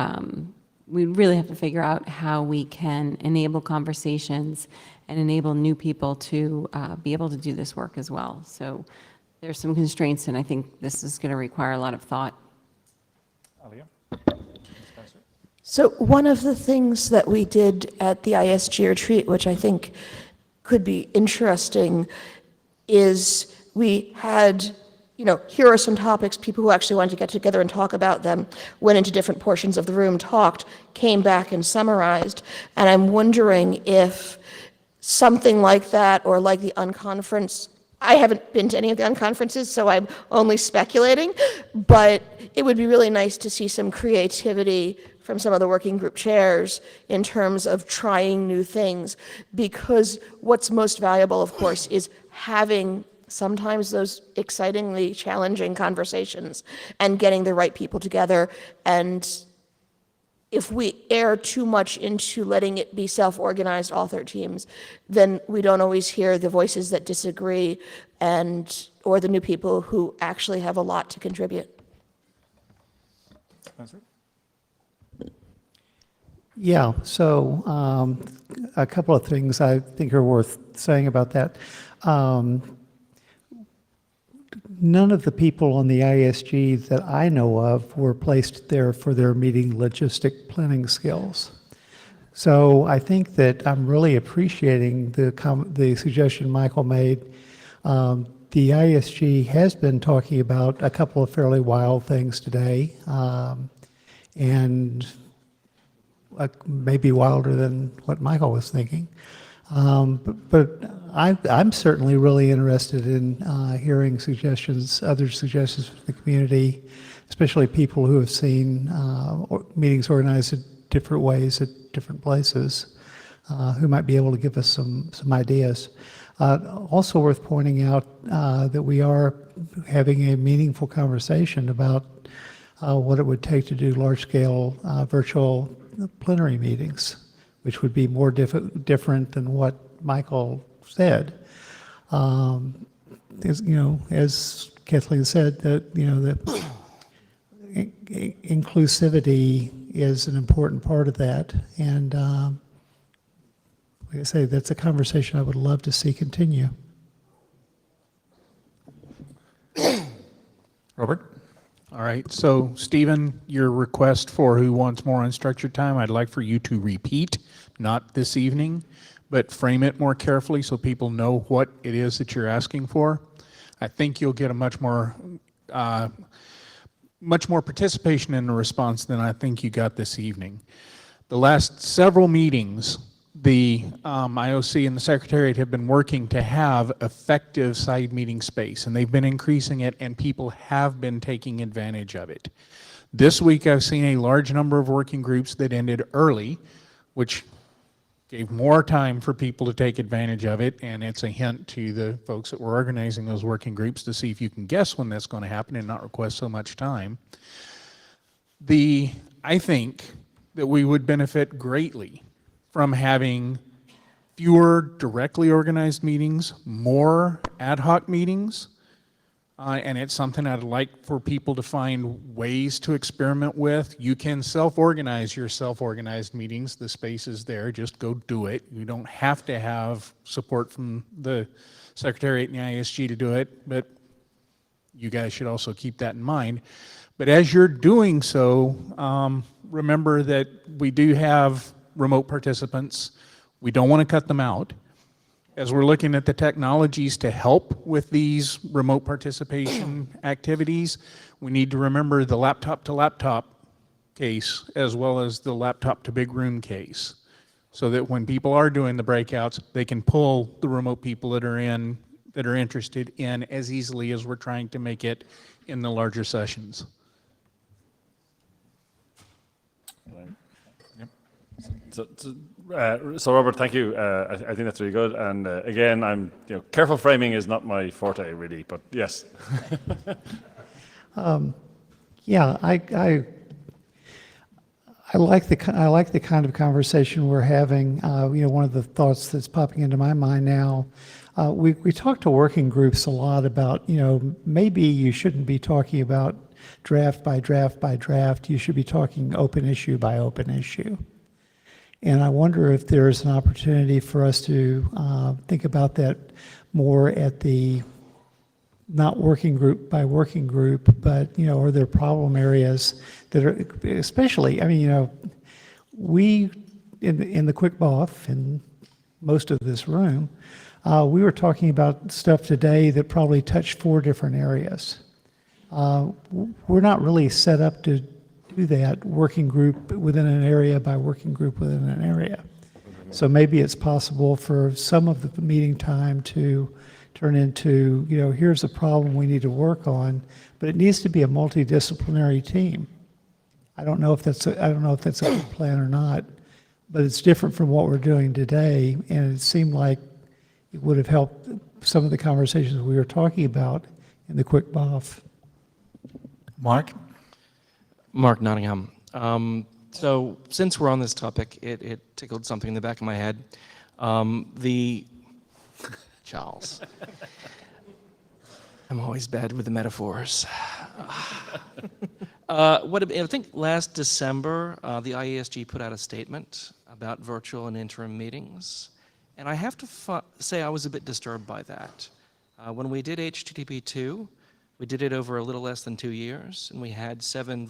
we really have to figure out how we can enable conversations and enable new people to be able to do this work as well. So there's some constraints, and I think this is going to require a lot of thought.
So one of the things that we did at the ISG retreat, which I think could be interesting, is we had, here are some topics, people who actually wanted to get together and talk about them, went into different portions of the room, talked, came back and summarized. And I'm wondering if something like that, or like the unconference, I haven't been to any of the unconferences, so I'm only speculating, but it would be really nice to see some creativity from some of the working group chairs in terms of trying new things, because what's most valuable, of course, is having sometimes those excitingly challenging conversations and getting the right people together. And if we err too much into letting it be self-organized author teams, then we don't always hear the voices that disagree or the new people who actually have a lot to contribute.
Yeah, so a couple of things I think are worth saying about that. None of the people on the ISG that I know of were placed there for their meeting logistic planning skills. So I think that I'm really appreciating the suggestion Michael made. The ISG has been talking about a couple of fairly wild things today, and maybe wilder than what Michael was thinking. But I'm certainly really interested in hearing other suggestions from the community, especially people who have seen meetings organized in different ways at different places, who might be able to give us some ideas. Also worth pointing out that we are having a meaningful conversation about what it would take to do large-scale virtual plenary meetings, which would be more different than what Michael said. As Kathleen said, that that inclusivity is an important part of that, and like I say, that's a conversation I would love to see continue.
Robert? All right, so Stephen, your request for who wants more unstructured time, I'd like for you to repeat, not this evening, but frame it more carefully so people know what it is that you're asking for. I think you'll get a much more participation in the response than I think you got this evening. The last several meetings, the IOC and the Secretariat have been working to have effective side meeting space, and they've been increasing it, and people have been taking advantage of it. This week I've seen a large number of working groups that ended early, which gave more time for people to take advantage of it, and it's a hint to the folks that were organizing those working groups to see if you can guess when that's going to happen and not request so much time. I think that we would benefit greatly from having fewer directly organized meetings, more ad hoc meetings. and it's something I'd like for people to find ways to experiment with. You can self-organize your self-organized meetings. The space is there. Just go do it. You don't have to have support from the Secretariat and the ISG to do it, but you guys should also keep that in mind. But as you're doing so, remember that we do have remote participants. We don't want to cut them out. As we're looking at the technologies to help with these remote participation activities, we need to remember the laptop to laptop case as well as the laptop to big room case, so that when people are doing the breakouts, they can pull the remote people that are interested in as easily as we're trying to make it in the larger sessions.
So Robert, thank you. I think that's really good. And again, careful framing is not my forte really, but yes.
Yeah, I like the kind of conversation we're having. One of the thoughts that's popping into my mind now, we talk to working groups a lot about, maybe you shouldn't be talking about draft by draft by draft. You should be talking open issue by open issue. And I wonder if there's an opportunity for us to think about that more at the, not working group by working group, but, are there problem areas that are, especially, we, in the quick BOF, in most of this room, we were talking about stuff today that probably touched 4 different areas. We're not really set up to do that working group within an area by working group within an area. So maybe it's possible for some of the meeting time to turn into, here's a problem we need to work on, but it needs to be a multidisciplinary team. I don't know if that's a good plan or not, but it's different from what we're doing today, and it seemed like it would have helped some of the conversations we were talking about in the quick BOF.
Mark Nottingham. So since we're on this topic, it tickled something in the back of my head. Charles. I'm always bad with the metaphors. I think last December, the IESG put out a statement about virtual and interim meetings. And I have to say I was a bit disturbed by that. When we did HTTP2, we did it over a little less than 2 years, and we had 7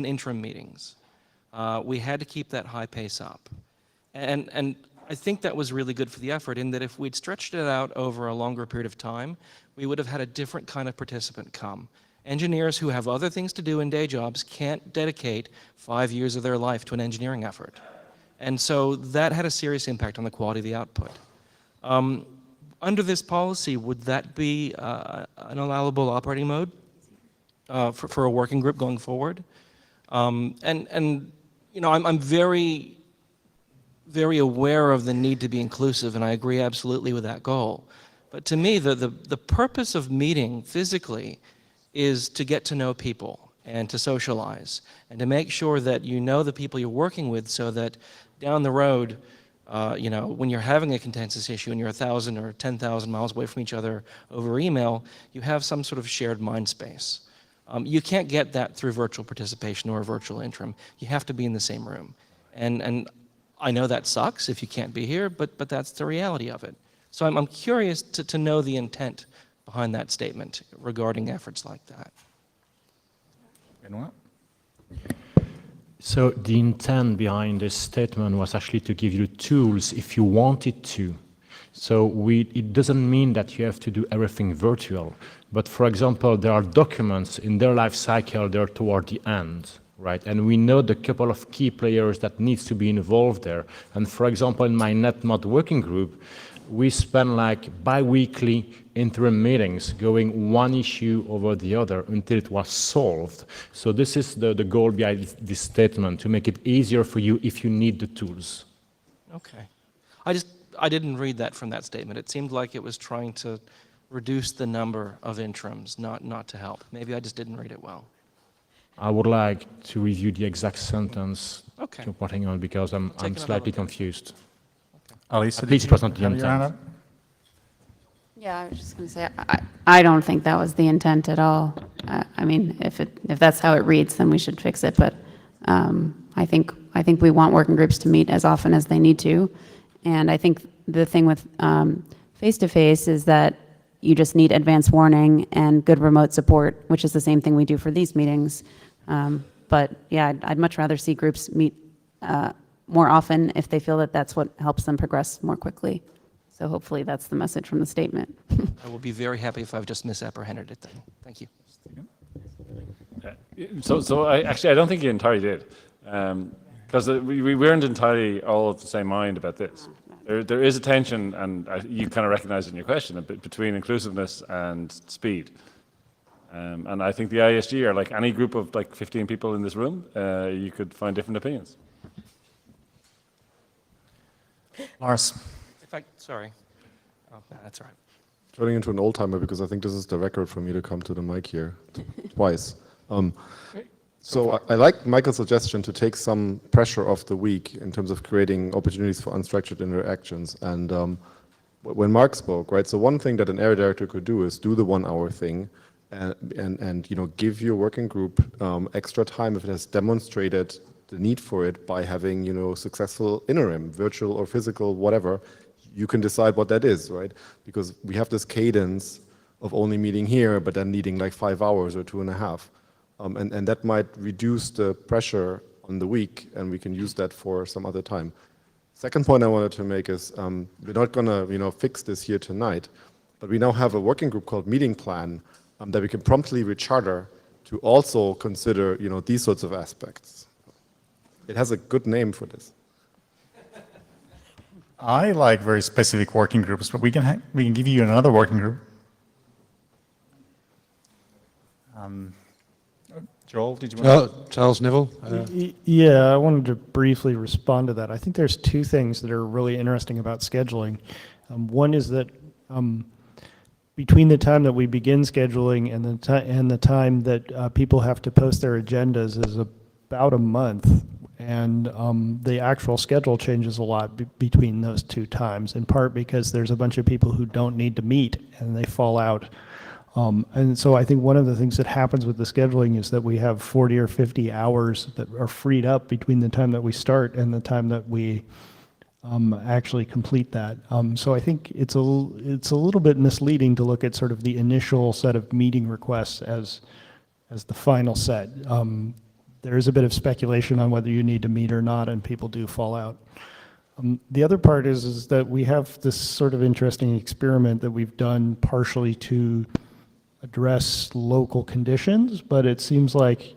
interim meetings. We had to keep that high pace up. And I think that was really good for the effort, in that if we'd stretched it out over a longer period of time, we would have had a different kind of participant come. Engineers who have other things to do in day jobs can't dedicate 5 years of their life to an engineering effort. And so that had a serious impact on the quality of the output. Under this policy, would that be an allowable operating mode for a working group going forward? I'm very, very aware of the need to be inclusive, and I agree absolutely with that goal. But to me, the purpose of meeting physically is to get to know people and to socialize and to make sure that you know the people you're working with, so that down the road, when you're having a contentious issue and you're 1,000 or 10,000 miles away from each other over email, you have some sort of shared mind space. You can't get that through virtual participation or a virtual interim. You have to be in the same room. And I know that sucks if you can't be here, but that's the reality of it. So I'm curious to know the intent behind that statement regarding efforts like that.
Benoit?
So the intent behind this statement was actually to give you tools if you wanted to. So it doesn't mean that you have to do everything virtual. But for example, there are documents in their life cycle, they're toward the end, right? And we know the couple of key players that needs to be involved there. And for example, in my NetMod working group, we spend like bi-weekly interim meetings going one issue over the other until it was solved. So this is the goal behind this statement, to make it easier for you if you need the tools.
Okay. I didn't read that from that statement. It seemed like it was trying to reduce the number of interims, not to help. Maybe I just didn't read it well.
I would like to review the exact sentence
Okay.
you're putting on, because I'm slightly confused.
Alisa,
At least it was not the intent.
Yeah, I was just going to say, I don't think that was the intent at all. I mean, if that's how it reads, then we should fix it. But I think we want working groups to meet as often as they need to. And I think the thing with face-to-face is that you just need advance warning and good remote support, which is the same thing we do for these meetings. But yeah, I'd much rather see groups meet more often if they feel that that's what helps them progress more quickly. So hopefully that's the message from the statement.
I will be very happy if I've just misapprehended it then. Thank you.
So I don't think you entirely did, because we weren't entirely all of the same mind about this. There is a tension, and you kind of recognize it in your question, a bit between inclusiveness and speed. And I think the ISG are like any group of like 15 people in this room, you could find different opinions.
Lars.
Sorry. Oh, that's all right.
Turning into an old timer because I think this is the record for me to come to the mic here twice. So I like Michael's suggestion to take some pressure off the week in terms of creating opportunities for unstructured interactions. And when Mark spoke, right? So one thing that an area director could do is do the 1 hour thing, and you know, give your working group extra time if it has demonstrated the need for it by having, you know, successful interim, virtual or physical, whatever. You can decide what that is, right? Because we have this cadence of only meeting here, but then needing like 5 hours or 2.5. And that might reduce the pressure on the week, and we can use that for some other time. Second point I wanted to make is we're not going to, you know, fix this here tonight, but we now have a working group called Meeting Plan that we can promptly recharter to also consider, you know, these sorts of aspects. It has a good name for this.
I like very specific working groups, but we can give you another working group. Joel, did you want to?
Charles Neville. Yeah, I wanted to briefly respond to that. I think there's two things that are really interesting about scheduling. One is that between the time that we begin scheduling and the time that people have to post their agendas is about a month. And the actual schedule changes a lot between those two times, in part because there's a bunch of people who don't need to meet and they fall out. And so I think one of the things that happens with the scheduling is that we have 40 or 50 hours that are freed up between the time that we start and the time that we actually complete that. So I think it's a little bit misleading to look at sort of the initial set of meeting requests as the final set. There is a bit of speculation on whether you need to meet or not, and people do fall out. The other part is that we have this sort of interesting experiment that we've done partially to address local conditions, but it seems like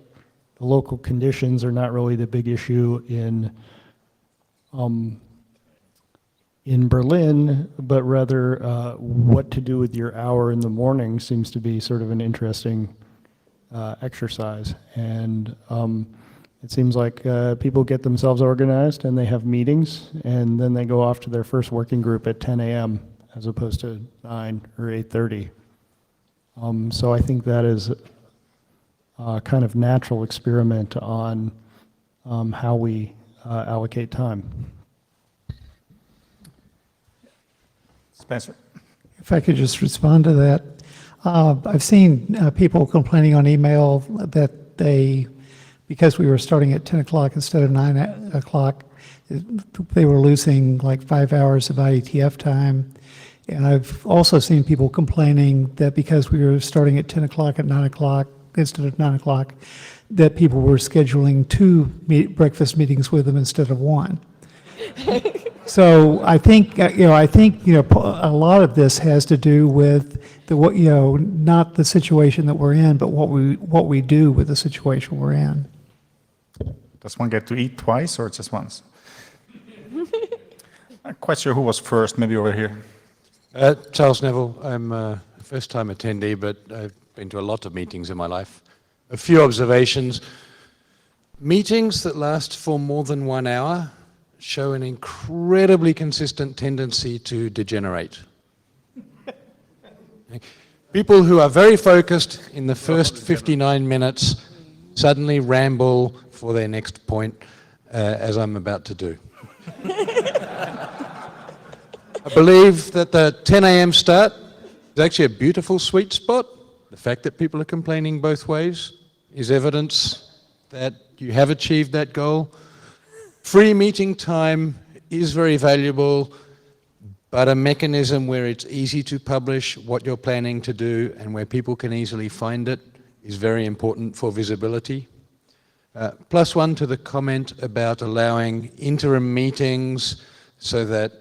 the local conditions are not really the big issue in Berlin, but rather what to do with your hour in the morning seems to be sort of an interesting exercise. And it seems like people get themselves organized and they have meetings, and then they go off to their first working group at 10 a.m. as opposed to 9 or 8:30. So I think that is a kind of natural experiment on how we allocate time.
Spencer.
If I could just respond to that. I've seen people complaining on email that because we were starting at 10 o'clock instead of 9 o'clock, they were losing like 5 hours of IETF time. And I've also seen people complaining that because we were starting at 10 o'clock at 9 o'clock instead of 9 o'clock, that people were scheduling 2 breakfast meetings with them instead of 1. So I think a lot of this has to do with not the situation that we're in, but what we do with the situation we're in.
Does one get to eat twice or just once? I'm quite sure who was first, maybe over here.
Charles Neville. I'm a first-time attendee, but I've been to a lot of meetings in my life. A few observations. Meetings that last for more than 1 hour show an incredibly consistent tendency to degenerate. People who are very focused in the first 59 minutes suddenly ramble for their next point, as I'm about to do. I believe that the 10 a.m. start
It's actually a beautiful sweet spot. The fact that people are complaining both ways is evidence that you have achieved that goal. Free meeting time is very valuable, but a mechanism where it's easy to publish what you're planning to do and where people can easily find it is very important for visibility. Plus one to the comment about allowing interim meetings so that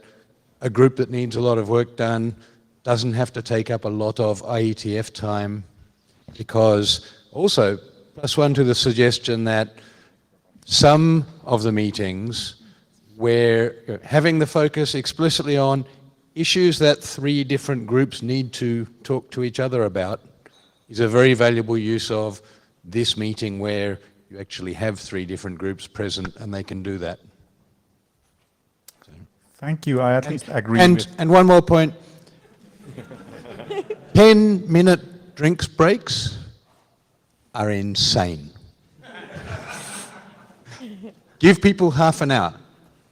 a group that needs a lot of work done doesn't have to take up a lot of IETF time, because also plus one to the suggestion that some of the meetings where having the focus explicitly on issues that 3 different groups need to talk to each other about is a very valuable use of this meeting where you actually have 3 different groups present and they can do that.
Thank you. I at least agree with...
And one more point. 10-minute drinks breaks are insane. Give people half an hour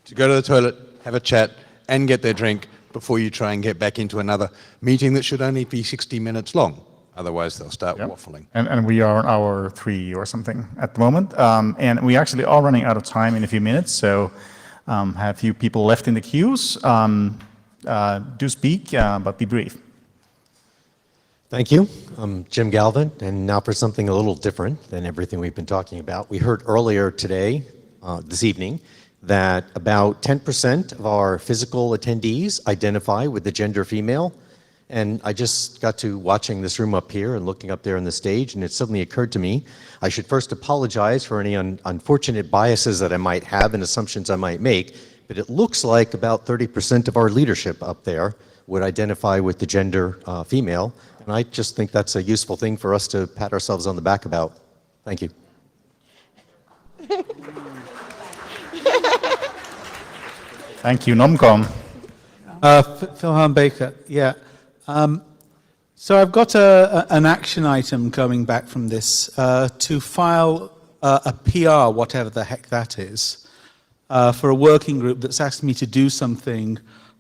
to go to the toilet, have a chat, and get their drink before you try and get back into another meeting that should only be 60 minutes long. Otherwise, they'll start waffling.
And we are on hour 3 or something at the moment. And we actually are running out of time in a few minutes, so have a few people left in the queues. Do speak, but be brief.
Thank you. I'm Jim Galvin, and now for something a little different than everything we've been talking about. We heard earlier today, this evening, that about 10% of our physical attendees identify with the gender female. And I just got to watching this room up here and looking up there on the stage, and it suddenly occurred to me, I should first apologize for any unfortunate biases that I might have and assumptions I might make, but it looks like about 30% of our leadership up there would identify with the gender female, and I just think that's a useful thing for us to pat ourselves on the back about. Thank you.
Thank you. Nomcom.
Philhan Baker, yeah. So I've got an action item coming back from this to file a PR, whatever the heck that is, for a working group that's asked me to do something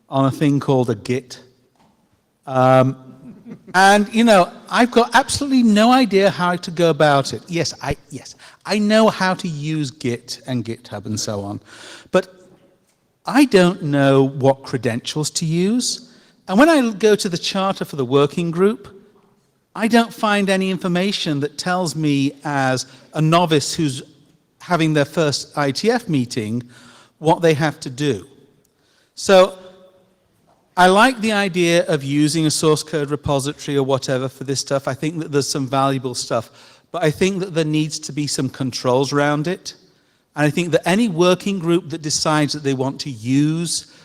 on a thing called a Git. And, you know, I've got absolutely no idea how to go about it. Yes, I know how to use Git and GitHub and so on, but I don't know what credentials to use. And when I go to the charter for the working group, I don't find any information that tells me as a novice who's having their first IETF meeting what they have to do. So I like the idea of using a source code repository or whatever for this stuff. I think that there's some valuable stuff, but I think that there needs to be some controls around it. And I think that any working group that decides that they want to use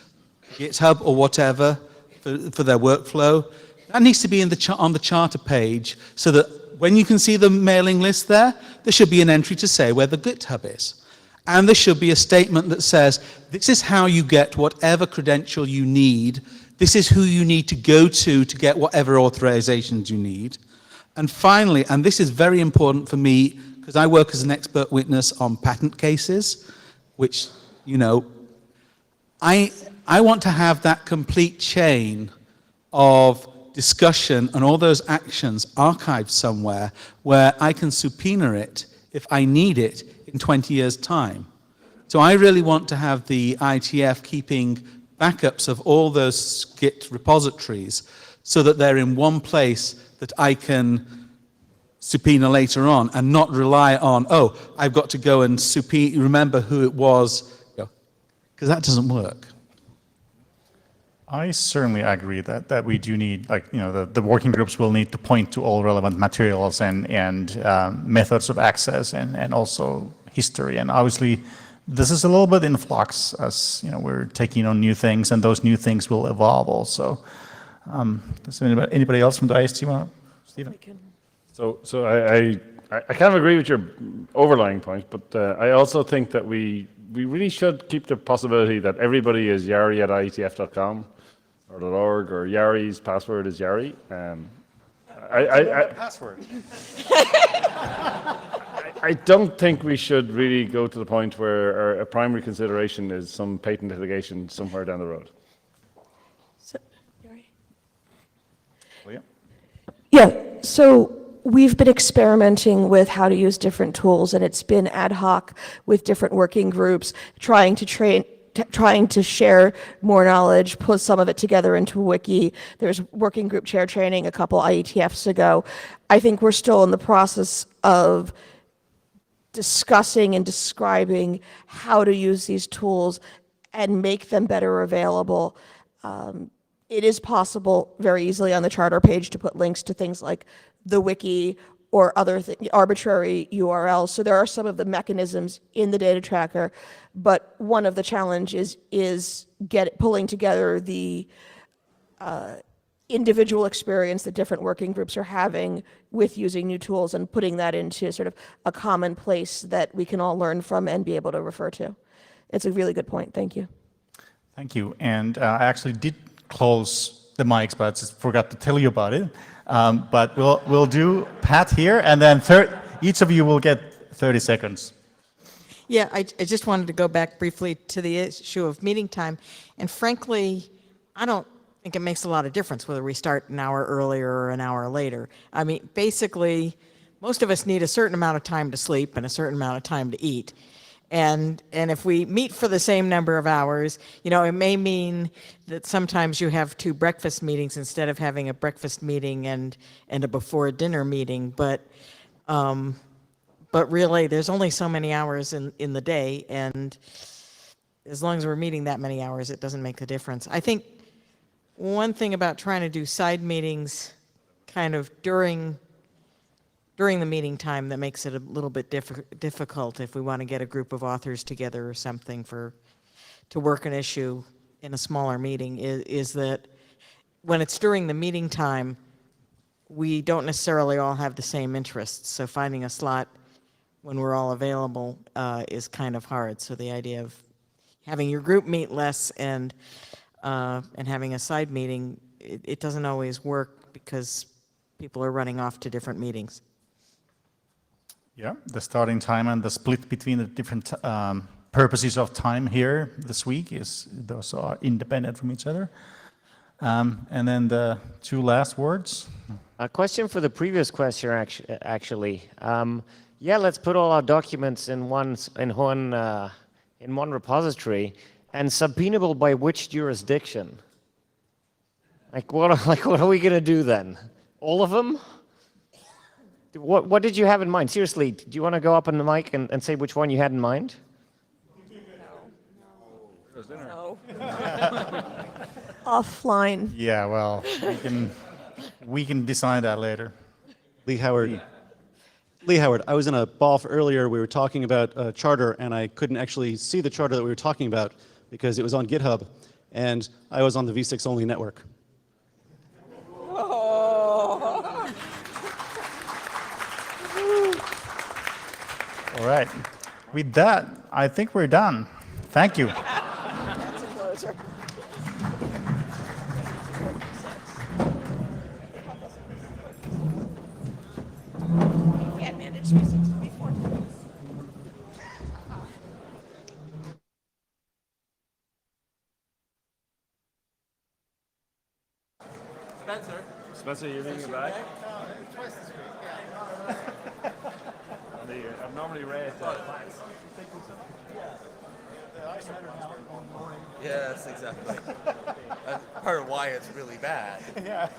GitHub or whatever for their workflow, that needs to be in on the charter page so that when you can see the mailing list there should be an entry to say where the GitHub is. And there should be a statement that says, this is how you get whatever credential you need. This is who you need to go to get whatever authorizations you need. And finally, and this is very important for me, because I work as an expert witness on patent cases, which, you know, I want to have that complete chain of discussion and all those actions archived somewhere where I can subpoena it if I need it in 20 years' time. So I really want to have the IETF keeping backups of all those Git repositories so that they're in one place that I can subpoena later on and not rely on, oh, I've got to go and remember who it was, because that doesn't work.
I certainly agree that we do need, like, you know, the working groups will need to point to all relevant materials and methods of access and also history. And obviously, this is a little bit in flux as, you know, we're taking on new things and those new things will evolve also. Does anybody else from the IST want to, Stephen?
So I kind of agree with your overlying point, but I also think that we really should keep the possibility that everybody is Yari at IETF.com or .org, or Yari's password is Yari.
Password.
I don't think we should really go to the point where a primary consideration is some patent litigation somewhere down the road.
So,
Well, yeah.
Yeah, so we've been experimenting with how to use different tools, and it's been ad hoc with different working groups, trying to share more knowledge, put some of it together into a wiki. There's working group chair training a couple IETFs ago. I think we're still in the process of discussing and describing how to use these tools and make them better available. It is possible very easily on the charter page to put links to things like the wiki or other arbitrary URLs. So there are some of the mechanisms in the data tracker, but one of the challenges is pulling together the individual experience that different working groups are having with using new tools and putting that into sort of a common place that we can all learn from and be able to refer to. It's a really good point. Thank you.
Thank you. And I actually did close the mics, but I just forgot to tell you about it. But we'll do Pat here, and then each of you will get 30 seconds.
Yeah, I just wanted to go back briefly to the issue of meeting time. And frankly, I don't think it makes a lot of difference whether we start an hour earlier or an hour later. I mean, basically, most of us need a certain amount of time to sleep and a certain amount of time to eat. And if we meet for the same number of hours, you know, it may mean that sometimes you have 2 breakfast meetings instead of having a breakfast meeting and a before dinner meeting. But really, there's only so many hours in the day, and as long as we're meeting that many hours, it doesn't make a difference. I think one thing about trying to do side meetings kind of during the meeting time that makes it a little bit difficult if we want to get a group of authors together or something to work an issue in a smaller meeting is that when it's during the meeting time, we don't necessarily all have the same interests. So finding a slot when we're all available is kind of hard. So the idea of having your group meet less and having a side meeting, it doesn't always work because people are running off to different meetings.
Yeah, the starting time and the split between the different purposes of time here this week those are independent from each other. And then the 2 last words.
A question for the previous question, actually. Yeah, let's put all our documents in one repository, and subpoenable by which jurisdiction? Like what are we going to do then? All of them? What did you have in mind? Seriously, do you want to go up on the mic and say which one you had in mind?
No. Offline.
Yeah, well, we can decide that later.
Lee Howard, I was in a BOF earlier. We were talking about a charter, and I couldn't actually see the charter that we were talking about because it was on GitHub, and I was on the V6 only network.
All right. With that, I think we're done. Thank you.
That's a closer. Can't manage 360 before.
Spencer, you're leaving it back? I've normally read
Yeah, that's exactly. That's part of why it's really bad.
Yeah.